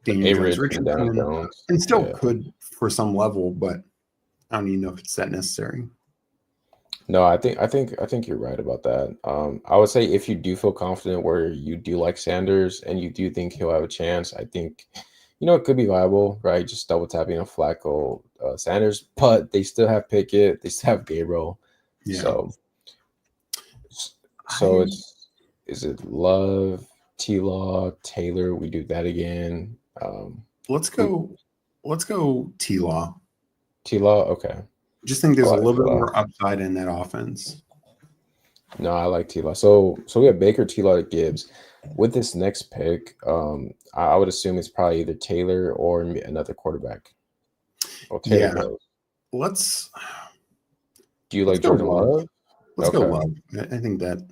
The Daniel A Jones Rich and Daniel Richardson, Jones. and still Yeah. could for some level, but I don't even know if it's that necessary. No, I think you're right about that. I would say if you do feel confident where you do like Sanders and you do think he'll have a chance, I think it could be viable, right? Just double tapping a Flacco, Sanders, but they still have Pickett, they still have Gabriel, Yeah, so so I it's is it Love, T Law, Taylor? We do that again. let's Who go, let's go T Law. T Law? Okay, Just think I there's a like little T bit Law. more upside in that offense. No, I like T Law. So we have Baker, T Law, Gibbs. With this next pick, I would assume it's probably either Taylor or another quarterback. Oh, Taylor Yeah, goes. let's Do you let's like go Jordan Love. Love? Let's go Okay. Love. I think that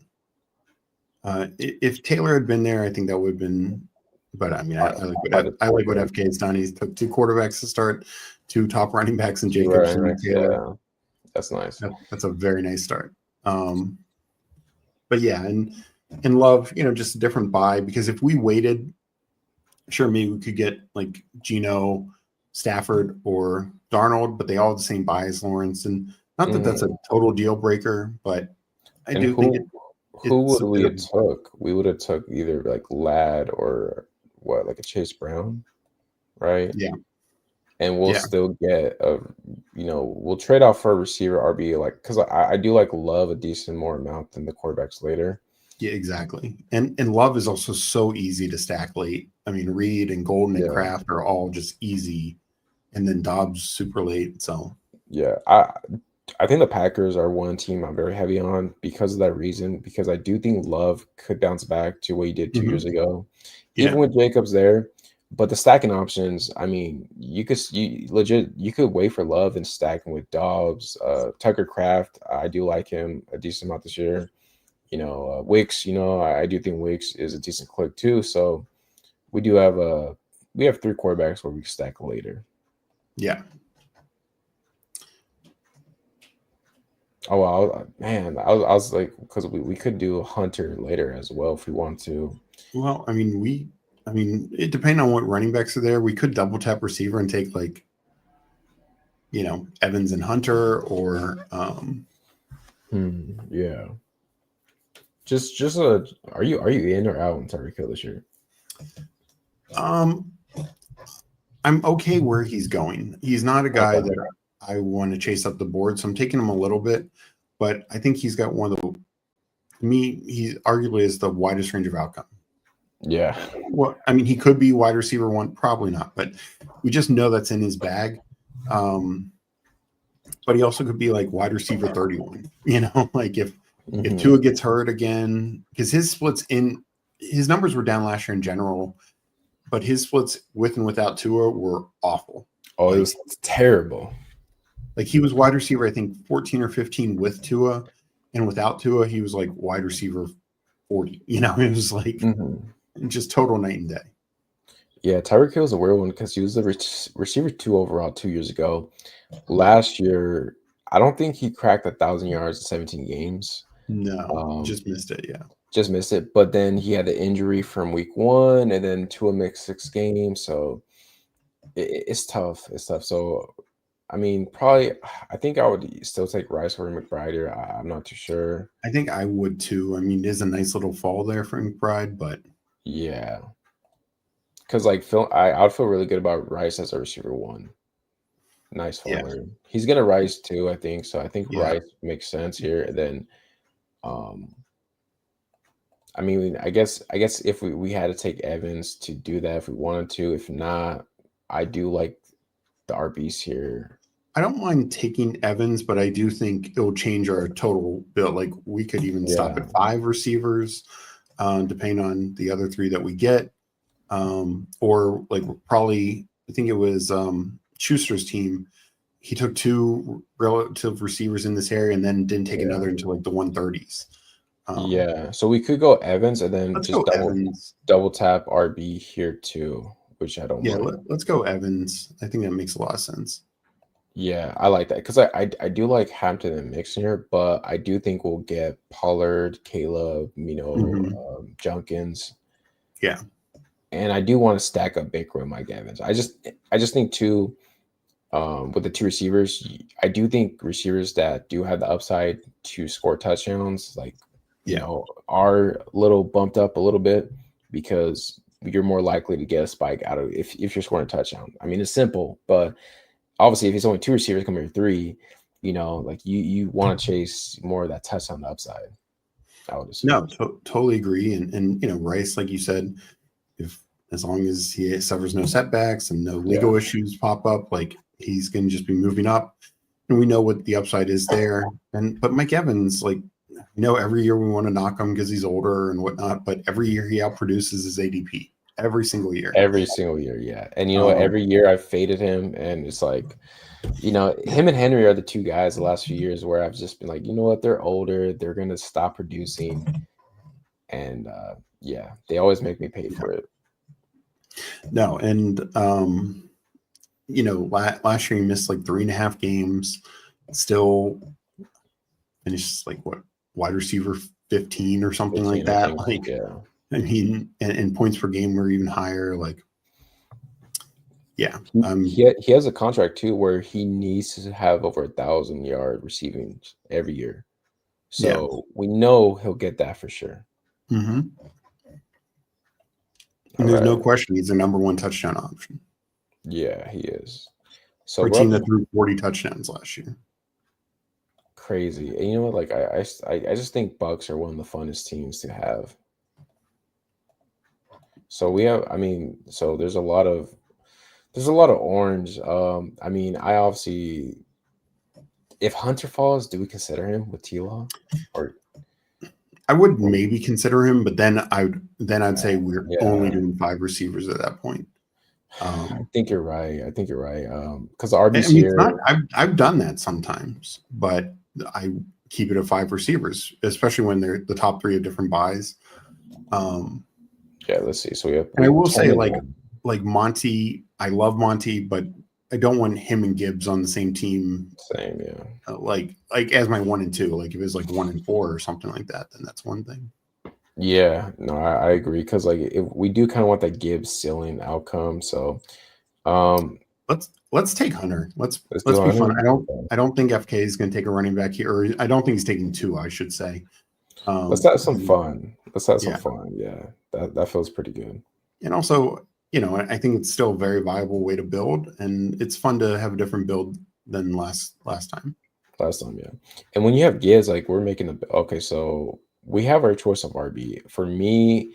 if Taylor had been there, I think that would have been. But I mean, I, I like I'd I like what like FK has done. He's took 2 quarterbacks to start, 2 top running backs in two Jacobs running and backs. Taylor. Yeah, that's nice. That's a very nice start. But yeah, and Love, just a different buy, because if we waited, sure, maybe we could get like Geno, Stafford, or Darnold, but they all have the same buy as Lawrence. And not that that's a Mhm. total deal breaker, but I And do think who it's would a we bit of, have took? We would have took either like Lad or what, like a Chase Brown, right? yeah, And we'll yeah, still get we'll trade out for a receiver RB, like because I do like Love a decent more amount than the quarterbacks later. yeah, exactly. And Love is also so easy to stack late. I mean, Reed and Golden and Yeah, Kraft are all just easy, and then Dobbs super late. So yeah. I think the Packers are one team I'm very heavy on because of that reason. Because I do think Love could bounce back to what he did 2 years mhm. ago, even Yeah, with Jacobs there. But the stacking options, I mean, you legit you could wait for Love and stack him with Dobbs, Tucker Craft. I do like him a decent amount this year. Wicks. I do think Wicks is a decent click too. So we do have we have 3 quarterbacks where we stack later. yeah. Oh, well, man, I was like, because we could do Hunter later as well if we want to. Well, I mean, it depending on what running backs are there, we could double tap receiver and take like, Evans and Hunter, or Yeah. Are you in or out on Tyreek Hill this year? um, I'm okay where he's going. He's not a guy Okay. that I want to chase up the board, so I'm taking him a little bit, but I think he's got one of the, to me, he arguably is the widest range of outcome. Yeah. Well, I mean, he could be wide receiver one, probably not, but we just know that's in his bag. Um, but he also could be like wide receiver 31, like if Hmm. Tua gets hurt again, because his numbers were down last year in general, but his splits with and without Tua were awful. Oh, it Like was terrible. like he was wide receiver, I think 14 or 15 with Tua, and without Tua, he was like wide receiver 40. It was like Hmm. just total night and day. Yeah, Tyreek Hill is a weird one because he was the receiver 2 overall 2 years ago. Last year, I don't think he cracked 1,000 yards in 17 games. No, Um, just missed it. Yeah. just missed it. But then he had the injury from week 1 and then 2 mixed 6 games. So it's tough. It's tough. So, I mean, probably, I think I would still take Rice over McBride here. I'm not too sure. I think I would too. I mean, there's a nice little fall there for McBride, but Yeah. Because, like, I would feel really good about Rice as a receiver 1. Nice yeah, follower. He's gonna Rice too, I think. So I think yeah. Rice makes sense here. And then, um, I mean, I guess if we had to take Evans to do that, if we wanted to, if not, I do like the RBs here. I don't mind taking Evans, but I do think it'll change our total build. Like we could even stop Yeah, at 5 receivers, depending on the other 3 that we get. Or like probably, I think it was Schuster's team. He took 2 relative receivers in this area and then didn't take yeah, another until like the 130s. yeah. So we could go Evans and then Let's go just double Evans. double tap RB here too, which I don't Yeah, mind. let's go Evans. I think that makes a lot of sense. Yeah, I like that because I do like Hampton and Mixon here, but I do think we'll get Pollard, Caleb, Hmm. Junkins. Yeah. And I do want to stack up big room Mike Evans. I just think too, with the 2 receivers, I do think receivers that do have the upside to score touchdowns, like Yeah. are a little bumped up a little bit because you're more likely to get a spike out of if you're scoring a touchdown. I mean, it's simple, but obviously if it's only 2 receivers compared to 3, like you want to chase more of that touchdown upside. I would No, assume. totally agree. And Rice, like you said, if as long as he suffers no setbacks and no Yeah. legal issues pop up, like he's going to just be moving up. And we know what the upside is there. And but Mike Evans, like every year we want to knock him because he's older and whatnot, but every year he outproduces his ADP every single year. Every single year, yeah. And you know what? Um, Every year I've faded him, and it's like, him and Henry are the 2 guys the last few years where I've just been like, you know what? They're older. They're gonna stop producing, and yeah, they always make me pay for it. no, and last year he missed like 3.5 games, still finished like what wide receiver 15 or something like 15, I that. think. Like, Yeah, I mean, and points per game were even higher. Like, yeah, he has a contract too where he needs to have over 1,000 yard receiving every year, yeah. so we know he'll get that for sure. Mm-hmm. All And there's no right, question he's the number 1 touchdown option yeah, he is. So for a we're up team to that threw 40 touchdowns last year. crazy, and you know what? Like I just think Bucks are one of the funnest teams to have. So we have, I mean, so there's a lot of orange. I mean, I obviously, if Hunter falls, do we consider him with T-Law? Or, I would maybe consider him, but then I'd say we're only yeah, doing 5 receivers at that point. I think you're right. I think you're right. Because the I RBs mean, it's not. here, I've done that sometimes, but I keep it at 5 receivers, especially when they're the top 3 of different buys. Um, yeah, let's see. So and we I have will say, Tolman. like Monty, I love Monty, but I don't want him and Gibbs on the same team. Same, yeah. Like as my 1 and 2. Like if it's like 1 and 4 or something like that, then that's one thing. Yeah, no, I agree. Because like if we do kind of want that Gibbs ceiling outcome. So Let's take Hunter. Let's let's do let's be fun. 100. I don't think FK is going to take a running back here, or I don't think he's taking 2. I should say. Let's have some fun. Let's have some Yeah, fun. Yeah, that feels pretty good. and also, I think it's still a very viable way to build, and it's fun to have a different build than last time. Last time, yeah. And when you have Gibbs, like we're making okay, so we have our choice of RB. For me,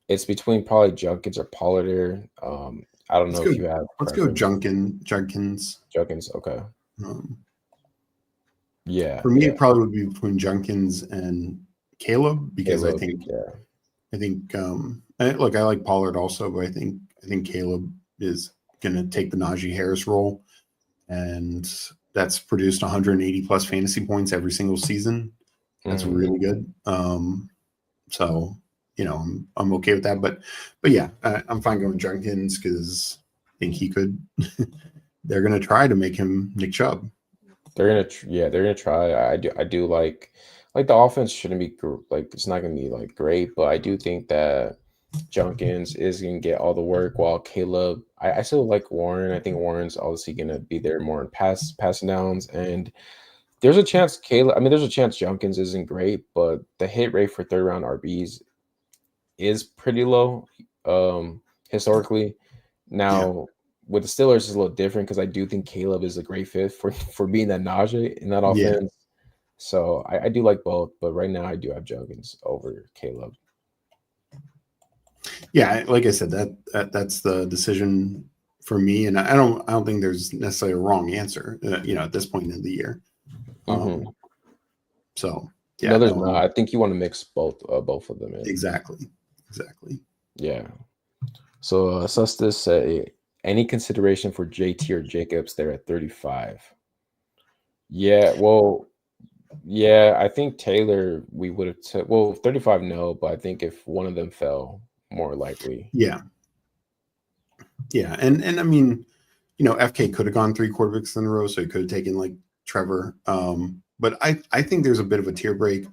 it's between probably Junkins or Pollard. I don't Let's know go. if you have Let's go preference. Junkins. Junkins, okay. Um, Yeah, for me, yeah. it probably would be between Junkins and Caleb because I Caleb, think yeah. I think look, I like Pollard also, but I think Caleb is going to take the Najee Harris role, and that's produced 180 plus fantasy points every single season. That's Mhm. really good. So I'm okay with that. But yeah, I'm fine going Jenkins because I think he could. They're gonna try to make him Nick Chubb. They're gonna try. I do like the offense shouldn't be like it's not gonna be like great, but I do think that Junkins is gonna get all the work while Caleb. I still like Warren. I think Warren's obviously gonna be there more in passing downs, and there's a chance Caleb. I mean, there's a chance Junkins isn't great, but the hit rate for third round RBs is pretty low, historically. Yeah, Now with the Steelers is a little different because I do think Caleb is a great fit for being that Najee in that yeah, offense. So I do like both, but right now I do have Junkins over Caleb. yeah. Like I said, that's the decision for me, and I don't think there's necessarily a wrong answer. At this point in the year. Hmm. Um, so No, yeah, there's no, not. I think you want to mix both of them in. exactly. Yeah. So Sustis say any consideration for JT or Jacobs there at 35. Yeah, well, yeah, I think Taylor we would have took well 35 no, but I think if one of them fell, more likely. Yeah, yeah, and I mean, FK could have gone three quarterbacks in a row, so he could have taken like Trevor. But I think there's a bit of a tier break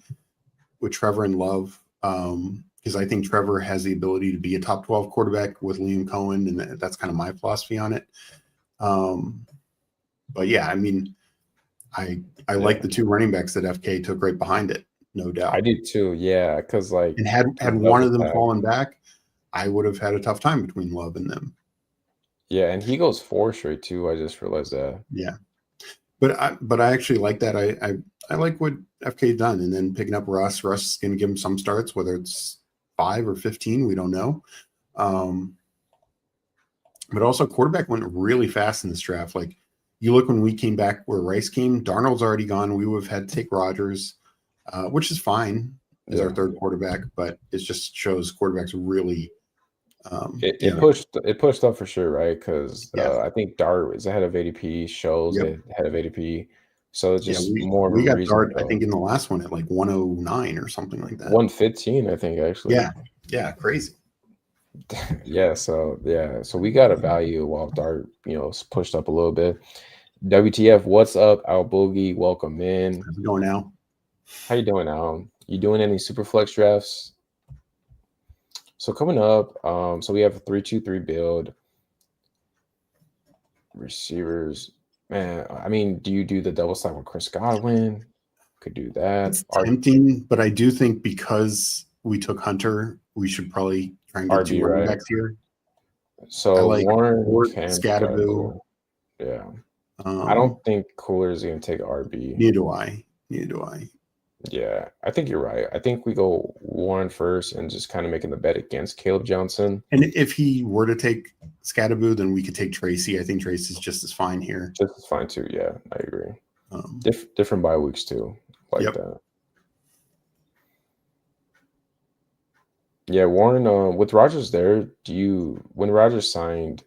with Trevor and Love. Because I think Trevor has the ability to be a top 12 quarterback with Liam Cohen, and that's kind of my philosophy on it. Um, but yeah, I mean, I like Yeah. the two running backs that FK took right behind it, no I doubt. did too. Yeah, because like And had the one double of them tag. fallen back, I would have had a tough time between Love and them. Yeah, and he goes four straight too. I just realized that. Yeah, but I actually like that. I like what FK done, and then picking up Russ. Russ is going to give him some starts, whether it's 5 or 15, we don't know. Um, but also quarterback went really fast in this draft. Like you look when we came back where Rice came, Darnold's already gone. We would have had to take Rodgers, which is fine as our Yeah. third quarterback, but it just shows quarterbacks really, It pushed up for sure, right? Because yeah, I think Dart is ahead of ADP, shows yep, ahead of ADP, so it's yeah. just We more of a we got reason to Dart, I go. think, in the last one at like 109 or something like that. 115, I think actually. Yeah, yeah, crazy. So we got a value while Dart, pushed up a little bit. WTF, what's up, Al Boogie? Welcome in. How's it going now? How you doing, Al? You doing any super flex drafts? So coming up, so we have a 3-2-3 build. Receivers, man. I mean, do you do the double stack with Chris Godwin? Could do that. It's tempting, but I do think because we took Hunter, we should probably try and get two RB, running right? backs here. I So like Warren Ford, can Scadaboo. go. Yeah. I don't Um, think Cooler is going to take RB. neither do I. Neither do I. Yeah, I think you're right. I think we go Warren first and just kind of making the bet against Caleb Johnson. And if he were to take Scadaboo, then we could take Tracy. I think Tracy's just as fine here. Just as fine too. Yeah, I agree. Um, Different bye weeks too, like yep. that. Yeah, Warren. With Rogers there, when Rogers signed,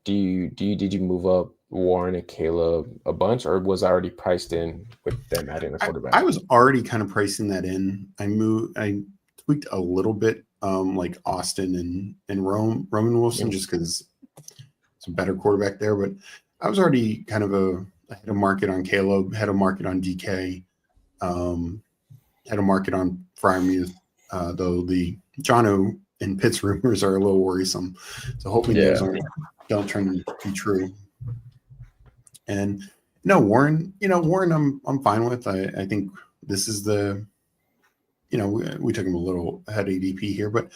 did you move up Warren and Caleb a bunch, or was I already priced in with them adding a I quarterback? was already kind of pricing that in. I tweaked a little bit, like Austin and Roman Wilson, Mm. just because it's a better quarterback there. But I was already kind of ahead of market on Caleb, head of market on DK, head of market on Fryermuth, though the Jono and Pitts rumors are a little worrisome. So hoping Yeah, those don't turn to be true. And no, Warren, Warren, I'm fine with. I think this is we took him a little ahead of ADP here, but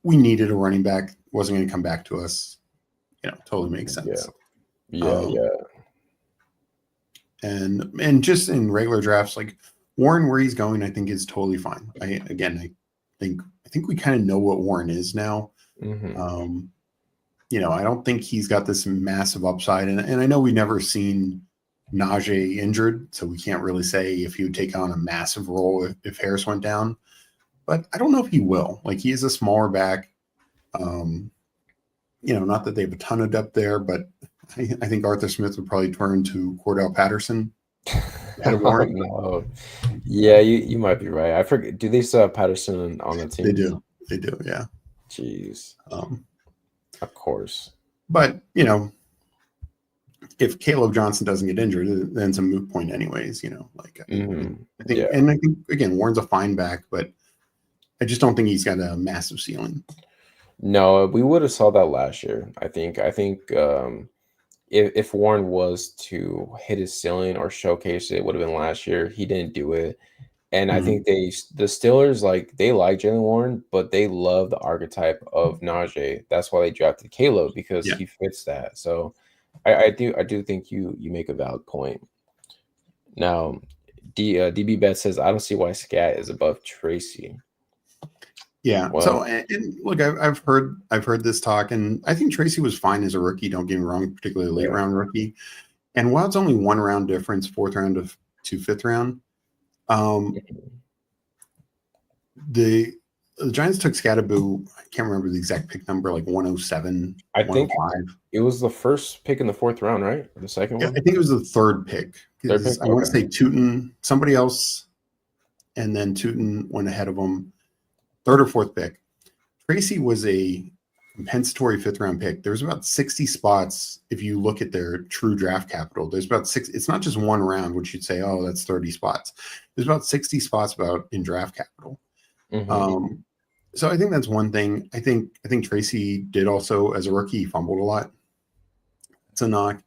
we needed a running back. Wasn't going to come back to us. Totally makes yeah, sense. yeah, Um, yeah. and just in regular drafts, like Warren, where he's going, I think is totally fine. I think we kind of know what Warren is now. Hmm. I don't think he's got this massive upside, and I know we've never seen Najee injured, so we can't really say if he would take on a massive role if Harris went down. But I don't know if he will. Like he is a smaller back. Not that they have a ton of depth there, but I think Arthur Smith would probably turn to Cordell Patterson Ahead of Oh Warren. no. Yeah, you might be right. I forget. Do they still have Patterson on the They team? do. They do. Yeah. Jeez. Um, Of course. but if Caleb Johnson doesn't get injured, then it's a moot point, anyways. Like I think, Yeah. and I think again, Warren's a fine back, but I just don't think he's got a massive ceiling. No, we would have saw that last year. I think if Warren was to hit his ceiling or showcase it, it would have been last year. He didn't do it. And I Mhm. think the Steelers they like Jalen Warren, but they love the archetype of Najee. That's why they drafted Caleb because Yeah. he fits that. So I do think you make a valid point. Now, DB Bet says I don't see why Scat is above Tracy. Yeah. So, Well, and look, I've heard this talk, and I think Tracy was fine as a rookie. Don't get me wrong, particularly late yeah. round rookie. And while it's only one round difference, fourth round to fifth round, um, the the Giants took Scatterboo. I can't remember the exact pick number, like 107, I think 105. it was the first pick in the fourth round, right? Or the second Yeah, I one? think it was the third pick Third because pick? I want to Okay. say Tootin, somebody else, and then Tootin went ahead of him. Third or fourth pick. Tracy was a compensatory fifth round pick. There's about 60 spots if you look at their true draft capital. There's about six. It's not just one round, which you'd say, oh, that's 30 spots. There's about 60 spots about in draft capital. Hmm. Um, so I think that's one thing. I think Tracy did also as a rookie, he fumbled a lot. It's a knock.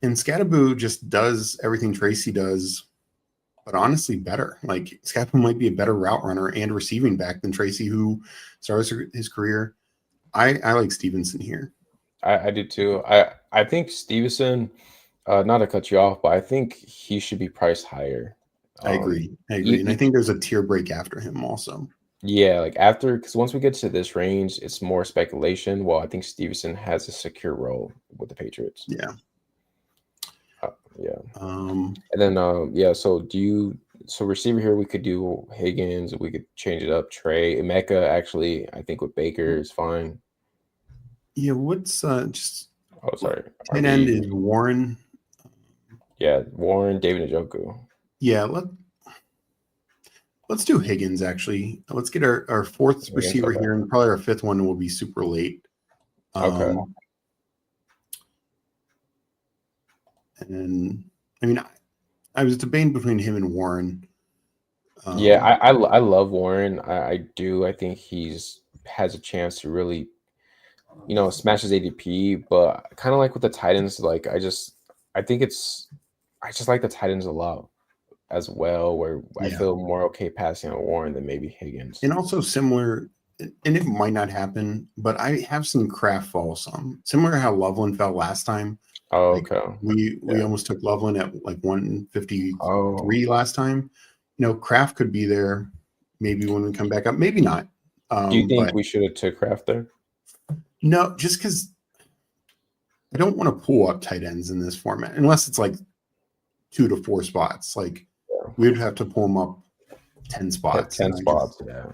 And Scatterboo just does everything Tracy does, but honestly better. Like Scatterboo might be a better route runner and receiving back than Tracy, who starts his career. I like Stevenson here. I do too. I think Stevenson, not to cut you off, but I think he should be priced higher. I Um, agree. I agree. you, And I you, think there's a tier break after him also. yeah, like after because once we get to this range, it's more speculation. Well, I think Stevenson has a secure role with the Patriots. Yeah. Yeah, Um, and then yeah. So receiver here we could do Higgins. We could change it up. Trey Emeka actually, I think with Baker is fine. yeah, what's just Oh, sorry. Are tight end we? is Warren. Yeah, Warren, David Njoku. Yeah, let's do Higgins actually. Let's get our fourth Higgins. receiver Okay. here, and probably our fifth one will be super late. Okay. And I mean, I was debating between him and Warren. Yeah, Um, I love Warren. I do. I think he's has a chance to really, smash his ADP. But kind of like with the Titans, I think I just like the Titans a lot as well. Where I yeah, feel more okay passing on Warren than maybe Higgins. and also similar, and it might not happen, but I have seen Kraft fall some. Similar to how Loveland fell last time. Oh, Like okay. we Yeah. almost took Loveland at like Oh, 153 last time. Kraft could be there maybe when we come back up, maybe not. do you think But we should have took Kraft there? no, just because I don't want to pull up tight ends in this format unless it's like 2 to 4 spots. Like Yeah. we would have to pull them up 10 spots, 10 I guess. spots. Yeah.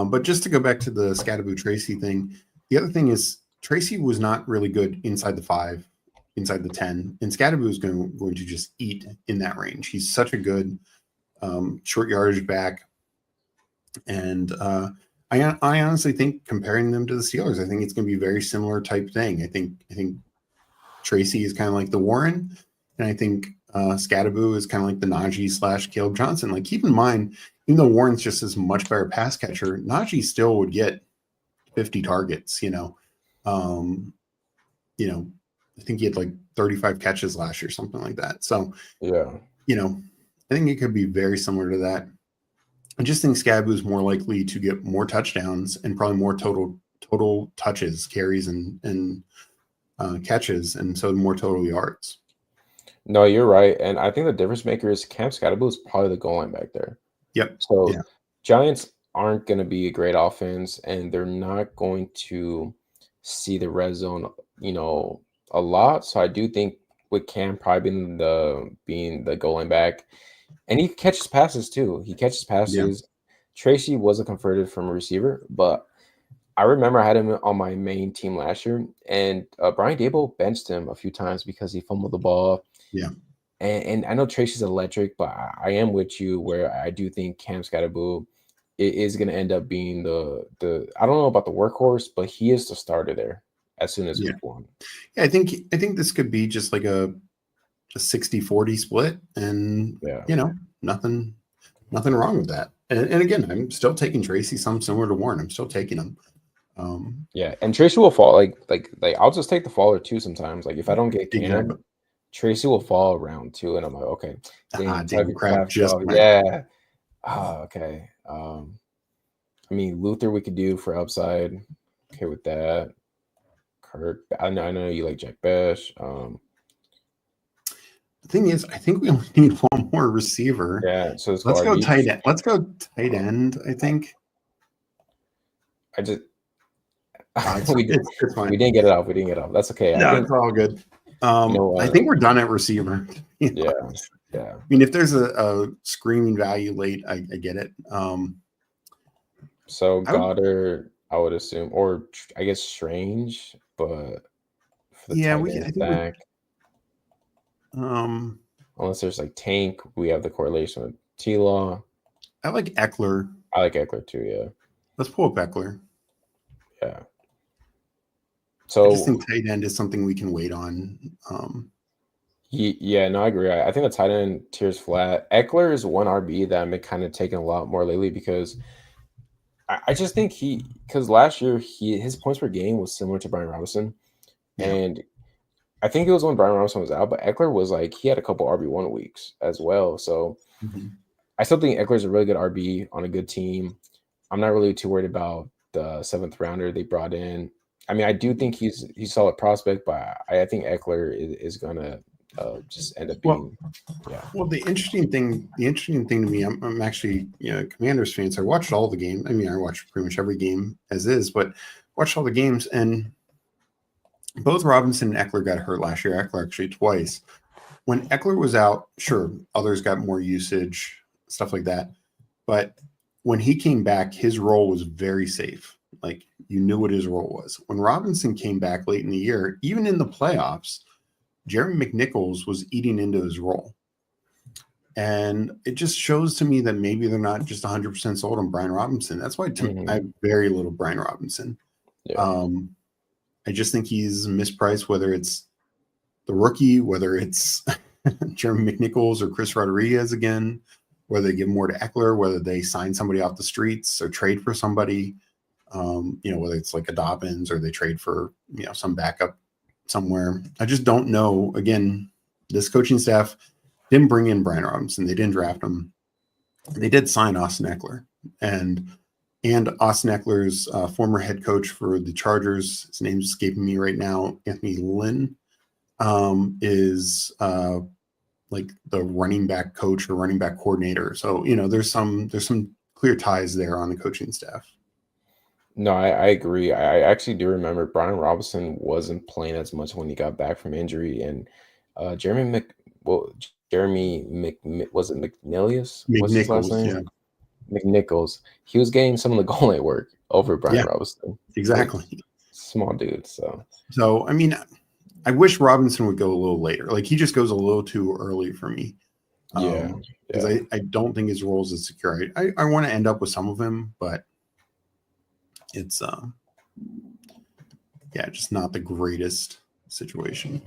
But just to go back to the Scatterboo Tracy thing, the other thing is Tracy was not really good inside the 5, inside the 10, and Scatterboo is going to just eat in that range. He's such a good short yardage back, and I honestly think comparing them to the Steelers, I think it's going to be a very similar type thing. I think Tracy is kind of like the Warren, and I think Scatterboo is kind of like the Najee / Caleb Johnson. Like keep in mind, even though Warren's just as much better pass catcher, Najee still would get 50 targets. Um, I think he had like 35 catches last year, something like that. So Yeah. I think it could be very similar to that. I just think Scaboo is more likely to get more touchdowns and probably more total touches, carries, and catches, and so more total yards. No, you're right. And I think the difference maker is Cam Scatterbo is probably the goal line back there. Yep. So Yeah. Giants aren't going to be a great offense, and they're not going to see the red zone, a lot. So I do think with Cam probably being the goal line back, and he catches passes too. He catches Yeah. passes. Tracy was a converted from a receiver, but I remember I had him on my main team last year, and Brian Dable benched him a few times because he fumbled the ball. Yeah. And I know Tracy's electric, but I am with you where I do think Cam Scatterboo is going to end up being the I don't know about the workhorse, but he is the starter there as soon as Yeah. week 1. Yeah, I think this could be just like a 60-40 split, and Yeah. nothing wrong with that. And again, I'm still taking Tracy, some similar to Warren. I'm still taking him. Yeah, and Tracy will fall like I'll just take the faller too sometimes. Like if I don't get Exactly. Cam, Tracy will fall around too, and I'm like, okay, dang, Daniel Tucker Craft Craft just fell. went. Yeah. Okay. I mean Luther we could do for upside. Okay with that. Kirk. I know you like Jack Bash. The thing is, I think we only need one more receiver. Yeah, so let's go Let's go RB. tight end. Let's go tight end. I think. I just It's, we it's, it's we fine. didn't get it off. We didn't get it off. That's okay. I No, think it's all good. you know I what. think we're done at receiver. Yeah, I yeah. mean, if there's a screaming value late, I get it. So I would, Goddard, I would assume, or I guess Strange, but for the yeah, tight we. end I think we. stack, Um, unless there's like Tank, we have the correlation with T Law. I like Eckler. I like Eckler too. Yeah, Let's pull up Eckler. yeah. I just So think tight end is something we can wait on. yeah, no, I agree. I think the tight end tiers flat. Eckler is one RB that I've been kind of taking a lot more lately because I just think because last year his points per game was similar to Brian Robinson, Yeah. and I think it was when Brian Robinson was out, but Eckler was like he had a couple RB1 weeks as well. So Mhm. I still think Eckler's a really good RB on a good team. I'm not really too worried about the 7th rounder they brought in. I mean, I do think he's a solid prospect, but I think Eckler is gonna just end up Well, being yeah. well, the interesting thing to me, I'm actually Commanders fan, so I watched all the game. I mean, I watched pretty much every game as is, but watched all the games, and both Robinson and Eckler got hurt last year. Eckler actually twice. When Eckler was out, sure, others got more usage, stuff like that. But when he came back, his role was very safe. Like you knew what his role was. When Robinson came back late in the year, even in the playoffs, Jeremy McNichols was eating into his role. And it just shows to me that maybe they're not just 100% sold on Brian Robinson. That's why I have very little Brian Robinson. Yeah. I just think he's mispriced, whether it's the rookie, whether it's Jeremy McNichols or Chris Rodriguez again, whether they give more to Eckler, whether they sign somebody off the streets or trade for somebody, whether it's like a Dobbins or they trade for, some backup somewhere. I just don't know. Again, this coaching staff didn't bring in Brian Robinson. They didn't draft him. They did sign Austin Eckler, and Austin Eckler's former head coach for the Chargers. His name's escaping me right now. Anthony Lynn is like the running back coach or running back coordinator. So there's some clear ties there on the coaching staff. No, I agree. I actually do remember Brian Robinson wasn't playing as much when he got back from injury, and Jeremy was it McNilius? What's his last McNichols, yeah, name? McNichols. He was getting some of the goal line work over Brian yeah, Robinson. Like exactly. small dude. So I mean, I wish Robinson would go a little later. Like he just goes a little too early for me. Yeah. Because I don't think his role is as secure. I want to end up with some of him, but it's just not the greatest situation.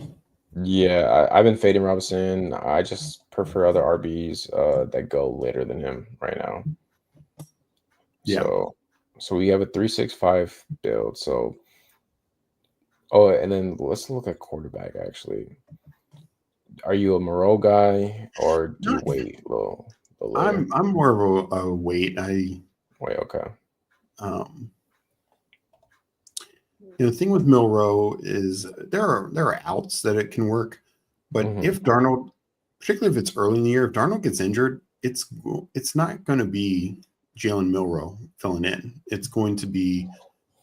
Yeah, I've been fading Robinson. I just prefer other RBs that go later than him right now. Yeah. So we have a 3-6-5 build. So and then let's look at quarterback actually. Are you a Moreau guy or do you wait a little later? I'm more of a wait. Wait, okay. The thing with Milrow is there are outs that it can work, but if Darnold, particularly if it's early in the year, if Darnold gets injured, it's not going to be Jalen Milrow filling in. It's going to be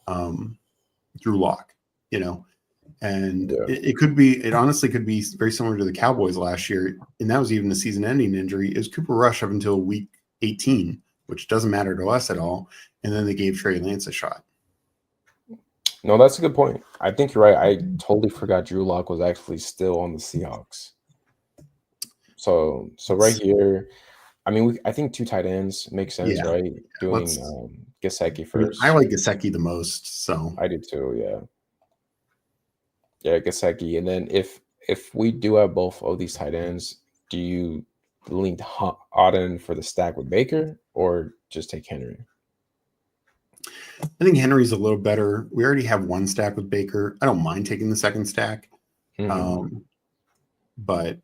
Drew Lock, and it honestly could be very similar to the Cowboys last year, and that was even a season-ending injury. Is Cooper Rush up until week 18, which doesn't matter to us at all, and then they gave Trey Lance a shot. No, that's a good point. I think you're right. I totally forgot Drew Lock was actually still on the Seahawks. So right It's, here, I mean, I think two tight ends makes sense, yeah, right? Doing let's. Gesicki I mean, I first. like Gasecki the most. So I do too. Yeah, yeah, Gesicki. And then if we do have both of these tight ends, do you lean Auden for the stack with Baker or just take Henry? I think Henry's a little better. We already have one stack with Baker. I don't mind taking the second stack, Hmm. um, but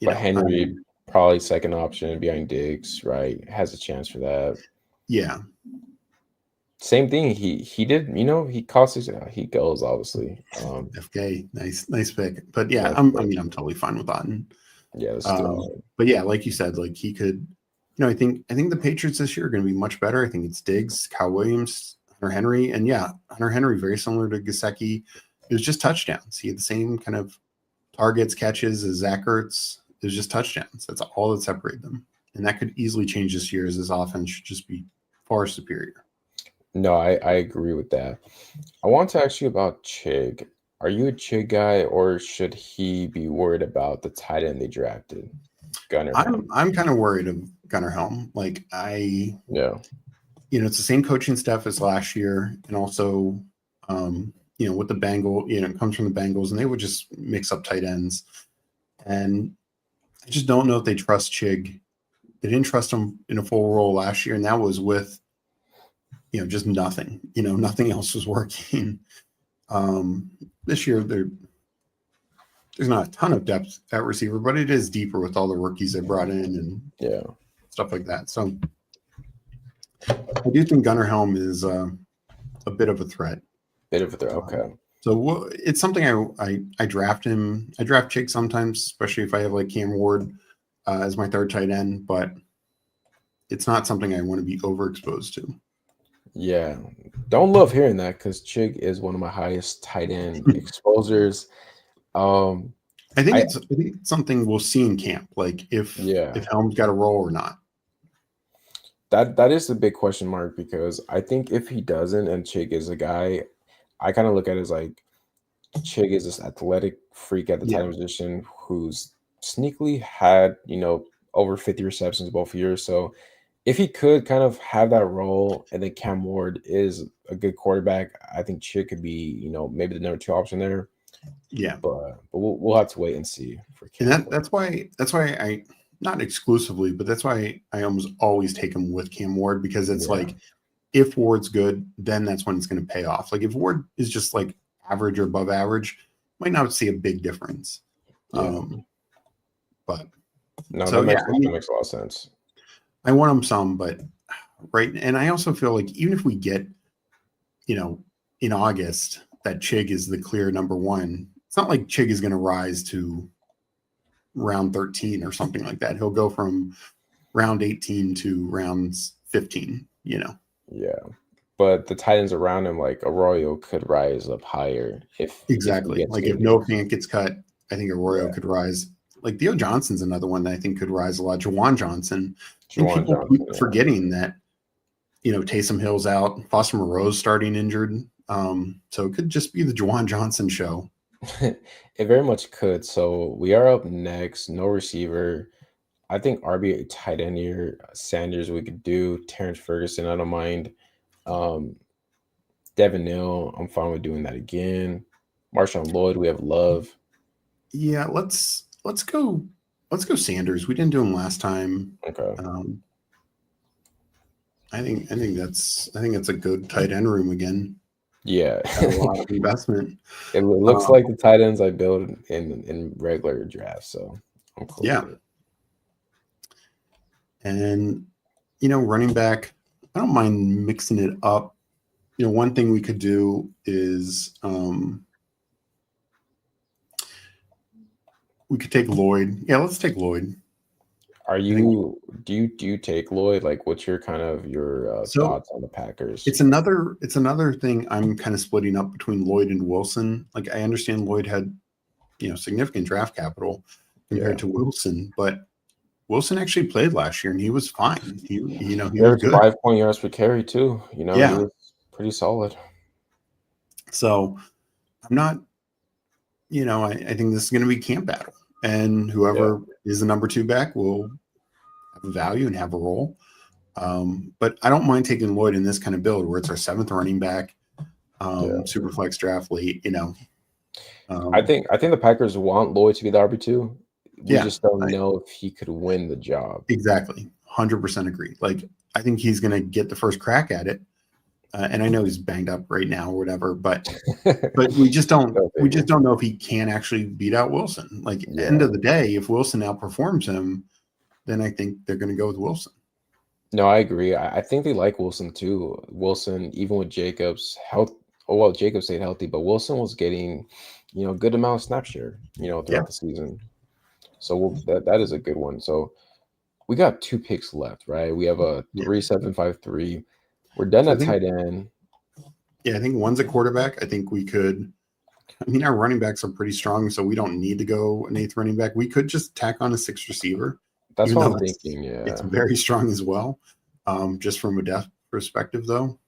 But Henry probably second option behind Diggs, right? Has a chance for that. yeah, Same thing. He did. He cost his. He goes obviously. FK, nice pick. But yeah, Nice I pick. mean, I'm totally fine with Otten. Yeah, let's do it. But yeah, like you said, like he could, I think the Patriots this year are going to be much better. I think it's Diggs, Kyle Williams, Hunter Henry, and yeah, Hunter Henry very similar to Gasecki. It was just touchdowns. He had the same kind of targets, catches as Zach Ertz. It was just touchdowns. That's all that separated them, and that could easily change this year as his offense should just be far superior. No, I agree with that. I want to ask you about Chig. Are you a Chig guy, or should he be worried about the tight end they drafted, Gunnar I'm Helm? I'm kind of worried of Gunnar Helm. Like Yeah, it's the same coaching staff as last year, and also, with the Bengal, it comes from the Bengals, and they would just mix up tight ends. And I just don't know if they trust Chig. They didn't trust him in a full role last year, and that was with just nothing. Nothing else was working. This year there's not a ton of depth at receiver, but it is deeper with all the rookies they brought in and yeah, stuff like that. So I do think Gunnar Helm is a bit of a threat. bit of a threat. Um, Okay, so it's something I draft him. I draft Chig sometimes, especially if I have like Cam Ward as my third tight end, but it's not something I want to be overexposed to. yeah. Don't love hearing that because Chig is one of my highest tight end exposures. Um, I I think it's something we'll see in camp, like if yeah. Helm's got a role or not. That is a big question mark because I think if he doesn't and Chig is a guy, I kind of look at it as like Chig is this athletic freak at the Yeah, time position who's sneakily had, over 50 receptions both years. So if he could kind of have that role and then Cam Ward is a good quarterback, I think Chig could be, maybe the number two option there. yeah, But we'll have to wait and see for and Cam Ward. that's why I not exclusively, but that's why I almost always take him with Cam Ward because it's Yeah. like if Ward's good, then that's when it's going to pay off. Like if Ward is just like average or above average, might not see a big difference. Yeah. Um, but No, so yeah, I that mean, makes a lot of sense. I want him some, but right, and I also feel like even if we get, you know, in August that Chig is the clear number one, it's not like Chig is going to rise to round 13 or something like that. He'll go from round 18 to rounds 15. Yeah. But the Titans around him, like Arroyo, could rise up higher if he Exactly. gets Like if injured. Noah Fant gets cut, I think Arroyo Yeah. could rise. Like Theo Johnson's another one that I think could rise a lot. Jawan Johnson. I think Juwan people keep Johnson, yeah. forgetting that, Taysom Hill's out, Foster Moreau's starting injured. So it could just be the Jawan Johnson show. It very much could. So we are up next. No receiver. I think RB tight end here. Sanders we could do. Terrence Ferguson, I don't mind. Um, Devin Neal, I'm fine with doing that again. Marshawn Lloyd, we have love. Yeah, let's go Sanders. We didn't do him last time. Okay. Um, I think that's a good tight end room again. Yeah. Got a lot of investment. It looks Um, like the tight ends I build in regular drafts, so I'm cool yeah, with it. and running back, I don't mind mixing it up. One thing we could do is we could take Lloyd. Yeah, let's take Lloyd. Are I think you do you take Lloyd? Like, what's your kind of your so. thoughts on the Packers? It's another thing I'm kind of splitting up between Lloyd and Wilson. Like I understand Lloyd had significant draft capital Yeah, compared to Wilson, but Wilson actually played last year and he was fine. He he was averaged good. 5 point yards per carry too. He Yeah. was pretty solid. So I'm not, I think this is going to be camp battle. and Yeah, whoever is the number 2 back will have a value and have a role. But I don't mind taking Lloyd in this kind of build where it's our 7th running back, yeah. super flex draft late. I think the Packers want Lloyd to be the RB2. We Yeah, just don't know if he could win the job. exactly. 100% agree. Like, I think he's going to get the first crack at it. And I know he's banged up right now or whatever, but we just don't No, baby. know if he can actually beat out Wilson. Like, end Yeah. of the day, if Wilson outperforms him, then I think they're going to go with Wilson. No, I agree. I think they like Wilson too. Wilson, even with Jacobs' health, oh well, Jacobs stayed healthy, but Wilson was getting, good amount of snap share, Yeah. throughout the season. So that is a good one. So we got 2 picks left, right? We have a Yeah. 3-7-5-3. We're done So I at think, tight end. yeah, I think one's a quarterback. I think we could. I mean, our running backs are pretty strong, so we don't need to go an 8th running back. We could just tack on a 6th receiver, That's even what though I'm thinking. it's Yeah, very strong as well. Just from a depth perspective, though.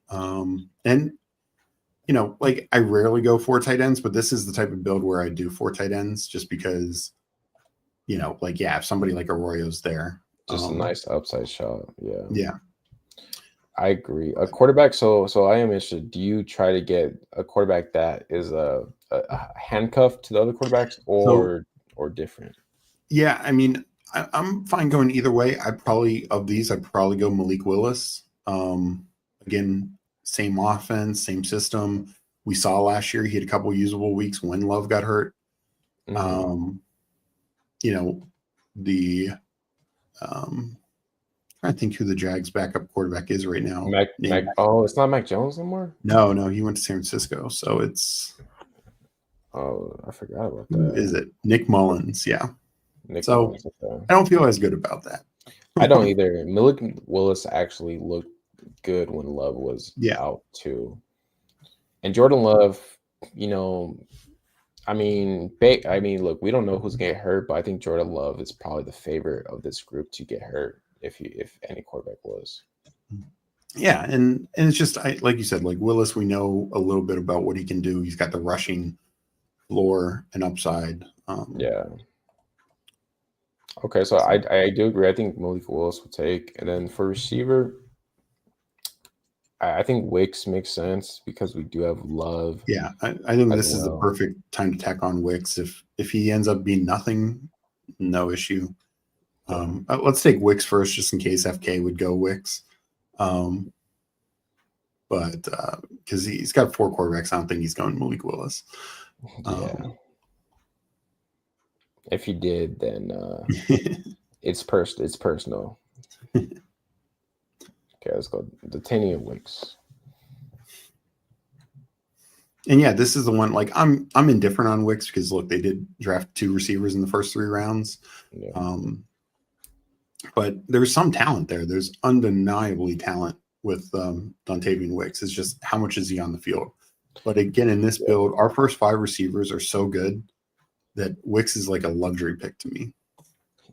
And like, I rarely go 4 tight ends, but this is the type of build where I do 4 tight ends just because, like, yeah, if somebody like Arroyo's there. just a nice upside shot. Yeah, Yeah. I agree. A quarterback. So I am interested. Do you try to get a quarterback that is a handcuff to the other quarterbacks, So, or different? yeah, I mean, I'm fine going either way. I'd probably go Malik Willis. Again, same offense, same system. We saw last year he had a couple usable weeks when Love got hurt. Mhm. Um, you know, the I think who the Jags backup quarterback is right now. Mac. Oh, it's not Mac Jones anymore. No, he went to San Francisco. So it's Oh, I forgot about who that. is it? Nick Mullins. Yeah. Nick So Mullins. Okay. I don't feel as good about that. I don't either. Malik Willis actually looked good when Love was Yeah. out too. And Jordan Love, you know, I mean, look, we don't know who's gonna get hurt, but I think Jordan Love is probably the favorite of this group to get hurt if any quarterback was. Yeah, and it's just like you said, like Willis, we know a little bit about what he can do. He's got the rushing floor and upside. Yeah. Okay, so I do agree. I think Malik Willis will take, and then for receiver, I think Wicks makes sense because we do have Love Yeah, I think as this is the well. perfect time to tack on Wicks. If he ends up being nothing, no issue. Yeah. Let's take Wicks first, just in case FK would go Wicks. But because he's got 4 quarterbacks, I don't think he's going Malik Willis. Yeah. If he did, then it's personal. Okay, let's go. The Titanium Wicks. And yeah, this is the one. Like, I'm indifferent on Wicks because look, they did draft 2 receivers in the first 3 rounds. Yeah. But there's some talent there. There's undeniably talent with Dontavian Wicks. It's just how much is he on the field? But again, in this build, our first 5 receivers are so good that Wicks is like a luxury pick to me.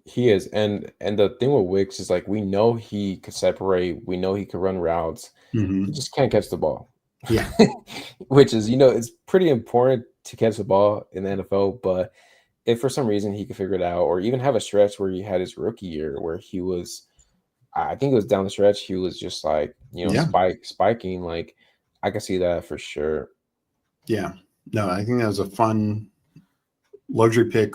He is, and the thing with Wicks is like we know he could separate, we know he could run routes. He just can't catch the ball. Yeah. Which is, it's pretty important to catch the ball in the NFL, but if for some reason he could figure it out, or even have a stretch where he had his rookie year where he was, I think it was down the stretch, he was just like, Yeah. spiking, like I can see that for sure. Yeah. No, I think that was a fun luxury pick,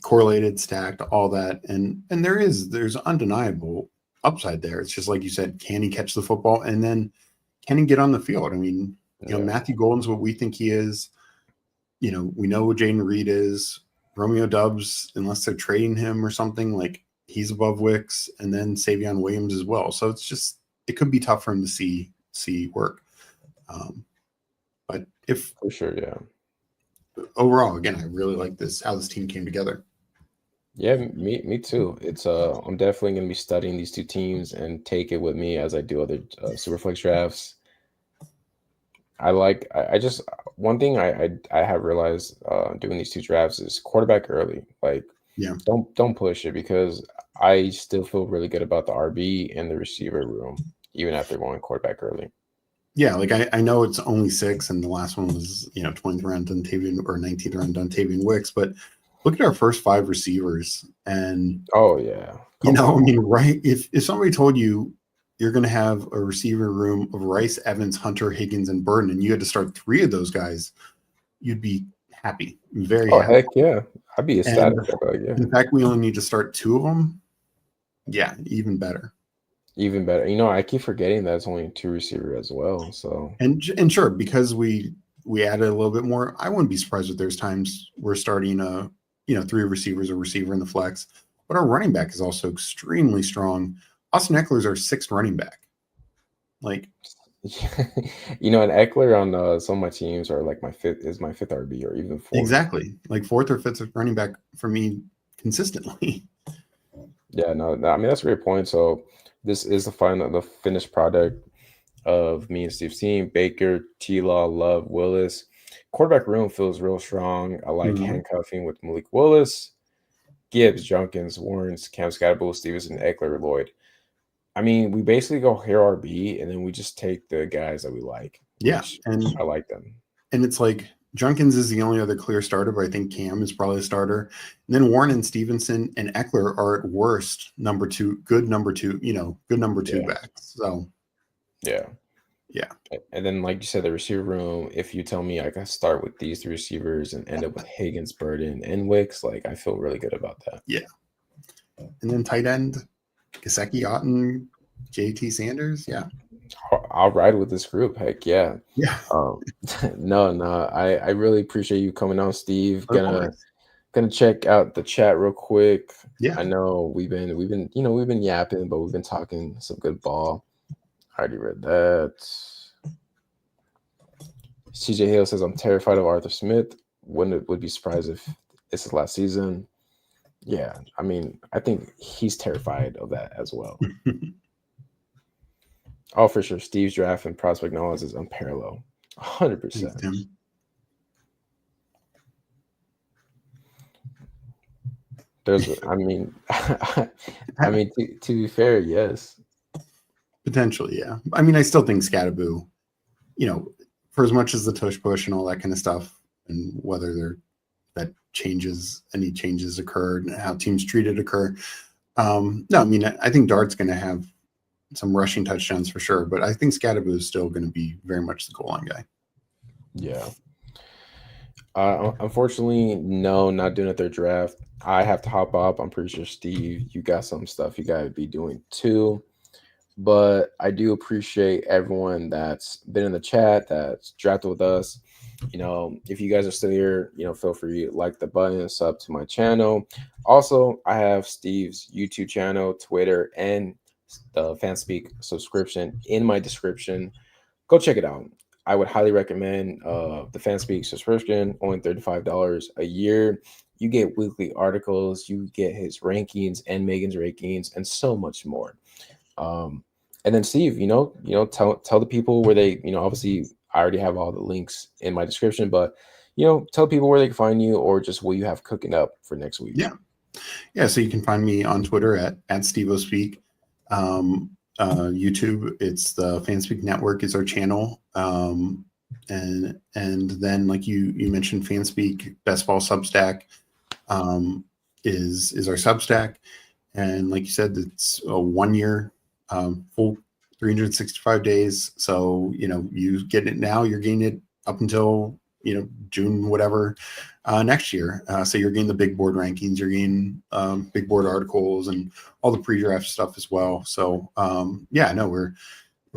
correlated, stacked, all that. And there's undeniable upside there. It's just like you said, can he catch the football? And then can he get on the field? I mean, Yeah. Matthew Golden's what we think he is. We know what Jaden Reed is. Romeo Dubs, unless they're trading him or something, like he's above Wicks, and then Savion Williams as well. So it could be tough for him to see work. But if For sure, yeah. overall, again, I really like how this team came together. Yeah, me too. It's I'm definitely gonna be studying these 2 teams and take it with me as I do other Superflex drafts. I just one thing I have realized doing these 2 drafts is quarterback early. Like, Yeah. don't push it because I still feel really good about the RB and the receiver room even after going quarterback early. Yeah, like I know it's only 6, and the last one was 20th round Dontavian or 19th round Dontavian Wicks, but look at our first 5 receivers, and Oh yeah, you come know, I on. mean, right? If somebody told you you're going to have a receiver room of Rice, Evans, Hunter, Higgins, and Burden, and you had to start 3 of those guys, you'd be happy, very Oh happy. heck yeah, I'd be And ecstatic. I'd be like, yeah, in fact, we only need to start 2 of them. Yeah, even better. even better. I keep forgetting that it's only two receiver as well. So And sure, because we added a little bit more, I wouldn't be surprised if there's times we're starting 3 receivers, a receiver in the flex. But our running back is also extremely strong. Austin Eckler's our 6th running back. Like, and Eckler on some of my teams are like my fifth RB or even fourth. exactly, like 4th or 5th running back for me consistently. Yeah, no, I mean that's a great point. So this is the finished product of me and Steve's team. Baker, T Law, Love, Willis. Quarterback room feels real strong. I like Mhm. handcuffing with Malik Willis, Gibbs, Junkins, Warrens, Cam Scatterbull, Stevenson, Eckler, Lloyd. I mean, we basically go here RB and then we just take the guys that we like, Yeah, which and I like them. it's like Junkins is the only other clear starter, but I think Cam is probably a starter. And then Warren and Stevenson and Eckler are at worst number 2, good number 2, good number 2 Yeah, backs. So yeah. yeah, And then, like you said, the receiver room. If you tell me I can start with these three receivers and end up with Higgins, Burden, and Wicks, like I feel really good about that. yeah. And then tight end, Gesicki, Otten, JT Sanders. Yeah, I'll ride with this group. Heck yeah. yeah, Um, no, I really appreciate you coming on, Steve. of Gonna course. gonna check out the chat real quick. Yeah, I know we've been yapping, but we've been talking some good ball. I already read that. CJ Hale says I'm terrified of Arthur Smith. Would be surprised if it's his last season. Yeah, I mean, I think he's terrified of that as well. Oh, for sure. Steve's draft and prospect knowledge is unparalleled. thanks, 100%. Tim. I mean, I mean, to be fair, yes. Potentially, yeah. I mean, I still think Scattaboo, for as much as the tush push and all that kind of stuff, and whether any changes occurred and how teams treated occur. No, I mean, I think Dart's going to have some rushing touchdowns for sure, but I think Scattaboo is still going to be very much the goal line guy. Yeah. Unfortunately, no, not doing it their draft. I have to hop up. I'm pretty sure Steve, you got some stuff you got to be doing too. But I do appreciate everyone that's been in the chat, that's drafted with us. If you guys are still here, feel free to like the button, sub to my channel. Also, I have Steve's YouTube channel, Twitter, and the Fanspeak subscription in my description. Go check it out. I would highly recommend the Fanspeak subscription, only $35 a year. You get weekly articles, you get his rankings and Megan's rankings, and so much more. And then Steve, tell the people where they, obviously I already have all the links in my description, but tell people where they can find you or just what you have cooking up for next week. Yeah. So you can find me on Twitter at SteveOSpeak. YouTube, it's the Fanspeak Network is our channel. And then like you mentioned, Fanspeak Best Ball Substack is our Substack. And like you said, it's a 1 year full 365 days. So, you get it now, you're getting it up until, June, whatever, next year. So you're getting the big board rankings, you're getting big board articles and all the pre-draft stuff as well. So yeah, no, we're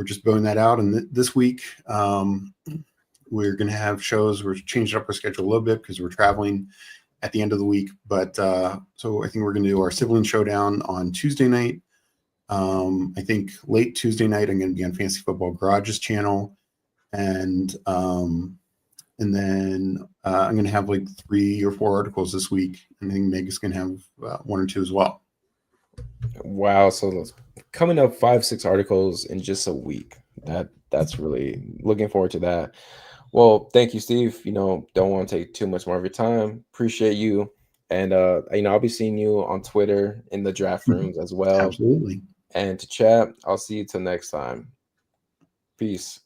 just building that out. And this week, we're going to have shows. We're changing up our schedule a little bit because we're traveling at the end of the week. But so I think we're going to do our sibling showdown on Tuesday night. I think late Tuesday night, I'm going to be on Fantasy Football Garage's channel. And then I'm going to have like 3 or 4 articles this week. And I think Meg is going to have 1 or 2 as well. Wow. So those coming up 5-6 articles in just a week. That's really looking forward to that. Well, thank you, Steve. Don't want to take too much more of your time. Appreciate you. And I'll be seeing you on Twitter in the draft rooms as well. Absolutely. And to chat, I'll see you till next time. Peace.